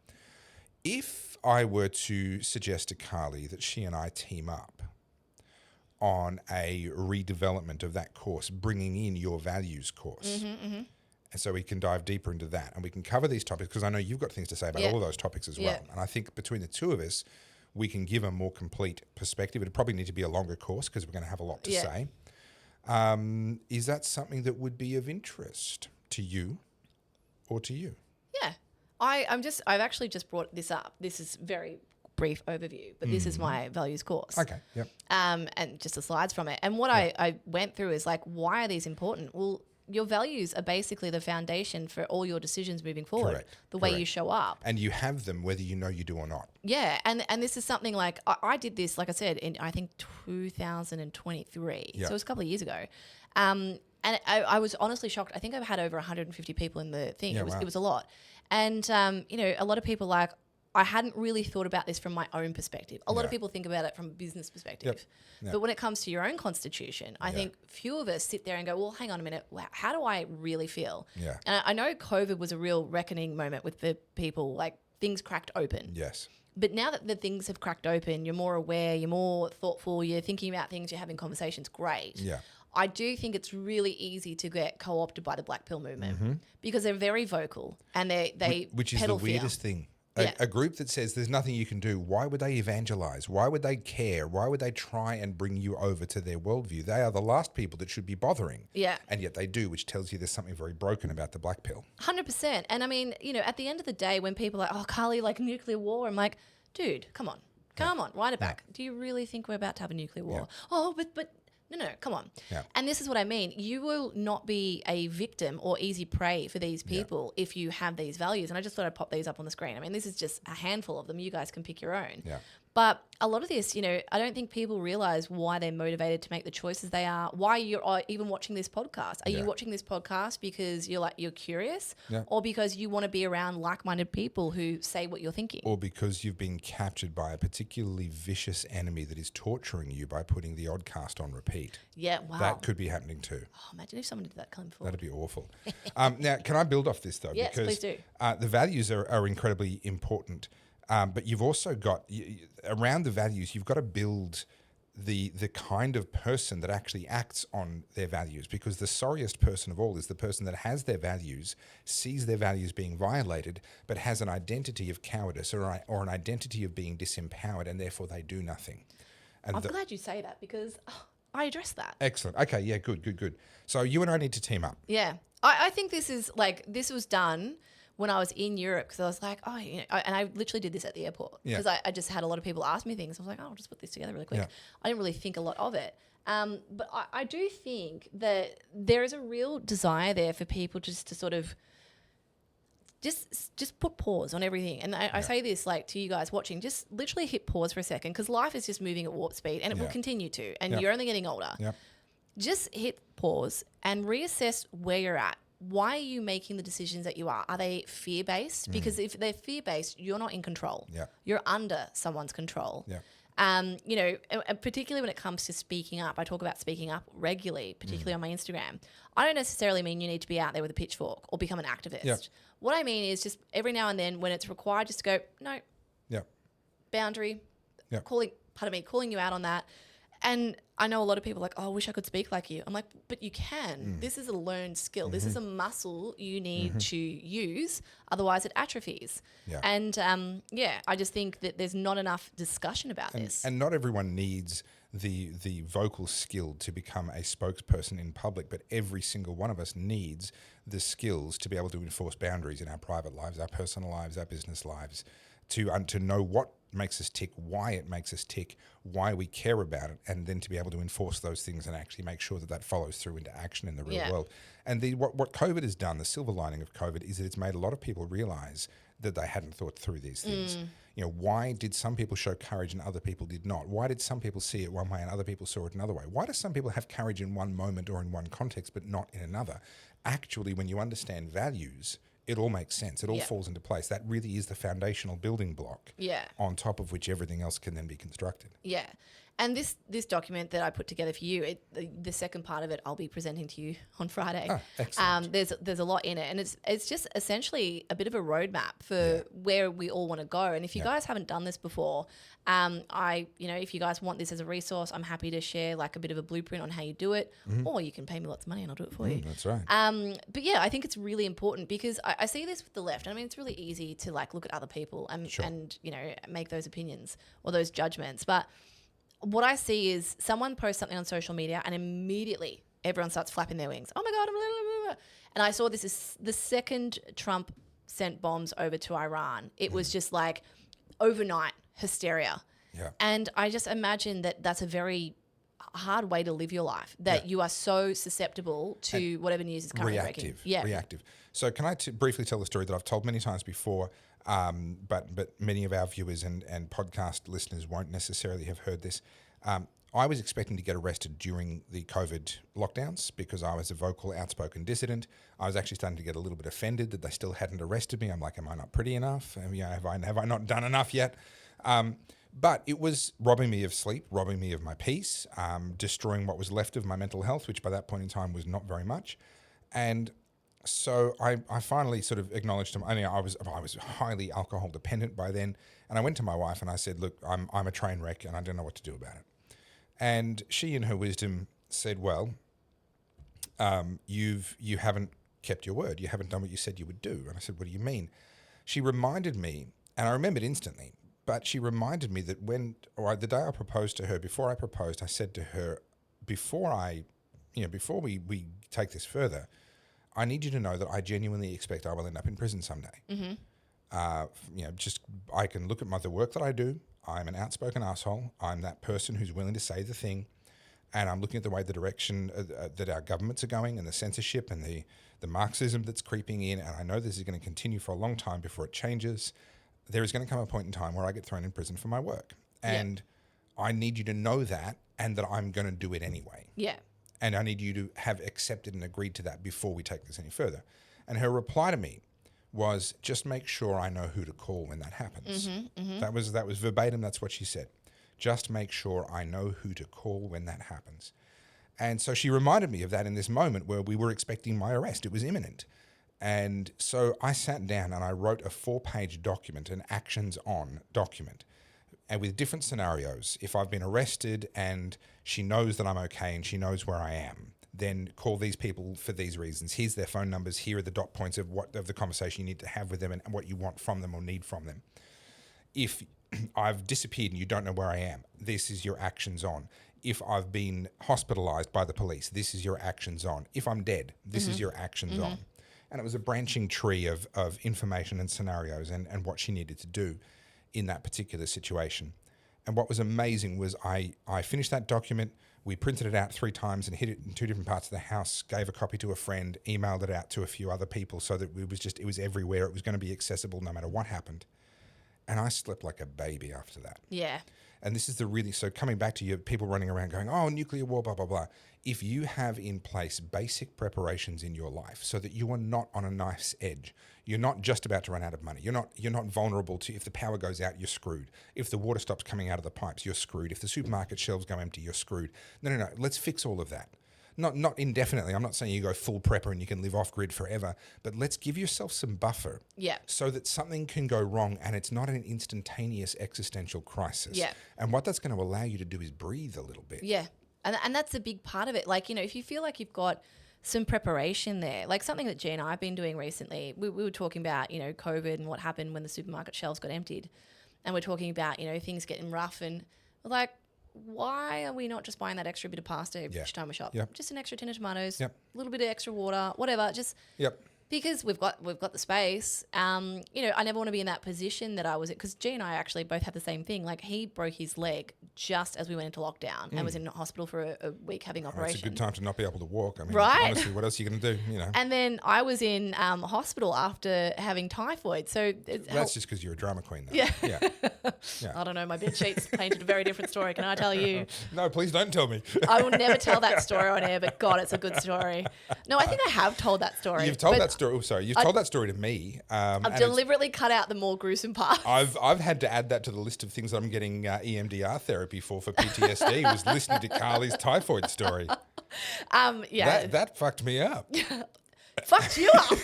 If I were to suggest to Carly that she and I team up on a redevelopment of that course, bringing in your values course, and so we can dive deeper into that and we can cover these topics, because I know you've got things to say about all of those topics as well. And I think between the two of us, we can give a more complete perspective. It'd probably need to be a longer course because we're going to have a lot to say. Is that something that would be of interest to you or to you? Yeah. I've actually just brought this up. This is very brief overview, but this is my values course. Okay, yep. And just the slides from it. And what I went through is like, why are these important? Well, your values are basically the foundation for all your decisions moving forward. Correct. The way you show up. And you have them whether you know you do or not. Yeah. And this is something like, I did this, like I said, in I think 2023. So it was a couple of years ago. And I was honestly shocked. I think I've had over 150 people in the thing. It was a lot. And, a lot of people like, I hadn't really thought about this from my own perspective. A lot of people think about it from a business perspective. Yep. But when it comes to your own constitution, I think few of us sit there and go, well, hang on a minute. How do I really feel? Yeah. And I know COVID was a real reckoning moment with the people, like things cracked open. Yes. But now that the things have cracked open, you're more aware, you're more thoughtful, you're thinking about things, you're having conversations, great. Yeah. I do think it's really easy to get co-opted by the Black Pill movement because they're very vocal and they which is the peddle weirdest fear. thing. A group that says there's nothing you can do, why would they evangelize? Why would they care? Why would they try and bring you over to their worldview? They are the last people that should be bothering. Yeah. And yet they do, which tells you there's something very broken about the Black Pill. 100%. And I mean, at the end of the day, when people are like, oh, Carly, like nuclear war, I'm like, dude, come on, wind it back. Do you really think we're about to have a nuclear war? Oh, but no, come on. Yeah. And this is what I mean. You will not be a victim or easy prey for these people if you have these values. And I just thought I'd pop these up on the screen. I mean, this is just a handful of them. You guys can pick your own. Yeah. But a lot of this, I don't think people realize why they're motivated to make the choices they are, why you're even watching this podcast. Are you watching this podcast because you're curious or because you want to be around like-minded people who say what you're thinking? Or because you've been captured by a particularly vicious enemy that is torturing you by putting the Oddcast on repeat. Yeah, wow. That could be happening too. Oh, imagine if someone did that coming forward. That'd be awful. Now, can I build off this though? Yes, because, please do. The values are incredibly important. But you've also got, around the values, you've got to build the kind of person that actually acts on their values, because the sorriest person of all is the person that has their values, sees their values being violated, but has an identity of cowardice or an identity of being disempowered, and therefore they do nothing. And I'm glad you say that because I address that. Excellent. Okay, yeah, good. So you and I need to team up. Yeah. I think this was done when I was in Europe, because I was like, and I literally did this at the airport because I just had a lot of people ask me things. I was like, I'll just put this together really quick. Yeah. I didn't really think a lot of it. But I do think that there is a real desire there for people just to sort of just put pause on everything. And I say this like to you guys watching, just literally hit pause for a second, because life is just moving at warp speed and it will continue to, and you're only getting older. Yeah. Just hit pause and reassess where you're at. Why are you making the decisions that you are? Are they fear-based? Because if they're fear-based, you're not in control. Yeah. You're under someone's control. Yeah. Particularly when it comes to speaking up. I talk about speaking up regularly, particularly on my Instagram. I don't necessarily mean you need to be out there with a pitchfork or become an activist. Yep. What I mean is just every now and then when it's required, just to go, no, boundary, calling you out on that. And I know a lot of people are like, oh, I wish I could speak like you. I'm like, but you can. This is a learned skill. This is a muscle you need to use. Otherwise, it atrophies. Yeah. And, I just think that there's not enough discussion about this. And not everyone needs the vocal skill to become a spokesperson in public, but every single one of us needs the skills to be able to enforce boundaries in our private lives, our personal lives, our business lives, to know what makes us tick, why it makes us tick, why we care about it, and then to be able to enforce those things and actually make sure that follows through into action in the real world. And what COVID has done, the silver lining of COVID, is that it's made a lot of people realize that they hadn't thought through these things. Why did some people show courage and other people did not? Why did some people see it one way and other people saw it another way? Why do some people have courage in one moment or in one context but not in another? Actually, when you understand values, it all makes sense. It all falls into place. That really is the foundational building block on top of which everything else can then be constructed. Yeah. And this document that I put together for you, the second part of it, I'll be presenting to you on Friday. Oh, excellent. There's a lot in it, and it's just essentially a bit of a roadmap for where we all want to go. And if you guys haven't done this before, if you guys want this as a resource, I'm happy to share like a bit of a blueprint on how you do it, or you can pay me lots of money and I'll do it for you. That's right. But yeah, I think it's really important because I see this with the left. I mean, it's really easy to like look at other people and make those opinions or those judgments, but what I see is someone posts something on social media and immediately everyone starts flapping their wings. Oh my God. Blah, blah, blah. And I saw this is the second Trump sent bombs over to Iran. It was just like overnight hysteria. Yeah. And I just imagine that that's a very hard way to live your life, that you are so susceptible to whatever news is currently breaking. Reactive. So can I briefly tell the story that I've told many times before, but many of our viewers and podcast listeners won't necessarily have heard this. I was expecting to get arrested during the COVID lockdowns because I was a vocal, outspoken dissident. I was actually starting to get a little bit offended that they still hadn't arrested me. I'm like, am I not pretty enough? Have I not done enough yet? But it was robbing me of sleep, robbing me of my peace, destroying what was left of my mental health, which by that point in time was not very much. And so I finally sort of acknowledged to him. I was highly alcohol dependent by then, and I went to my wife and I said, "Look, I'm a train wreck, and I don't know what to do about it." And she, in her wisdom, said, "Well, you haven't kept your word. You haven't done what you said you would do." And I said, "What do you mean?" She reminded me, and I remembered instantly. But she reminded me that the day I proposed to her, before I proposed, I said to her, before we take this further, I need you to know that I genuinely expect I will end up in prison someday. I can look at the work that I do. I'm an outspoken asshole. I'm that person who's willing to say the thing. And I'm looking at the way the direction that our governments are going and the censorship and the Marxism that's creeping in. And I know this is going to continue for a long time before it changes. There is going to come a point in time where I get thrown in prison for my work. And I need you to know that and that I'm going to do it anyway. Yeah. And I need you to have accepted and agreed to that before we take this any further. And her reply to me was, just make sure I know who to call when that happens. That was verbatim. That's what she said. Just make sure I know who to call when that happens. And so she reminded me of that in this moment where we were expecting my arrest. It was imminent. And so I sat down and I wrote a 4-page document, an actions on document, and with different scenarios. If I've been arrested and she knows that I'm okay and she knows where I am, then call these people for these reasons. Here's their phone numbers. Here are the dot points of the conversation you need to have with them and what you want from them or need from them. If I've disappeared and you don't know where I am, this is your actions on. If I've been hospitalized by the police, this is your actions on. If I'm dead, this is your actions on. And it was a branching tree of information and scenarios and what she needed to do in that particular situation. And what was amazing was I finished that document. We printed it out 3 times and hid it in 2 different parts of the house, gave a copy to a friend, emailed it out to a few other people so that it was everywhere. It was going to be accessible no matter what happened. And I slept like a baby after that. Yeah. And this is so coming back to you, people running around going, oh, nuclear war, blah, blah, blah. If you have in place basic preparations in your life so that you are not on a knife's edge, you're not just about to run out of money. You're not vulnerable to, if the power goes out, you're screwed. If the water stops coming out of the pipes, you're screwed. If the supermarket shelves go empty, you're screwed. No. Let's fix all of that. Not indefinitely. I'm not saying you go full prepper and you can live off grid forever, but let's give yourself some buffer so that something can go wrong and it's not an instantaneous existential crisis. Yeah. And what that's going to allow you to do is breathe a little bit. Yeah. And that's a big part of it. Like, if you feel like you've got some preparation there, like something that G and I have been doing recently, we were talking about, COVID and what happened when the supermarket shelves got emptied. And we're talking about, things getting rough and we're like, why are we not just buying that extra bit of pasta each time we shop? Yep. Just an extra tin of tomatoes, Yep. a little bit of extra water, whatever. Just because we've got the space. I never want to be in that position that I was at, because G and I actually both had the same thing. Like, he broke his leg just as we went into lockdown and was in hospital for a week having operation. It's a good time to not be able to walk. I mean, right? Honestly, what else are you going to do? And then I was in hospital after having typhoid. So that's just because you're a drama queen, though. Yeah. I don't know. My bed sheets painted a very different story. Can I tell you? No, please don't tell me. I will never tell that story on air, but God, it's a good story. No, I think I have told that story. You've told that story story. Oh, sorry, you've told that story to me. I've and deliberately cut out the more gruesome parts. I've had to add that to the list of things that I'm getting EMDR therapy for PTSD. Was listening to Carly's typhoid story. That fucked me up. Fucked you up.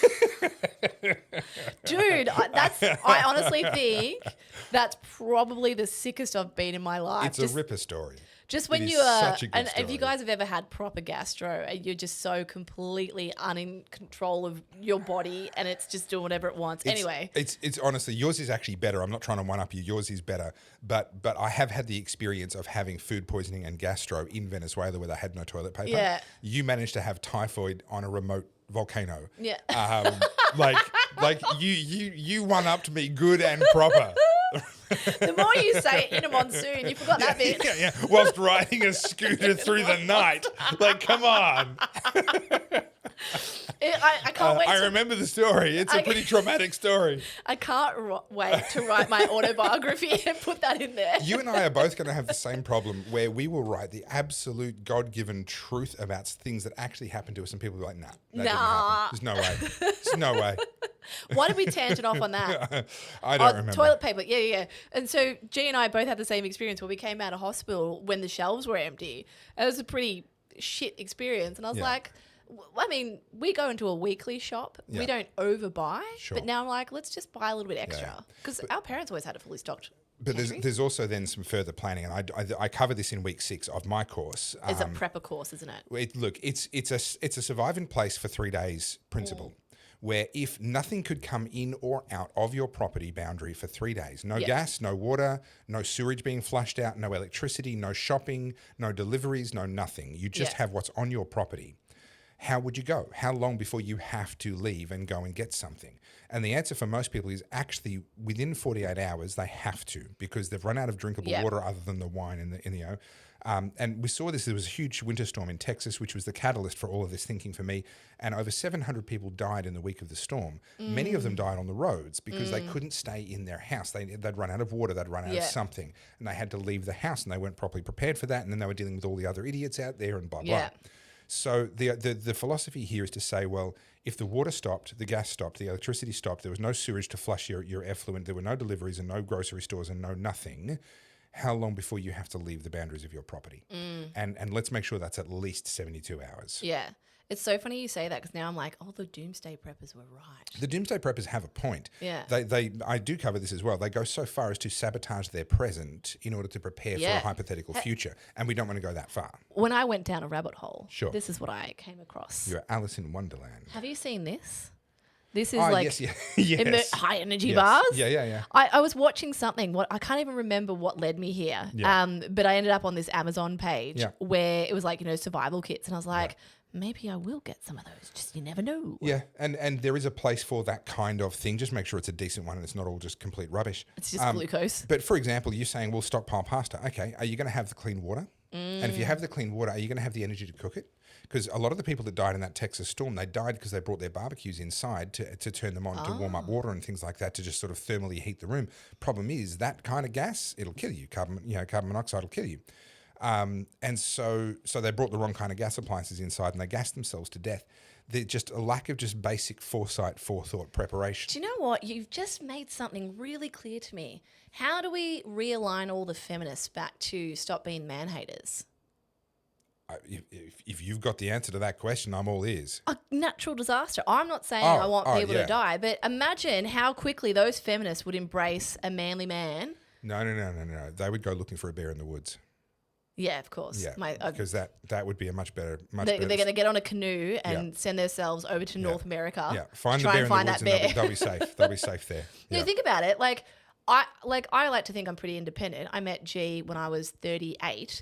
Dude, I honestly think that's probably the sickest I've been in my life. It's a ripper story. Just when It you is are, such a good and story. if you guys have ever had proper gastro and you're just so completely in control of your body and it's just doing whatever it wants. Anyway. It's honestly, yours is actually better. I'm not trying to one up you. Yours is better. But I have had the experience of having food poisoning and gastro in Venezuela where they had no toilet paper. Yeah. You managed to have typhoid on a remote volcano. Yeah. Like you one-upped me good and proper. The more you say in a monsoon, you forgot that bit. Yeah. Whilst riding a scooter through the night. Like, come on. I can't wait. I remember the story. It's a pretty traumatic story. I can't wait to write my autobiography and put that in there. You and I are both going to have the same problem where we will write the absolute God-given truth about things that actually happened to us, and people will be like, nah, that didn't happen. There's no way. There's no way. Why did we tangent off on that? I don't remember. Toilet paper, yeah. And so G and I both had the same experience where we came out of hospital when the shelves were empty. It was a pretty shit experience. And I was like, I mean, we go into a weekly shop. Yeah. We don't overbuy. Sure. But now I'm like, let's just buy a little bit extra. Because our parents always had it fully stocked. But there's also then some further planning, and I cover this in week 6 of my course. It's a prepper course, isn't it? It's a survive in place for 3 days principle. Where if nothing could come in or out of your property boundary for 3 days, no gas, no water, no sewage being flushed out, no electricity, no shopping, no deliveries, no nothing. You just have what's on your property. How would you go? How long before you have to leave and go and get something? And the answer for most people is actually within 48 hours, they have to, because they've run out of drinkable water other than the wine in the and we saw this. There was a huge winter storm in Texas, which was the catalyst for all of this thinking for me. And over 700 people died in the week of the storm. Many of them died on the roads because they couldn't stay in their house. They'd run out of water. They'd run out of something. And they had to leave the house, and they weren't properly prepared for that. And then they were dealing with all the other idiots out there and blah, blah. So the philosophy here is to say, well, if the water stopped, the gas stopped, the electricity stopped, there was no sewage to flush your effluent, there were no deliveries and no grocery stores and no nothing, how long before you have to leave the boundaries of your property? And let's make sure that's at least 72 hours. Yeah. It's so funny you say that because now I'm like, oh, the doomsday preppers were right. The doomsday preppers have a point. Yeah. I do cover this as well. They go so far as to sabotage their present in order to prepare for a hypothetical future. And we don't want to go that far. When I went down a rabbit hole, Sure. this is what I came across. You're Alice in Wonderland. Have you seen this? This is like yes. high energy bars. Yeah. I was watching something. I can't even remember what led me here. Yeah. But I ended up on this Amazon page where it was like, survival kits. And I was like, maybe I will get some of those. Just, you never know. Yeah. And there is a place for that kind of thing. Just make sure it's a decent one and it's not all just complete rubbish. It's just glucose. But for example, you're saying, well, stockpile pasta. Okay. Are you going to have the clean water? And if you have the clean water, are you going to have the energy to cook it? Because a lot of the people that died in that Texas storm, they died because they brought their barbecues inside to turn them on to warm up water and things like that to just sort of thermally heat the room. Problem is that kind of gas, it'll kill you. Carbon monoxide will kill you. And so they brought the wrong kind of gas appliances inside and they gassed themselves to death. There's just a lack of just basic foresight, forethought, preparation. Do you know what? You've just made something really clear to me. How do we realign all the feminists back to stop being man-haters? If you've got the answer to that question, I'm all ears. A natural disaster. I'm not saying I want people to die, but imagine how quickly those feminists would embrace a manly man. No. They would go looking for a bear in the woods. Yeah, of course. Yeah, because that would be a much better. They're going to get on a canoe and send themselves over to North America. Yeah, find the bear in the woods and they'll be safe. They'll be safe there. No, think about it. I like to think I'm pretty independent. I met G when I was 38.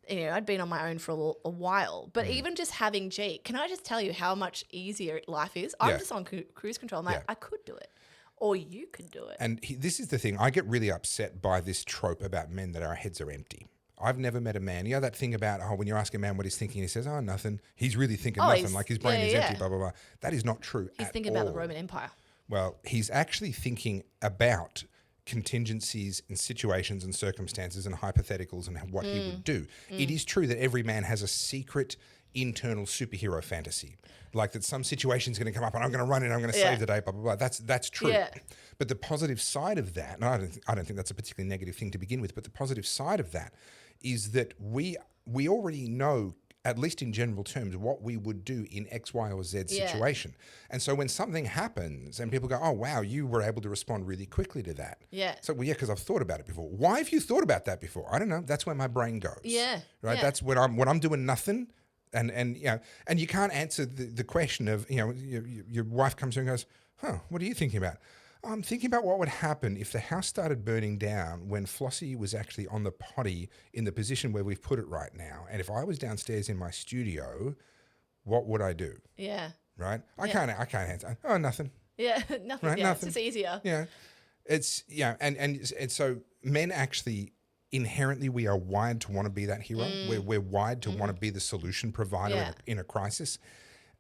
I'd been on my own for a while. But even just having G, can I just tell you how much easier life is? I'm just on cruise control. I'm like, I could do it. Or you could do it. And this is the thing. I get really upset by this trope about men that our heads are empty. I've never met a man. You know that thing about, when you ask a man what he's thinking, he says, nothing. He's really thinking nothing. Like his brain is empty, blah, blah, blah. That is not true He's thinking about the Roman Empire. Well, he's actually thinking about contingencies and situations and circumstances and hypotheticals and what he would do. It is true that every man has a secret internal superhero fantasy, like that some situation's going to come up and I'm going to run in, I'm going to save the day, blah, blah, blah. That's true. Yeah. But the positive side of that, and I don't think that's a particularly negative thing to begin with, but the positive side of that is that we already know, at least in general terms, what we would do in X, Y, or Z situation. And so when something happens and people go, oh, wow, you were able to respond really quickly to that. Yeah. So, well, yeah, because I've thought about it before. Why have you thought about that before? I don't know. That's where my brain goes. Yeah. Right? Yeah. That's when I'm doing nothing. And you know, and you can't answer the question of, you know, your wife comes in and goes, huh, what are you thinking about? I'm thinking about what would happen if the house started burning down when Flossie was actually on the potty in the position where we've put it right now. And if I was downstairs in my studio, what would I do? Yeah. Right? I can't answer. Oh, nothing. Yeah. Nothing. Right, Yeah. nothing. It's just easier. Yeah. It's, yeah. And so men actually, inherently, we are wired to want to be that hero. We're wired to want to be the solution provider in a crisis.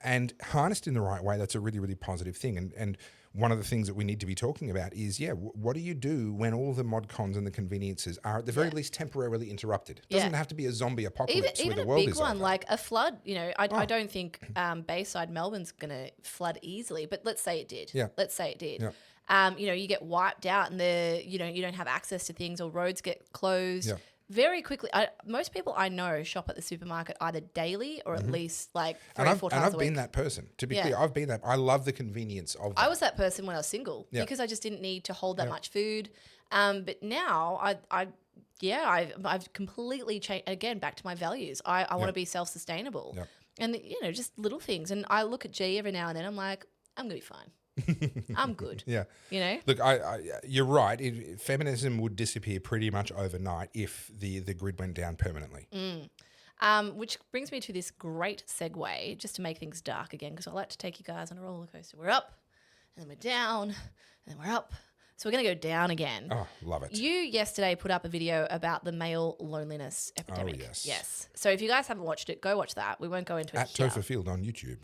And harnessed in the right way, that's a really, really positive thing. And one of the things that we need to be talking about is, what do you do when all the mod cons and the conveniences are at the very least temporarily interrupted? It doesn't have to be a zombie apocalypse Even where the a world big is one over. like a flood. You know, I don't think Bayside Melbourne's going to flood easily, but let's say it did. Yeah. Let's say it did. Yeah. You know, you get wiped out and you don't have access to things, or roads get closed. Yeah. Very quickly, most people I know shop at the supermarket either daily or at least like 3 or 4 times a I've week. been that person. To be clear, I've been that. I love the convenience of that. I was that person when I was single because I just didn't need to hold that much food. But now I've completely changed, again, back to my values. I want to be self-sustainable. Yep. And, you know, just little things. And I look at G every now and then, I'm like, I'm going to be fine. I'm good. Yeah. You know? Look, you're right. Feminism would disappear pretty much overnight if the grid went down permanently. Which brings me to this great segue, just to make things dark again, because I like to take you guys on a roller coaster. We're up, and then we're down, and then we're up. So we're going to go down again. Oh, love it. You yesterday put up a video about the male loneliness epidemic. Oh, yes. Yes. So if you guys haven't watched it, go watch that. We won't go into it At here. Topher Field on YouTube.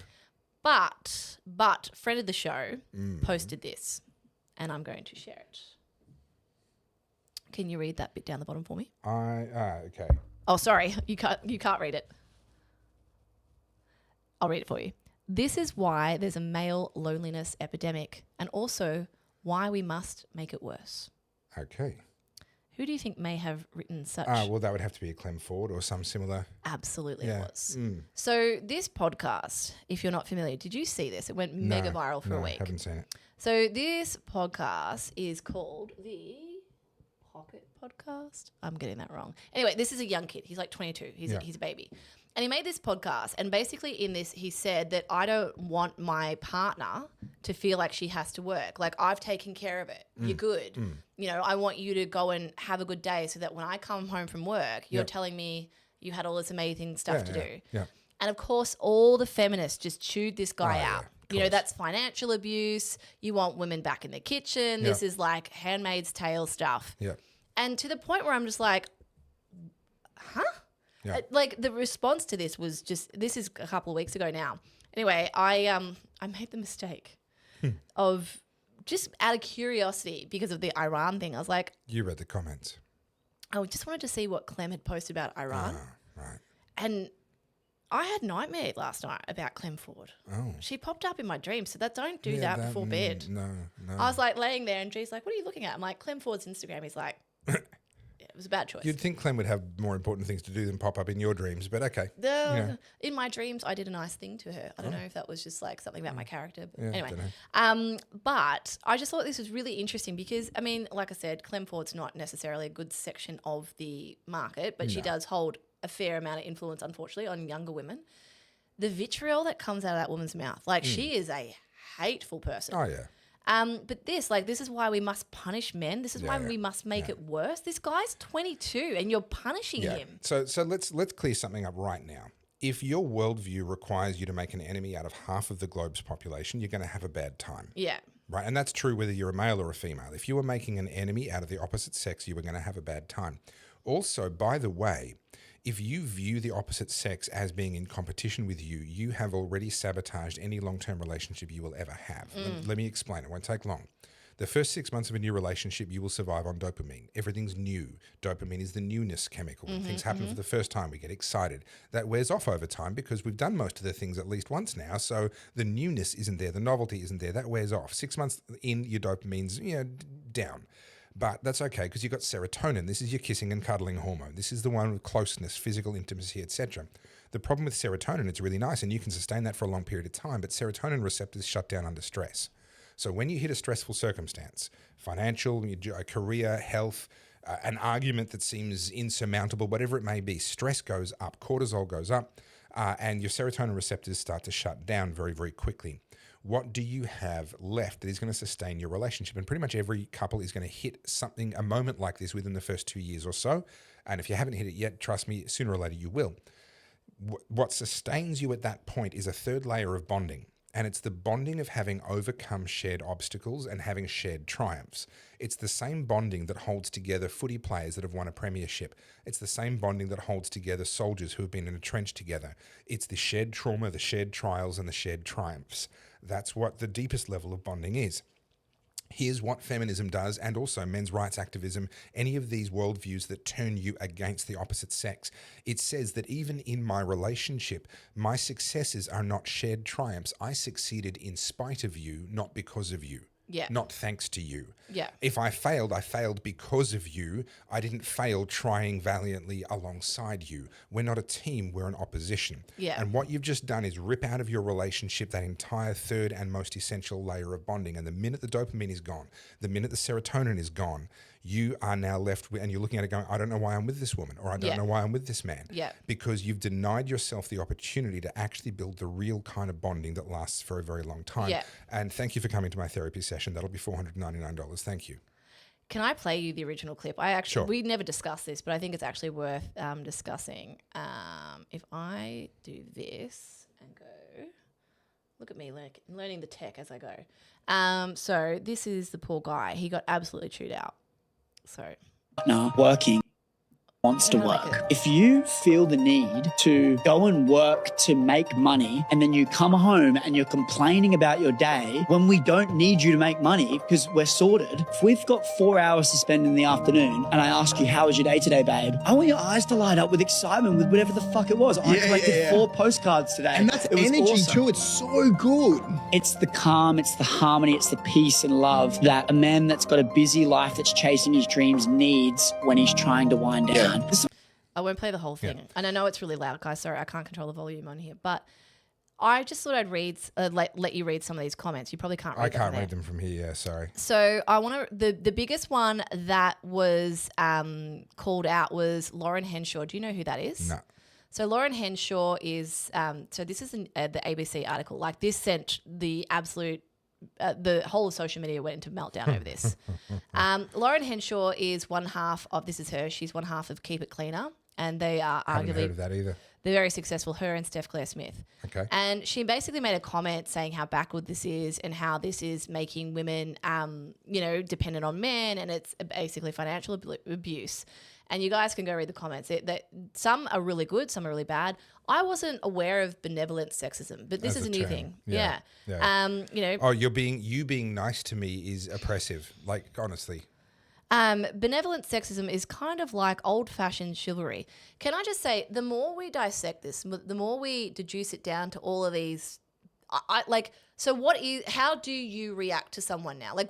But friend of the show posted this, and I'm going to share it. Can you read that bit down the bottom for me? Okay. Oh, sorry, you can't read it. I'll read it for you. This is why there's a male loneliness epidemic, and also why we must make it worse. Okay. Who do you think may have written such? Well, that would have to be a Clem Ford or some similar. Absolutely Yeah. it was. So this podcast, if you're not familiar, did you see this? It went mega viral for a week. I haven't seen it. So this podcast is called the Pocket Podcast. I'm getting that wrong. Anyway, this is a young kid. He's like 22. He's a baby. And he made this podcast, and basically in this he said that I don't want my partner to feel like she has to work. Like, I've taken care of it. You're good. You know, I want you to go and have a good day so that when I come home from work, you're telling me you had all this amazing stuff to do. Yeah. And of course, all the feminists just chewed this guy out. of You know, course. that's financial abuse. You want women back in the kitchen. This is like Handmaid's Tale stuff. Yeah. And to the point where I'm just like, huh? Yeah. Like, the response to this was just, this is a couple of weeks ago now. Anyway, I made the mistake of just out of curiosity because of the Iran thing. I was like, You read the comments. I just wanted to see what Clem had posted about Iran. Right. And I had nightmare last night about Clem Ford. Oh. She popped up in my dreams. So don't do Yeah, that before bed. No. I was like laying there and G's like, what are you looking at? I'm like, Clem Ford's Instagram. He's like, it was a bad choice. You'd think Clem would have more important things to do than pop up in your dreams, but okay. In my dreams, I did a nice thing to her. I don't know if that was just like something about my character. But Yeah, anyway, dunno. but I just thought this was really interesting because, I mean, like I said, Clem Ford's not necessarily a good section of the market, but she does hold a fair amount of influence, unfortunately, on younger women. The vitriol that comes out of that woman's mouth, like she is a hateful person. Oh, yeah. But this is why we must punish men. This is why we must make it worse. This guy's 22 and you're punishing him. So let's clear something up right now. If your worldview requires you to make an enemy out of half of the globe's population, you're going to have a bad time. Yeah. Right? And that's true whether you're a male or a female. If you were making an enemy out of the opposite sex, you were going to have a bad time. Also, by the way, if you view the opposite sex as being in competition with you, you have already sabotaged any long-term relationship you will ever have. Let me explain. It won't take long. The first 6 months of a new relationship, you will survive on dopamine. Everything's new. Dopamine is the newness chemical. When things happen for the first time, we get excited. That wears off over time because we've done most of the things at least once now. So the newness isn't there. The novelty isn't there. That wears off. 6 months in, your dopamine's down. But that's okay because you've got serotonin. This is your kissing and cuddling hormone. This is the one with closeness, physical intimacy, etc. The problem with serotonin, it's really nice and you can sustain that for a long period of time, but serotonin receptors shut down under stress. So when you hit a stressful circumstance, financial, a career, health, an argument that seems insurmountable, whatever it may be, stress goes up, cortisol goes up, and your serotonin receptors start to shut down very, very quickly. What do you have left that is going to sustain your relationship? And pretty much every couple is going to hit a moment like this within the first 2 years or so. And if you haven't hit it yet, trust me, sooner or later you will. What sustains you at that point is a third layer of bonding. And it's the bonding of having overcome shared obstacles and having shared triumphs. It's the same bonding that holds together footy players that have won a premiership. It's the same bonding that holds together soldiers who have been in a trench together. It's the shared trauma, the shared trials, and the shared triumphs. That's what the deepest level of bonding is. Here's what feminism does, and also men's rights activism, any of these worldviews that turn you against the opposite sex. It says that even in my relationship, my successes are not shared triumphs. I succeeded in spite of you, not because of you. Yeah. Not thanks to you. Yeah. If I failed because of you. I didn't fail trying valiantly alongside you. We're not a team, we're an opposition. Yeah. And what you've just done is rip out of your relationship that entire third and most essential layer of bonding. And the minute the dopamine is gone, the minute the serotonin is gone, you are now left with, and you're looking at it going, I don't know why I'm with this woman, or I don't know why I'm with this man. Yeah. Because you've denied yourself the opportunity to actually build the real kind of bonding that lasts for a very long time. Yeah. And thank you for coming to my therapy session. That'll be $499. Thank you. Can I play you the original clip? We never discussed this, but I think it's actually worth discussing. If I do this and go, look at me learning the tech as I go. So this is the poor guy. He got absolutely chewed out. So working wants to work. If you feel the need to go and work to make money and then you come home and you're complaining about your day when we don't need you to make money because we're sorted. If we've got 4 hours to spend in the afternoon and I ask you, how was your day today, babe? I want your eyes to light up with excitement with whatever the fuck it was. I collected 4 postcards today. And that's energy awesome. Too. It's so good. It's the calm, it's the harmony, it's the peace and love that a man that's got a busy life that's chasing his dreams needs when he's trying to wind down. I won't play the whole thing. Yeah. And I know it's really loud, guys. Sorry, I can't control the volume on here. But I just thought I'd let you read some of these comments. You probably can't read them. I can't read them from here, yeah, sorry. So I want to, the biggest one that was called out was Lauren Henshaw. Do you know who that is? No. So Lauren Henshaw is, so this is the ABC article. Like this sent the absolute, the whole of social media went into meltdown over this. Lauren Henshaw is one half of, this is her, she's one half of Keep It Cleaner. And they are I haven't arguably, heard of that either. They're very successful, her and Steph Claire Smith. Okay. And she basically made a comment saying how backward this is and how this is making women, dependent on men, and it's basically financial abuse. And you guys can go read the comments. Some are really good, some are really bad. I wasn't aware of benevolent sexism, but this is a new thing. Yeah. You being nice to me is oppressive. Like, honestly. Benevolent sexism is kind of like old-fashioned chivalry. Can I just say, the more we dissect this, the more we deduce it down to all of these, how do you react to someone now? Like,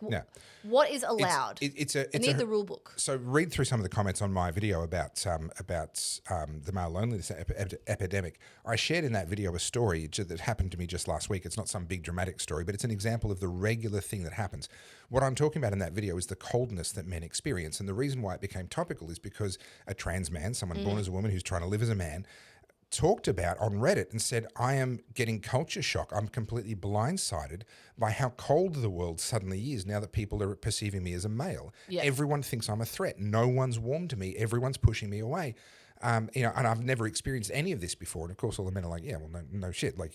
what is allowed? I need the rule book. So read through some of the comments on my video about the male loneliness epidemic. I shared in that video a story that happened to me just last week. It's not some big dramatic story, but it's an example of the regular thing that happens. What I'm talking about in that video is the coldness that men experience. And the reason why it became topical is because a trans man, someone born as a woman who's trying to live as a man, talked about on Reddit and said, I am getting culture shock. I'm completely blindsided by how cold the world suddenly is now that people are perceiving me as a male. Yeah. Everyone thinks I'm a threat. No one's warm to me. Everyone's pushing me away. And I've never experienced any of this before. And of course, all the men are like, yeah, well, no shit. Like,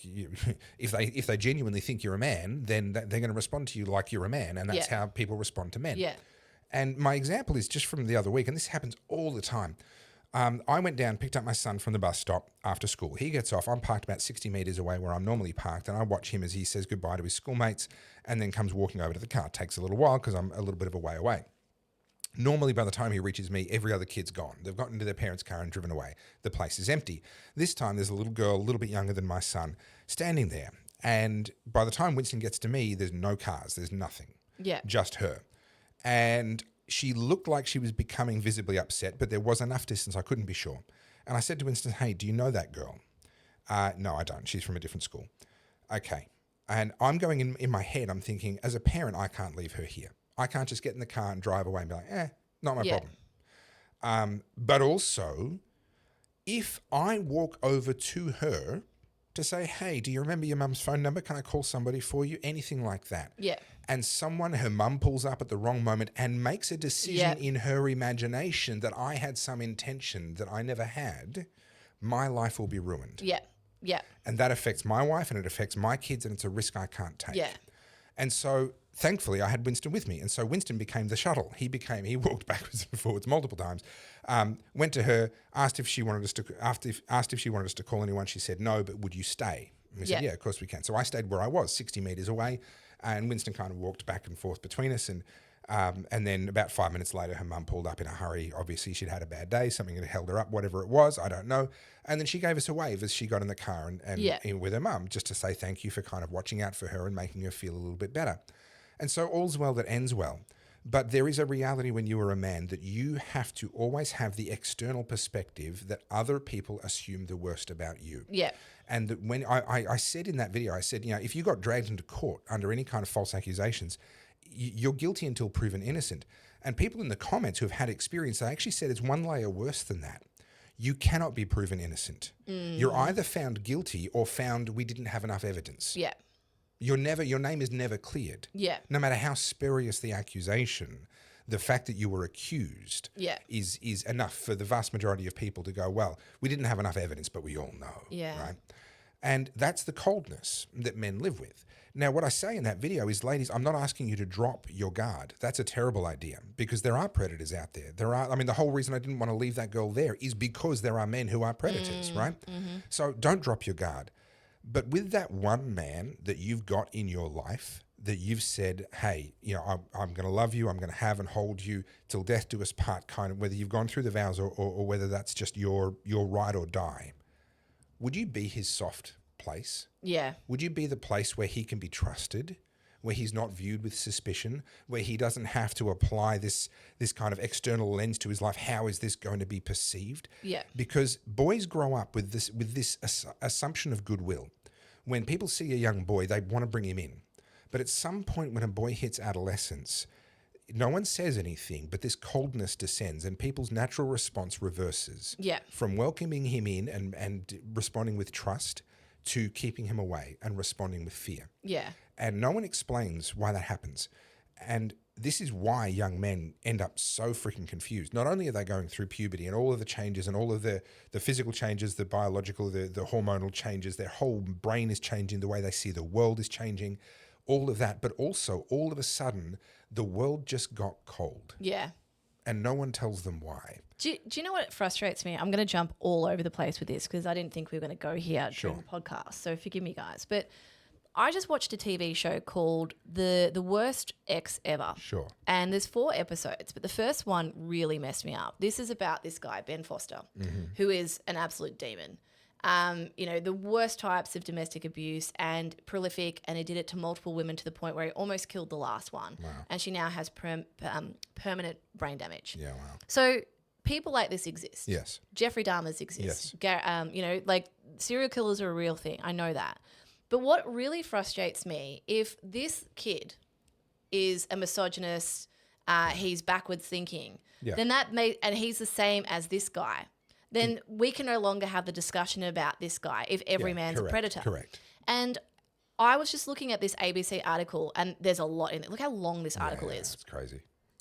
if they genuinely think you're a man, then they're going to respond to you like you're a man. And that's how people respond to men. Yeah. And my example is just from the other week, and this happens all the time. I went down, picked up my son from the bus stop after school. He gets off. I'm parked about 60 metres away where I'm normally parked, and I watch him as he says goodbye to his schoolmates and then comes walking over to the car. It takes a little while because I'm a little bit of a way away. Normally, by the time he reaches me, every other kid's gone. They've gotten into their parents' car and driven away. The place is empty. This time, there's a little girl, a little bit younger than my son, standing there. And by the time Winston gets to me, there's no cars. There's nothing. Yeah. Just her. And she looked like she was becoming visibly upset, but there was enough distance I couldn't be sure. And I said to Winston, hey, do you know that girl? No, I don't. She's from a different school. Okay. And I'm going in my head, I'm thinking, as a parent, I can't leave her here. I can't just get in the car and drive away and be like, not my problem. But also, if I walk over to her to say, hey, do you remember your mum's phone number? Can I call somebody for you? Anything like that. Yeah. And her mum pulls up at the wrong moment and makes a decision in her imagination that I had some intention that I never had, my life will be ruined. Yeah. Yeah. And that affects my wife and it affects my kids and it's a risk I can't take. Yeah. And so thankfully I had Winston with me. And so Winston became the shuttle. He walked backwards and forwards multiple times, went to her, asked if she wanted us to call anyone. She said, no, but would you stay? And we said, yeah, of course we can. So I stayed where I was, 60 meters away. And Winston kind of walked back and forth between us. And then about 5 minutes later, her mum pulled up in a hurry. Obviously, she'd had a bad day. Something had held her up, whatever it was. I don't know. And then she gave us a wave as she got in the car and with her mum, just to say thank you for kind of watching out for her and making her feel a little bit better. And so all's well that ends well. But there is a reality when you are a man that you have to always have the external perspective that other people assume the worst about you. Yeah. And that when I said in that video, I said, if you got dragged into court under any kind of false accusations, you're guilty until proven innocent. And people in the comments who have had experience, they actually said it's one layer worse than that. You cannot be proven innocent. You're either found guilty or found we didn't have enough evidence. Yeah. Your name is never cleared. Yeah. No matter how spurious the accusation, the fact that you were accused is enough for the vast majority of people to go, well, we didn't have enough evidence, but we all know. Yeah. Right? And that's the coldness that men live with. Now, what I say in that video is, ladies, I'm not asking you to drop your guard. That's a terrible idea because there are predators out there. The whole reason I didn't want to leave that girl there is because there are men who are predators, right? Mm-hmm. So don't drop your guard. But with that one man that you've got in your life that you've said, hey, I'm going to love you, I'm going to have and hold you till death do us part, kind of, whether you've gone through the vows or whether that's just your ride or die, would you be his soft place? Yeah. Would you be the place where he can be trusted, where he's not viewed with suspicion, where he doesn't have to apply this kind of external lens to his life? How is this going to be perceived? Yeah. Because boys grow up with this assumption of goodwill. When people see a young boy, they want to bring him in. But at some point when a boy hits adolescence, no one says anything, but this coldness descends and people's natural response reverses. Yeah. From welcoming him in and responding with trust to keeping him away and responding with fear. Yeah. And no one explains why that happens. And this is why young men end up so freaking confused. Not only are they going through puberty and all of the changes and all of the physical changes, the biological, the hormonal changes, their whole brain is changing, the way they see the world is changing, all of that. But also, all of a sudden, the world just got cold. Yeah. And no one tells them why. Do you know what frustrates me? I'm going to jump all over the place with this because I didn't think we were going to go here during the podcast. So forgive me, guys. But I just watched a TV show called The Worst Ex Ever. Sure. And there's 4 episodes, but the first one really messed me up. This is about this guy, Ben Foster, who is an absolute demon. The worst types of domestic abuse and prolific, and he did it to multiple women to the point where he almost killed the last one. Wow. And she now has permanent brain damage. Yeah, wow. So people like this exist. Yes. Jeffrey Dahmer's exist. Yes. Serial killers are a real thing. I know that. But what really frustrates me, if this kid is a misogynist, he's backwards thinking, then and he's the same as this guy, then we can no longer have the discussion about this guy if every man's a predator. Correct. And I was just looking at this ABC article, and there's a lot in it. Look how long this article is. It's crazy.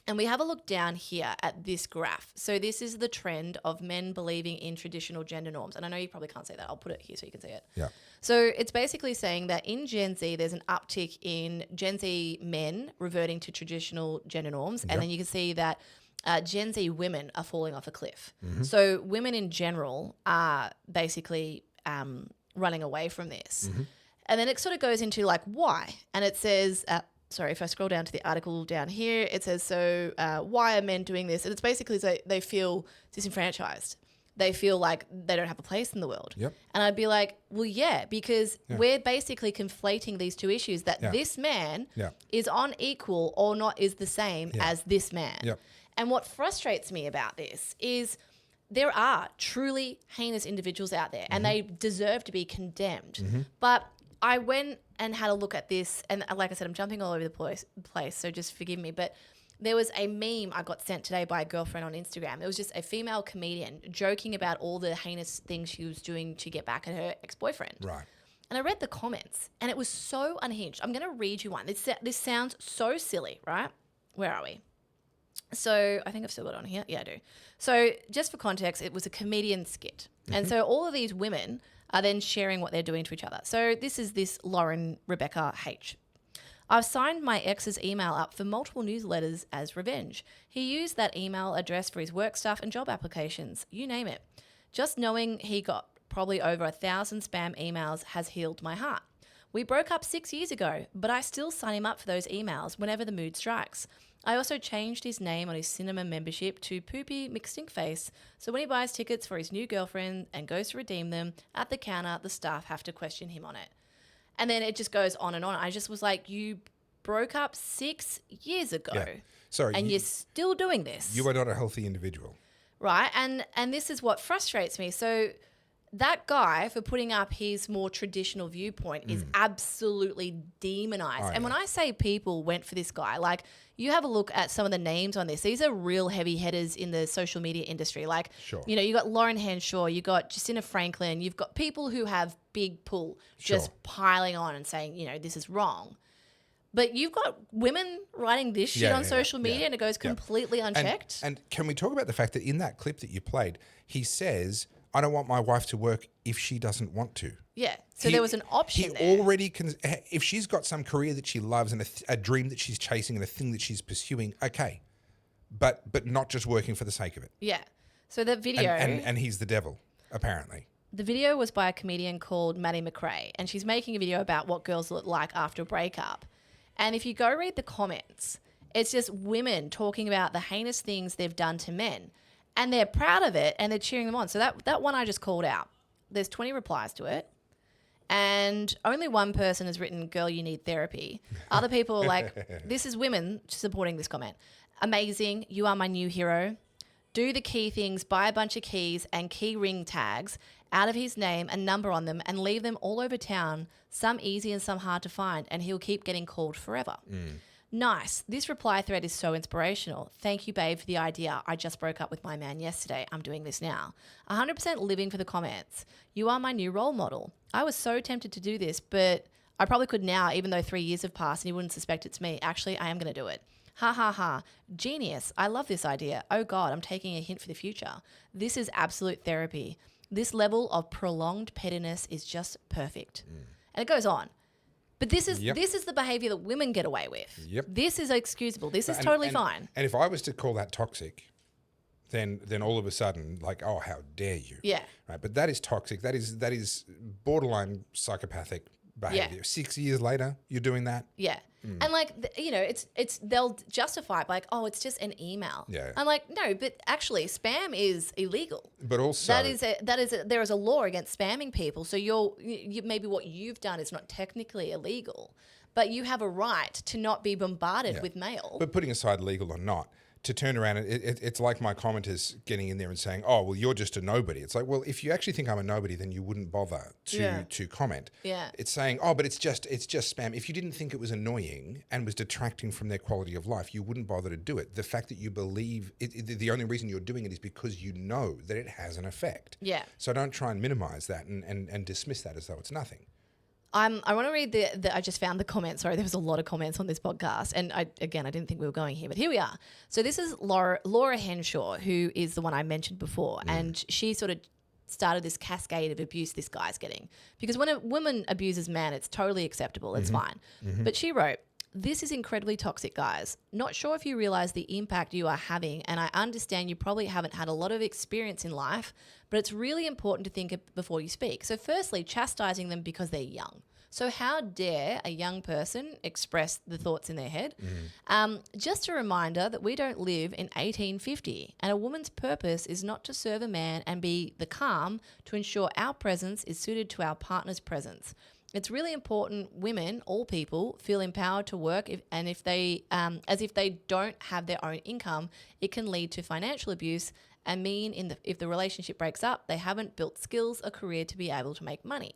And we have a look down here at this graph. So this is the trend of men believing in traditional gender norms. And I know you probably can't see that. I'll put it here so you can see it. Yeah. So it's basically saying that in Gen Z, there's an uptick in Gen Z men reverting to traditional gender norms. And then you can see that Gen Z women are falling off a cliff. So women in general are basically running away from this. And then it sort of goes into like why. And it says, sorry, if I scroll down to the article down here, it says, so why are men doing this? And it's basically they feel disenfranchised. They feel like they don't have a place in the world. Yep. And I'd be like, well, yeah, because we're basically conflating these two issues that this man is on equal or not is the same as this man. Yep. And what frustrates me about this is there are truly heinous individuals out there and they deserve to be condemned. But I went and had a look at this, and like I said, I'm jumping all over the place, so just forgive me. But there was a meme I got sent today by a girlfriend on Instagram. It was just a female comedian joking about all the heinous things she was doing to get back at her ex-boyfriend. Right. And I read the comments, and it was so unhinged. I'm going to read you one. This sounds so silly, right? Where are we? So I think I've still got it on here. Yeah, I do. So just for context, it was a comedian skit. And so all of these women are then sharing what they're doing to each other. So this is this Lauren Rebecca H. I've signed my ex's email up for multiple newsletters as revenge. He used that email address for his work stuff and job applications, you name it. Just knowing he got probably over 1,000 spam emails has healed my heart. We broke up 6 years ago, but I still sign him up for those emails whenever the mood strikes. I also changed his name on his cinema membership to Poopy McStinkface, so when he buys tickets for his new girlfriend and goes to redeem them, at the counter, the staff have to question him on it. And then it just goes on and on. I just was like, you broke up 6 years ago. Yeah. Sorry, and you're still doing this. You are not a healthy individual. Right? And this is what frustrates me. So that guy, for putting up his more traditional viewpoint, is absolutely demonized. Oh, and when I say people went for this guy, like you have a look at some of the names on this. These are real heavy hitters in the social media industry. Like, you know, you got Lauren Henshaw, you got Jacinta Franklin, you've got people who have big pull just piling on and saying, you know, this is wrong. But you've got women writing this shit on social media and it goes completely unchecked. And can we talk about the fact that in that clip that you played, he says, I don't want my wife to work if she doesn't want to. Yeah. So there was an option there. He already can. If she's got some career that she loves and a dream that she's chasing and a thing that she's pursuing, okay. But not just working for the sake of it. Yeah. So the video. And he's the devil, apparently. The video was by a comedian called Maddie McRae, and she's making a video about what girls look like after a breakup. And if you go read the comments, it's just women talking about the heinous things they've done to men. And they're proud of it and they're cheering them on. So that one I just called out. There's 20 replies to it. And only one person has written, girl, you need therapy. Other people are like, this is women supporting this comment. Amazing. You are my new hero. Do the key things, buy a bunch of keys and key ring tags out of his name and number on them and leave them all over town, some easy and some hard to find, and he'll keep getting called forever. Nice. This reply thread is so inspirational. Thank you, babe, for the idea. I just broke up with my man yesterday. I'm doing this now. 100% living for the comments. You are my new role model. I was so tempted to do this, but I probably could now, even though 3 years have passed and you wouldn't suspect it's me. Actually, I am going to do it. Ha ha ha. Genius. I love this idea. Oh God, I'm taking a hint for the future. This is absolute therapy. This level of prolonged pettiness is just perfect. And it goes on. But this is the behavior that women get away with. This is excusable. This is totally fine. And if I was to call that toxic, then all of a sudden, like, oh, how dare you? Yeah. Right. But that is toxic. That is borderline psychopathic behavior. 6 years later, you're doing that. Yeah. And like, you know, it's they'll justify it like, oh, it's just an email. Yeah. I'm like, no, but actually spam is illegal. But also there is a law against spamming people. So you maybe what you've done is not technically illegal, but you have a right to not be bombarded with mail. But putting aside legal or not, to turn around, it's like my commenters getting in there and saying, oh, well, you're just a nobody. It's like, well, if you actually think I'm a nobody, then you wouldn't bother to comment. Yeah. It's saying, oh, but it's just spam. If you didn't think it was annoying and was detracting from their quality of life, you wouldn't bother to do it. The fact that you believe, the only reason you're doing it is because you know that it has an effect. Yeah. So don't try and minimize that and dismiss that as though it's nothing. I want to read I just found the comments. Sorry, there was a lot of comments on this podcast. And I didn't think we were going here, but here we are. So this is Laura Henshaw, who is the one I mentioned before. And she sort of started this cascade of abuse this guy's getting. Because when a woman abuses man, it's totally acceptable. It's fine. But she wrote, This is incredibly toxic, guys. Not sure if you realize the impact you are having, and I understand you probably haven't had a lot of experience in life, but it's really important to think before you speak. So firstly, chastising them because they're young. So how dare a young person express the thoughts in their head? Just a reminder that we don't live in 1850, and a woman's purpose is not to serve a man and be the calm to ensure our presence is suited to our partner's presence. It's really important women, all people, feel empowered to work, if they don't have their own income, it can lead to financial abuse and mean if the relationship breaks up, they haven't built skills or career to be able to make money.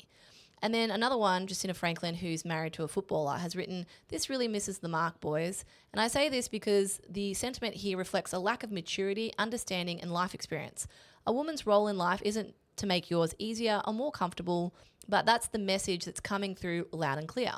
And then another one, Jacinta Franklin, who's married to a footballer, has written, "This really misses the mark, boys." And I say this because the sentiment here reflects a lack of maturity, understanding, and life experience. A woman's role in life isn't to make yours easier or more comfortable, but that's the message that's coming through loud and clear.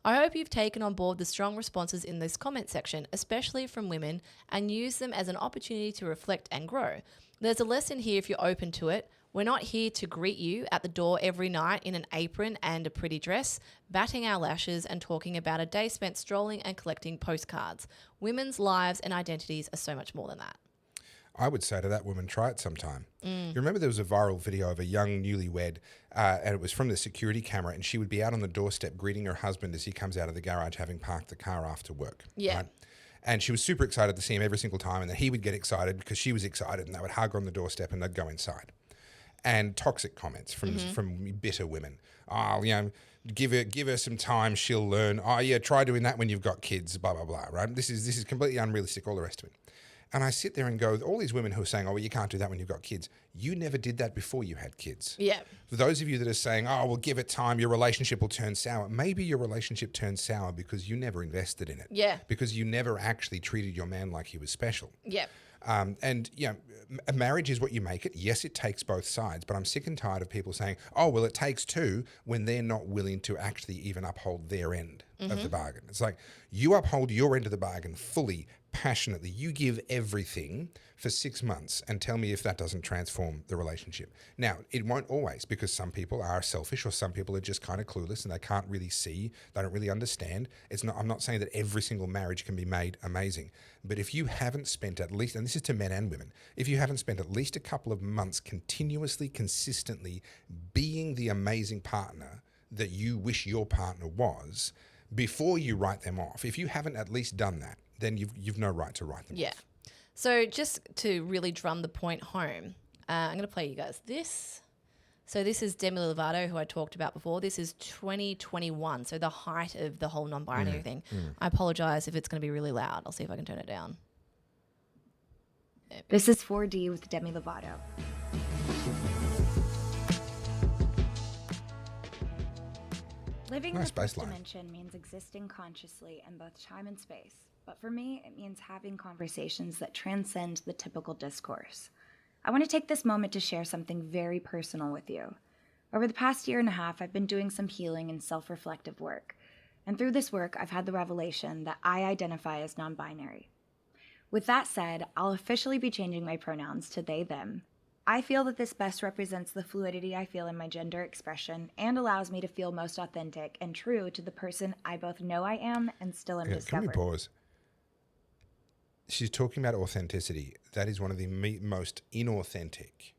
I hope you've taken on board the strong responses in this comment section, especially from women, and use them as an opportunity to reflect and grow. There's a lesson here if you're open to it. We're not here to greet you at the door every night in an apron and a pretty dress, batting our lashes and talking about a day spent strolling and collecting postcards. Women's lives and identities are so much more than that. I would say to that woman, try it sometime. You remember there was a viral video of a young newlywed, and it was from the security camera, and she would be out on the doorstep greeting her husband as he comes out of the garage having parked the car after work. Yeah. Right? And she was super excited to see him every single time, and then he would get excited because she was excited, and they would hug on the doorstep and they'd go inside. And toxic comments from bitter women. Oh, give her some time, she'll learn. Oh yeah, try doing that when you've got kids. Blah blah blah. Right? This is completely unrealistic. All the rest of it. And I sit there and go, all these women who are saying, oh, well, you can't do that when you've got kids. You never did that before you had kids. Yeah. For those of you that are saying, oh, well, give it time, your relationship will turn sour. Maybe your relationship turned sour because you never invested in it. Yeah. Because you never actually treated your man like he was special. Yeah. And a marriage is what you make it. Yes, it takes both sides, but I'm sick and tired of people saying, oh, well, it takes two, when they're not willing to actually even uphold their end of the bargain. It's like, you uphold your end of the bargain fully, passionately. You give everything for 6 months and tell me if that doesn't transform the relationship. Now, it won't always, because some people are selfish or some people are just kind of clueless and they can't really see, they don't really understand. I'm not saying that every single marriage can be made amazing, but if you haven't spent at least, and this is to men and women, if you haven't spent at least a couple of months continuously, consistently being the amazing partner that you wish your partner was, before you write them off, if you haven't at least done that, then you've no right to write them off. So just to really drum the point home, I'm going to play you guys this. So this is Demi Lovato, who I talked about before. This is 2021, so the height of the whole non-binary thing. I apologize if it's going to be really loud. I'll see if I can turn it down. This is 4D with Demi Lovato. Living in the first dimension means existing consciously in both time and space. But for me, it means having conversations that transcend the typical discourse. I want to take this moment to share something very personal with you. Over the past year and a half, I've been doing some healing and self-reflective work. And through this work, I've had the revelation that I identify as non-binary. With that said, I'll officially be changing my pronouns to they, them. I feel that this best represents the fluidity I feel in my gender expression and allows me to feel most authentic and true to the person I both know I am and still am discovering. Can we pause? She's talking about authenticity. That is one of the most inauthentic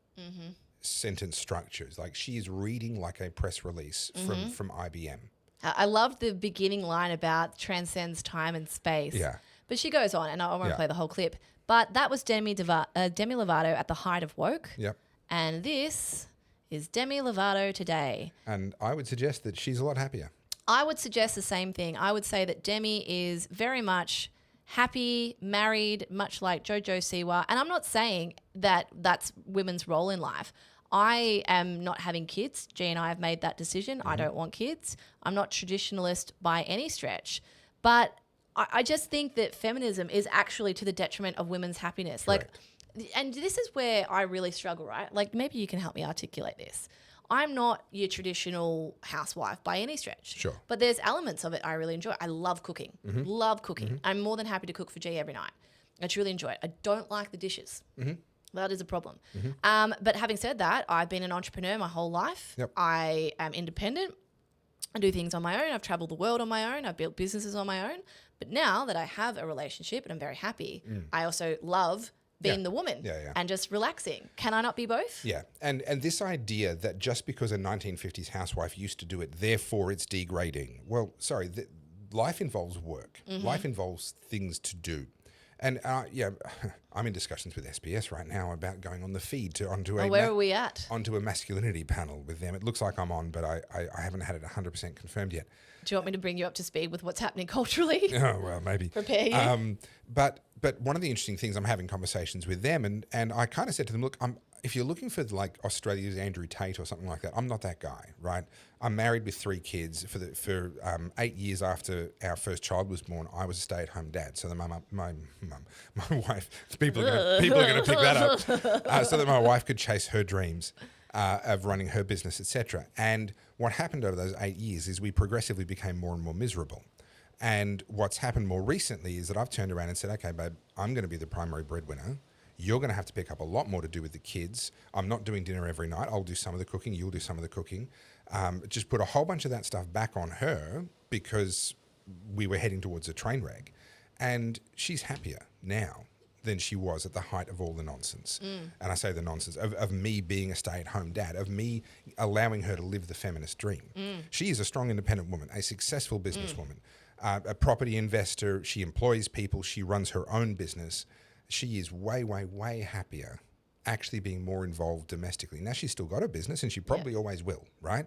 sentence structures. Like, she is reading like a press release from IBM. I love the beginning line about transcends time and space. Yeah. But she goes on, and I won't play the whole clip. But that was Demi Lovato at the height of woke. Yep. And this is Demi Lovato today. And I would suggest that she's a lot happier. I would suggest the same thing. I would say that Demi is very much happy, married, much like JoJo Siwa. And I'm not saying that that's women's role in life. I am not having kids. G and I have made that decision. I don't want kids. I'm not traditionalist by any stretch. But I just think that feminism is actually to the detriment of women's happiness. Correct. Like, and this is where I really struggle, right? Like, maybe you can help me articulate this. I'm not your traditional housewife by any stretch. Sure. But there's elements of it I really enjoy. I love cooking. Love cooking. I'm more than happy to cook for G every night. I truly enjoy it. I don't like the dishes. That is a problem. But having said that, I've been an entrepreneur my whole life. Yep. I am independent. I do things on my own. I've traveled the world on my own. I've built businesses on my own. But now that I have a relationship and I'm very happy, I also love being the woman and just relaxing. Can I not be both? Yeah. And this idea that just because a 1950s housewife used to do it, therefore it's degrading. Well, sorry, life involves work. Life involves things to do. And I'm in discussions with SBS right now about going on the feed onto where are we at? Onto a masculinity panel with them. It looks like I'm on, but I haven't had it 100% confirmed yet. Do you want me to bring you up to speed with what's happening culturally? Oh, well, maybe. Prepare you. But one of the interesting things, I'm having conversations with them, and I kind of said to them, look, if you're looking for like Australia's Andrew Tate or something like that, I'm not that guy, right? I'm married with 3 kids. For 8 years after our first child was born, I was a stay-at-home dad. So that my wife, people are going to pick that up, so that my wife could chase her dreams of running her business, etc. And what happened over those 8 years is we progressively became more and more miserable. And what's happened more recently is that I've turned around and said, okay, babe, I'm going to be the primary breadwinner. You're going to have to pick up a lot more to do with the kids. I'm not doing dinner every night. I'll do some of the cooking. You'll do some of the cooking. Just put a whole bunch of that stuff back on her because we were heading towards a train wreck. And she's happier now than she was at the height of all the nonsense. And I say the nonsense of me being a stay-at-home dad, of me allowing her to live the feminist dream. She is a strong, independent woman, a successful businesswoman, a property investor. She employs people. She runs her own business. She is way, way, way happier actually being more involved domestically. Now, she's still got a business and she probably always will, right?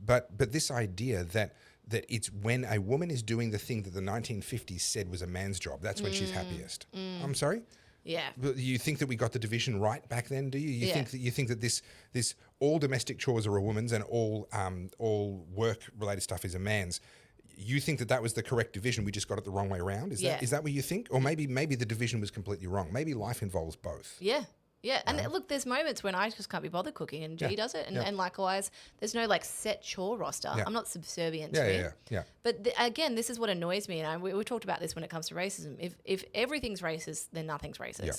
But this idea that it's when a woman is doing the thing that the 1950s said was a man's job, that's when she's happiest. I'm sorry? Yeah. You think that we got the division right back then, do you? You think that this all domestic chores are a woman's and all work-related stuff is a man's. You think that was the correct division? We just got it the wrong way around. Is that what you think? Or maybe the division was completely wrong. Maybe life involves both. Yeah. Yeah. And look, there's moments when I just can't be bothered cooking and G does it. And likewise, there's no like set chore roster. I'm not subservient to it. Yeah. But again, this is what annoys me. And we talked about this when it comes to racism. If everything's racist, then nothing's racist. Yeah.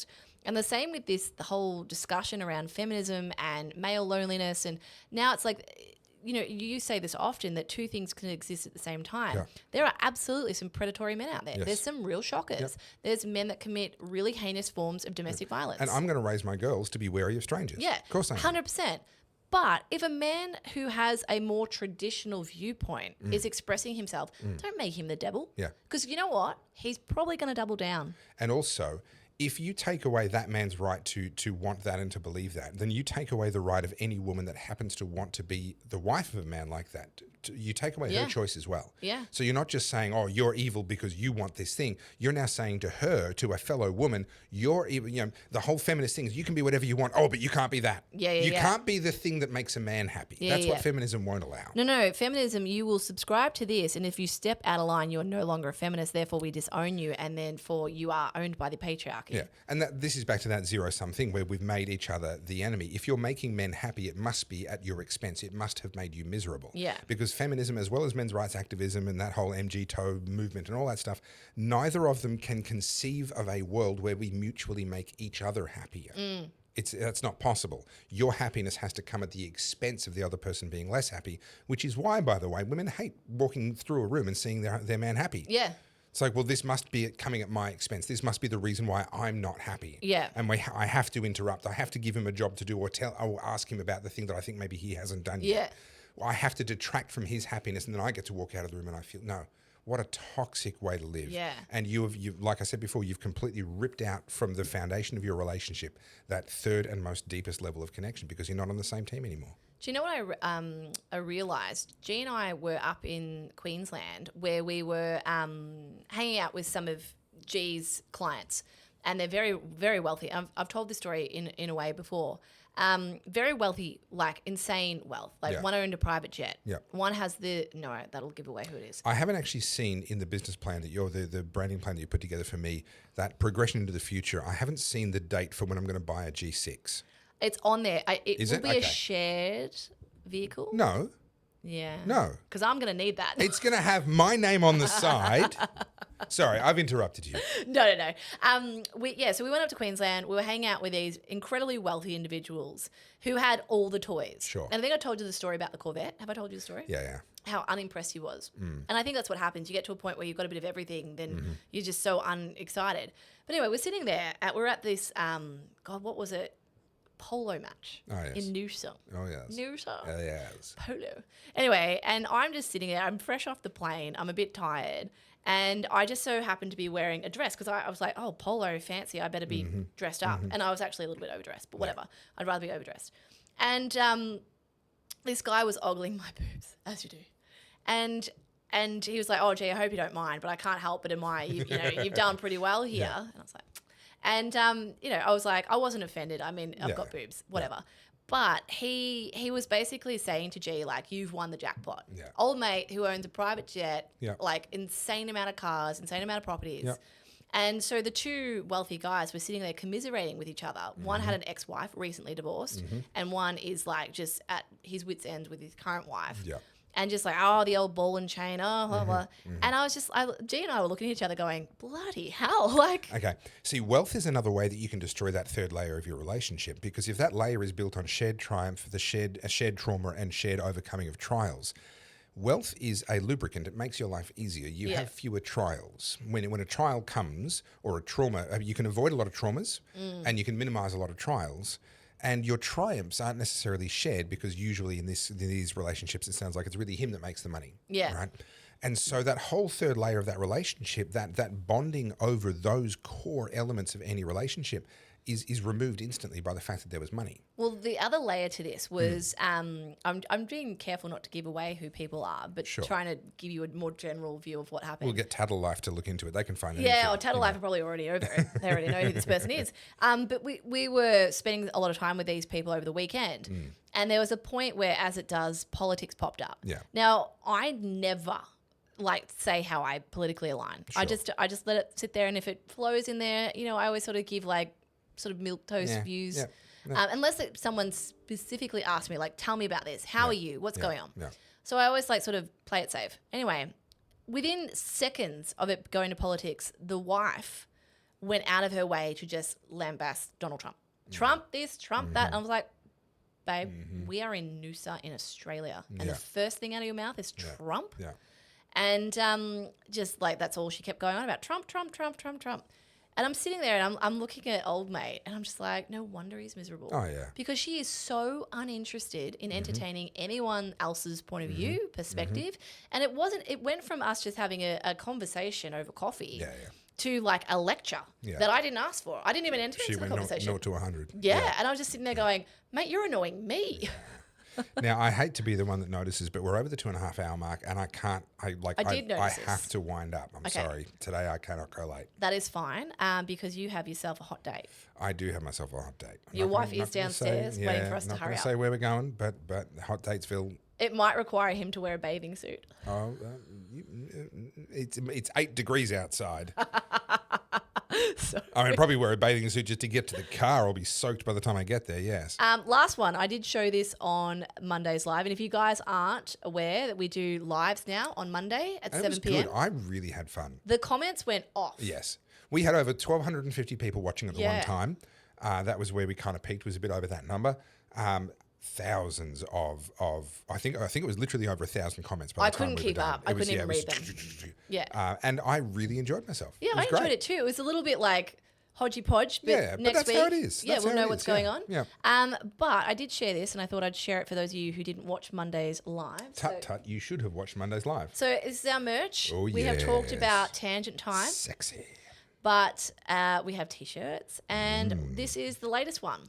And the same with the whole discussion around feminism and male loneliness. And now it's like, you say this often, that 2 things can exist at the same time. Yeah. There are absolutely some predatory men out there. Yes. There's some real shockers. Yep. There's men that commit really heinous forms of domestic violence. And I'm going to raise my girls to be wary of strangers. Yeah, of course I am. 100%. But if a man who has a more traditional viewpoint is expressing himself, don't make him the devil. Yeah. Because you know what? He's probably going to double down. And also, if you take away that man's right to want that and to believe that, then you take away the right of any woman that happens to want to be the wife of a man like that. You take away her choice as well. Yeah. So you're not just saying, oh, you're evil because you want this thing. You're now saying to her, to a fellow woman, you're evil. The whole feminist thing is you can be whatever you want. Oh, but you can't be that. You can't be the thing that makes a man happy. That's what feminism won't allow. No. Feminism, you will subscribe to this, and if you step out of line, you're no longer a feminist. Therefore, we disown you, and then you are owned by the patriarchy. Yeah. And this is back to that zero-sum thing where we've made each other the enemy. If you're making men happy, it must be at your expense. It must have made you miserable. Yeah. Because feminism, as well as men's rights activism and that whole MGTOW movement and all that stuff, neither of them can conceive of a world where we mutually make each other happier. That's not possible. Your happiness has to come at the expense of the other person being less happy, which is why, by the way, women hate walking through a room and seeing their man happy. Yeah. It's like, well, this must be coming at my expense. This must be the reason why I'm not happy. Yeah. And I have to interrupt. I have to give him a job to do or ask him about the thing that I think maybe he hasn't done yet. I have to detract from his happiness, and then I get to walk out of the room and I feel, no, what a toxic way to live. Yeah. And you've, like I said before, you've completely ripped out from the foundation of your relationship that third and most deepest level of connection because you're not on the same team anymore. Do you know what I realised? G and I were up in Queensland where we were hanging out with some of G's clients, and they're very, very wealthy. I've told this story in a way before. Very wealthy, like insane wealth. Like one owned a private jet. Yep. One has that'll give away who it is. I haven't actually seen in the business plan that the branding plan that you put together for me, that progression into the future, I haven't seen the date for when I'm going to buy a G6. It's on there. It will be a Okay. shared vehicle. No. Yeah. No. Because I'm going to need that. It's going to have my name on the side Sorry, I've interrupted you. No. So we went up to Queensland. We were hanging out with these incredibly wealthy individuals who had all the toys. Sure. And I think I told you the story about the Corvette. Have I told you the story? Yeah. How unimpressed he was. And I think that's what happens. You get to a point where you've got a bit of everything, then you're just so unexcited. But anyway, we're sitting there. We're at this, what was it? Polo match in Noosa. Oh, yes. Noosa. Oh, yes. Polo. Anyway, and I'm just sitting there. I'm fresh off the plane. I'm a bit tired. And I just so happened to be wearing a dress because I was like, oh, polo, fancy. I better be dressed up. And I was actually a little bit overdressed, but whatever. I'd rather be overdressed. And this guy was ogling my boobs, as you do. And he was like, oh, gee, I hope you don't mind, but I can't help but admire you. You've done pretty well here. Yeah. And I was like, I was like, I wasn't offended. I mean, I've got boobs, whatever. Yeah. But he was basically saying to G, like, you've won the jackpot. Yeah. Old mate who owns a private jet, like insane amount of cars, insane amount of properties. Yeah. And so the two wealthy guys were sitting there commiserating with each other. One had an ex-wife, recently divorced, and one is like just at his wit's end with his current wife. Yeah. And just like, oh, the old ball and chain, blah, blah. And I was just, G and I were looking at each other going, bloody hell. Okay. See, wealth is another way that you can destroy that third layer of your relationship, because if that layer is built on shared triumph, shared trauma and shared overcoming of trials, wealth is a lubricant. It makes your life easier. You have fewer trials. When a trial comes, or a trauma, you can avoid a lot of traumas and you can minimize a lot of trials. And your triumphs aren't necessarily shared, because usually in these relationships, it sounds like it's really him that makes the money. Yeah. Right. And so that whole third layer of that relationship, that bonding over those core elements of any relationship is removed instantly by the fact that there was money. Well, the other layer to this was, I'm being careful not to give away who people are, but trying to give you a more general view of what happened. We'll get Tattle Life to look into it. They can find it. Yeah, or Tattle Life are probably already over it. They already know who this person is. But we were spending a lot of time with these people over the weekend. And there was a point where, as it does, politics popped up. Yeah. Now, I never say how I politically align. Sure. I just let it sit there, and if it flows in there, I always sort of give sort of milquetoast views. Yeah. Unless someone specifically asks me, tell me about this. How are you? What's going on? Yeah. So I always sort of play it safe. Anyway, within seconds of it going to politics, the wife went out of her way to just lambast Donald Trump. Trump this, Trump that. And I was like, babe, we are in Noosa in Australia. And the first thing out of your mouth is Trump. Yeah. And that's all she kept going on about. Trump, Trump, Trump, Trump, Trump. And I'm sitting there and I'm looking at old mate, and I'm just like, no wonder he's miserable. Oh, yeah. Because she is so uninterested in entertaining anyone else's point of view, perspective. And it went from us just having a conversation over coffee to a lecture that I didn't ask for. I didn't even enter into the conversation. 0 to 100. Yeah. And I was just sitting there going, mate, you're annoying me. Now, I hate to be the one that notices, but we're over the 2.5 hour mark, and I can't. I have to wind up. I'm sorry. Today I cannot go late. That is fine, because you have yourself a hot date. I do have myself a hot date. Your wife is downstairs waiting for us to hurry up. I'm not going to say where we're going, but hot dates feel. It might require him to wear a bathing suit. Oh, it's 8 degrees outside. I mean, probably wear a bathing suit just to get to the car. I'll be soaked by the time I get there, yes. Last one, I did show this on Monday's Live. And if you guys aren't aware that we do lives now on Monday at 7 p.m. Good. I really had fun. The comments went off. Yes. We had over 1,250 people watching at the one time. That was where we kind of peaked, was a bit over that number. Thousands of I think it was literally over 1,000 comments by the time we were done. I couldn't keep up. I couldn't even read them. Yeah. And I really enjoyed myself. Yeah, I enjoyed it too. It was a little bit hodgy podge, but next week, how it is. We'll know what's going on. Yeah. But I did share this, and I thought I'd share it for those of you who didn't watch Monday's Live. Tut, you should have watched Monday's Live. So this is our merch. Oh, we have talked about Tangent Time. Sexy. But we have T-shirts, and this is the latest one.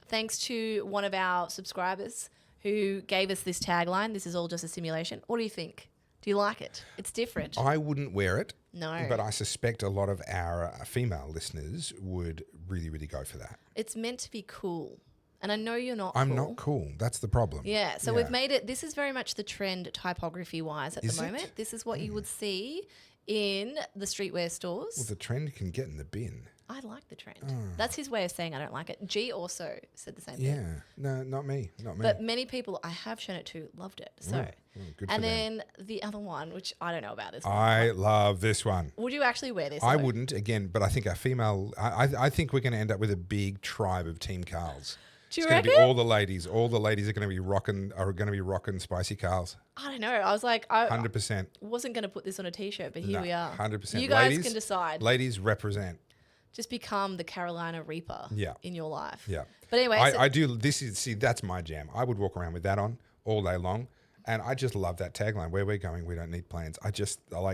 Thanks to one of our subscribers who gave us this tagline, "This is all just a simulation." What do you think? Do you like it? It's different. I wouldn't wear it. No. But I suspect a lot of our female listeners would really, really go for that. It's meant to be cool. And I know you're not I'm not cool. That's the problem. Yeah. So we've made it, this is very much the trend typography-wise at the moment. This is what you would see in the streetwear stores. Well, the trend can get in the bin. I like the trend. That's his way of saying I don't like it. G also said the same thing. Yeah. No, not me. Not me. But many people I have shown it to loved it. So, good for and them. then the other one, which I don't know about this one. I love this one. Would you actually wear this? I though? wouldn't, again, but I think our female, I think we're going to end up with a big tribe of Team Carls. Do you it's going to be reckon? all the ladies. All the ladies are going to be rocking spicy Carls. I don't know. I was like, I 100%. wasn't going to put this on a t-shirt, but here we are. 100%. You guys ladies, can decide. Ladies represent. Just become the Carolina Reaper in your life. Yeah. But anyway. I do, that's my jam. I would walk around with that on all day long. And I just love that tagline. Where we're going, we don't need plans.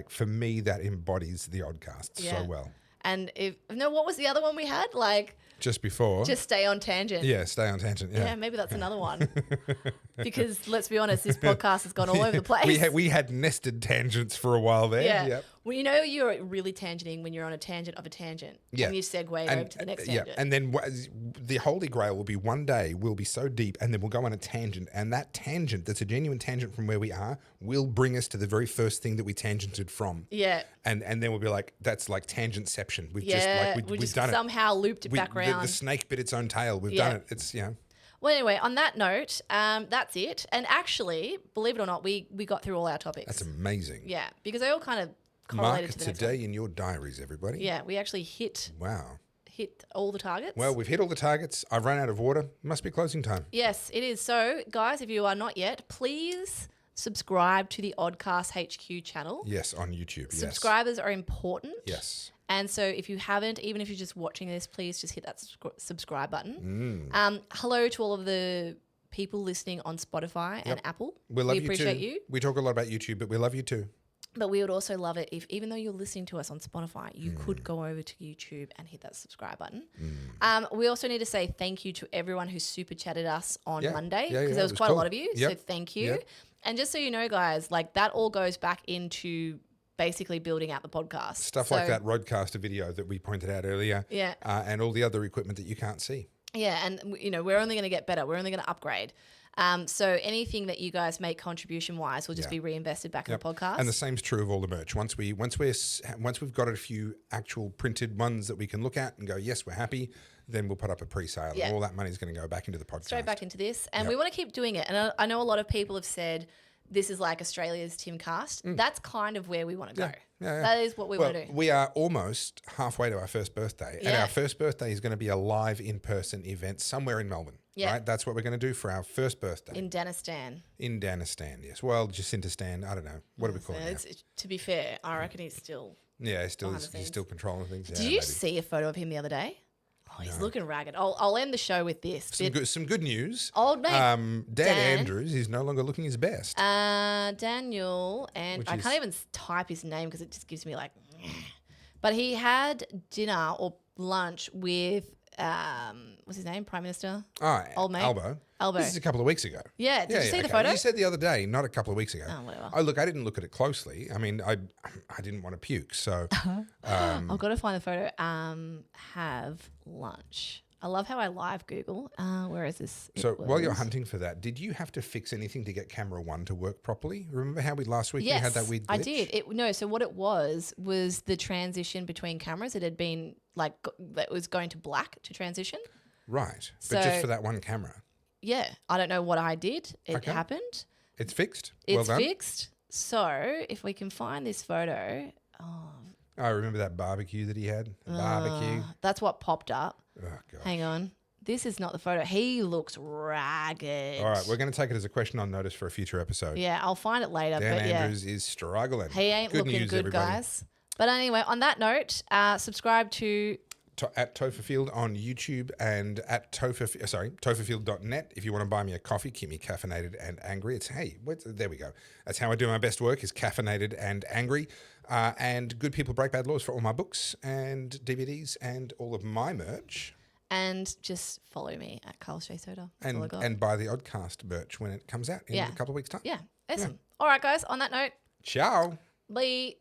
For me, that embodies the Oddcast so well. And what was the other one we had? Like, just before. Just stay on tangent. Yeah, stay on tangent. Yeah, maybe that's another one. Because let's be honest, this podcast has gone all over the place. We had nested tangents for a while there. Yeah. Yep. Well, you know you're really tangenting when you're on a tangent of a tangent. Yeah. And you segue over to the next tangent. Yeah. And then the holy grail will be one day we'll be so deep and then we'll go on a tangent. And that tangent, that's a genuine tangent from where we are, will bring us to the very first thing that we tangented from. Yeah. And then we'll be like, that's like tangentception. We've just done somehow looped it back around. The snake bit its own tail. We've done it. It's, Well, anyway, on that note, that's it. And actually, believe it or not, we got through all our topics. That's amazing. Yeah, because they all kind of Mark correlated to the next today one. in your diaries, everybody. Yeah, we actually hit all the targets. Well, we've hit all the targets. I've run out of water. Must be closing time. Yes, it is. So, guys, if you are not yet, please subscribe to the Oddcast HQ channel. Yes, on YouTube. Yes. Subscribers are important. Yes. And so if you haven't, even if you're just watching this, please just hit that subscribe button. Hello to all of the people listening on Spotify and Apple. We love you appreciate too. you. We talk a lot about YouTube, but we love you too. But we would also love it if, even though you're listening to us on Spotify, you could go over to YouTube and hit that subscribe button. We also need to say thank you to everyone who super chatted us on Monday, because there was quite a lot of you. So thank you. Yep. And just so you know, guys, like that all goes back into basically building out the podcast. Stuff like that Roadcaster video that we pointed out earlier. Yeah. And all the other equipment that you can't see. Yeah. And, we're only going to get better. We're only going to upgrade. So anything that you guys make contribution-wise will just be reinvested back in the podcast. And the same's true of all the merch. Once we've got a few actual printed ones that we can look at and go, yes, we're happy, then we'll put up a pre-sale. And all that money is going to go back into the podcast. Straight back into this. And we want to keep doing it. And I know a lot of people have said, this is like Australia's Timcast. That's kind of where we want to go. Yeah. That is what we want to do. We are almost halfway to our first birthday. And our first birthday is going to be a live in-person event somewhere in Melbourne. Yeah. Right? That's what we're going to do for our first birthday. In Danistan. In Danistan, yes. Well, Jacintistan, I don't know. What do we call it now? To be fair, I reckon he's still... Yeah, he's still controlling things. Did you see a photo of him the other day? Oh, he's looking ragged. I'll end the show with this. Some good news. Old mate. Dan Andrews is no longer looking his best. Daniel, and I can't even type his name because it just gives me like... But he had dinner or lunch with... what's his name? Prime Minister? Oh, old mate. Albo. This is a couple of weeks ago. Yeah. Did you see the photo? You said the other day, not a couple of weeks ago. Oh, whatever. Oh, look, I didn't look at it closely. I mean, I didn't want to puke, so... I've got to find the photo. Have lunch. I love how I live Google. Where is this? So while you're hunting for that, did you have to fix anything to get camera 1 to work properly? Remember how last week we had that weird glitch? I did. So what it was the transition between cameras. It had been like that was going to black to transition. Right. But just for that one camera. Yeah. I don't know what I did. It happened. It's fixed. It's fixed. So if we can find this photo. I remember that barbecue that he had. Barbecue. That's what popped up. Oh, God. Hang on. This is not the photo. He looks ragged. All right. We're going to take it as a question on notice for a future episode. Yeah. I'll find it later. Dan but Andrews is struggling. He ain't looking good, everybody. Guys. But anyway, on that note, subscribe to... at Topherfield on YouTube and at topherfield.net. If you want to buy me a coffee, keep me caffeinated and angry. There we go. That's how I do my best work, is caffeinated and angry. And Good People Break Bad Laws for all my books and DVDs and all of my merch. And just follow me at Carl Shea Soda. And buy the Oddcast merch when it comes out in a couple of weeks' time. Yeah. Awesome. All right, guys. On that note. Ciao. Bye.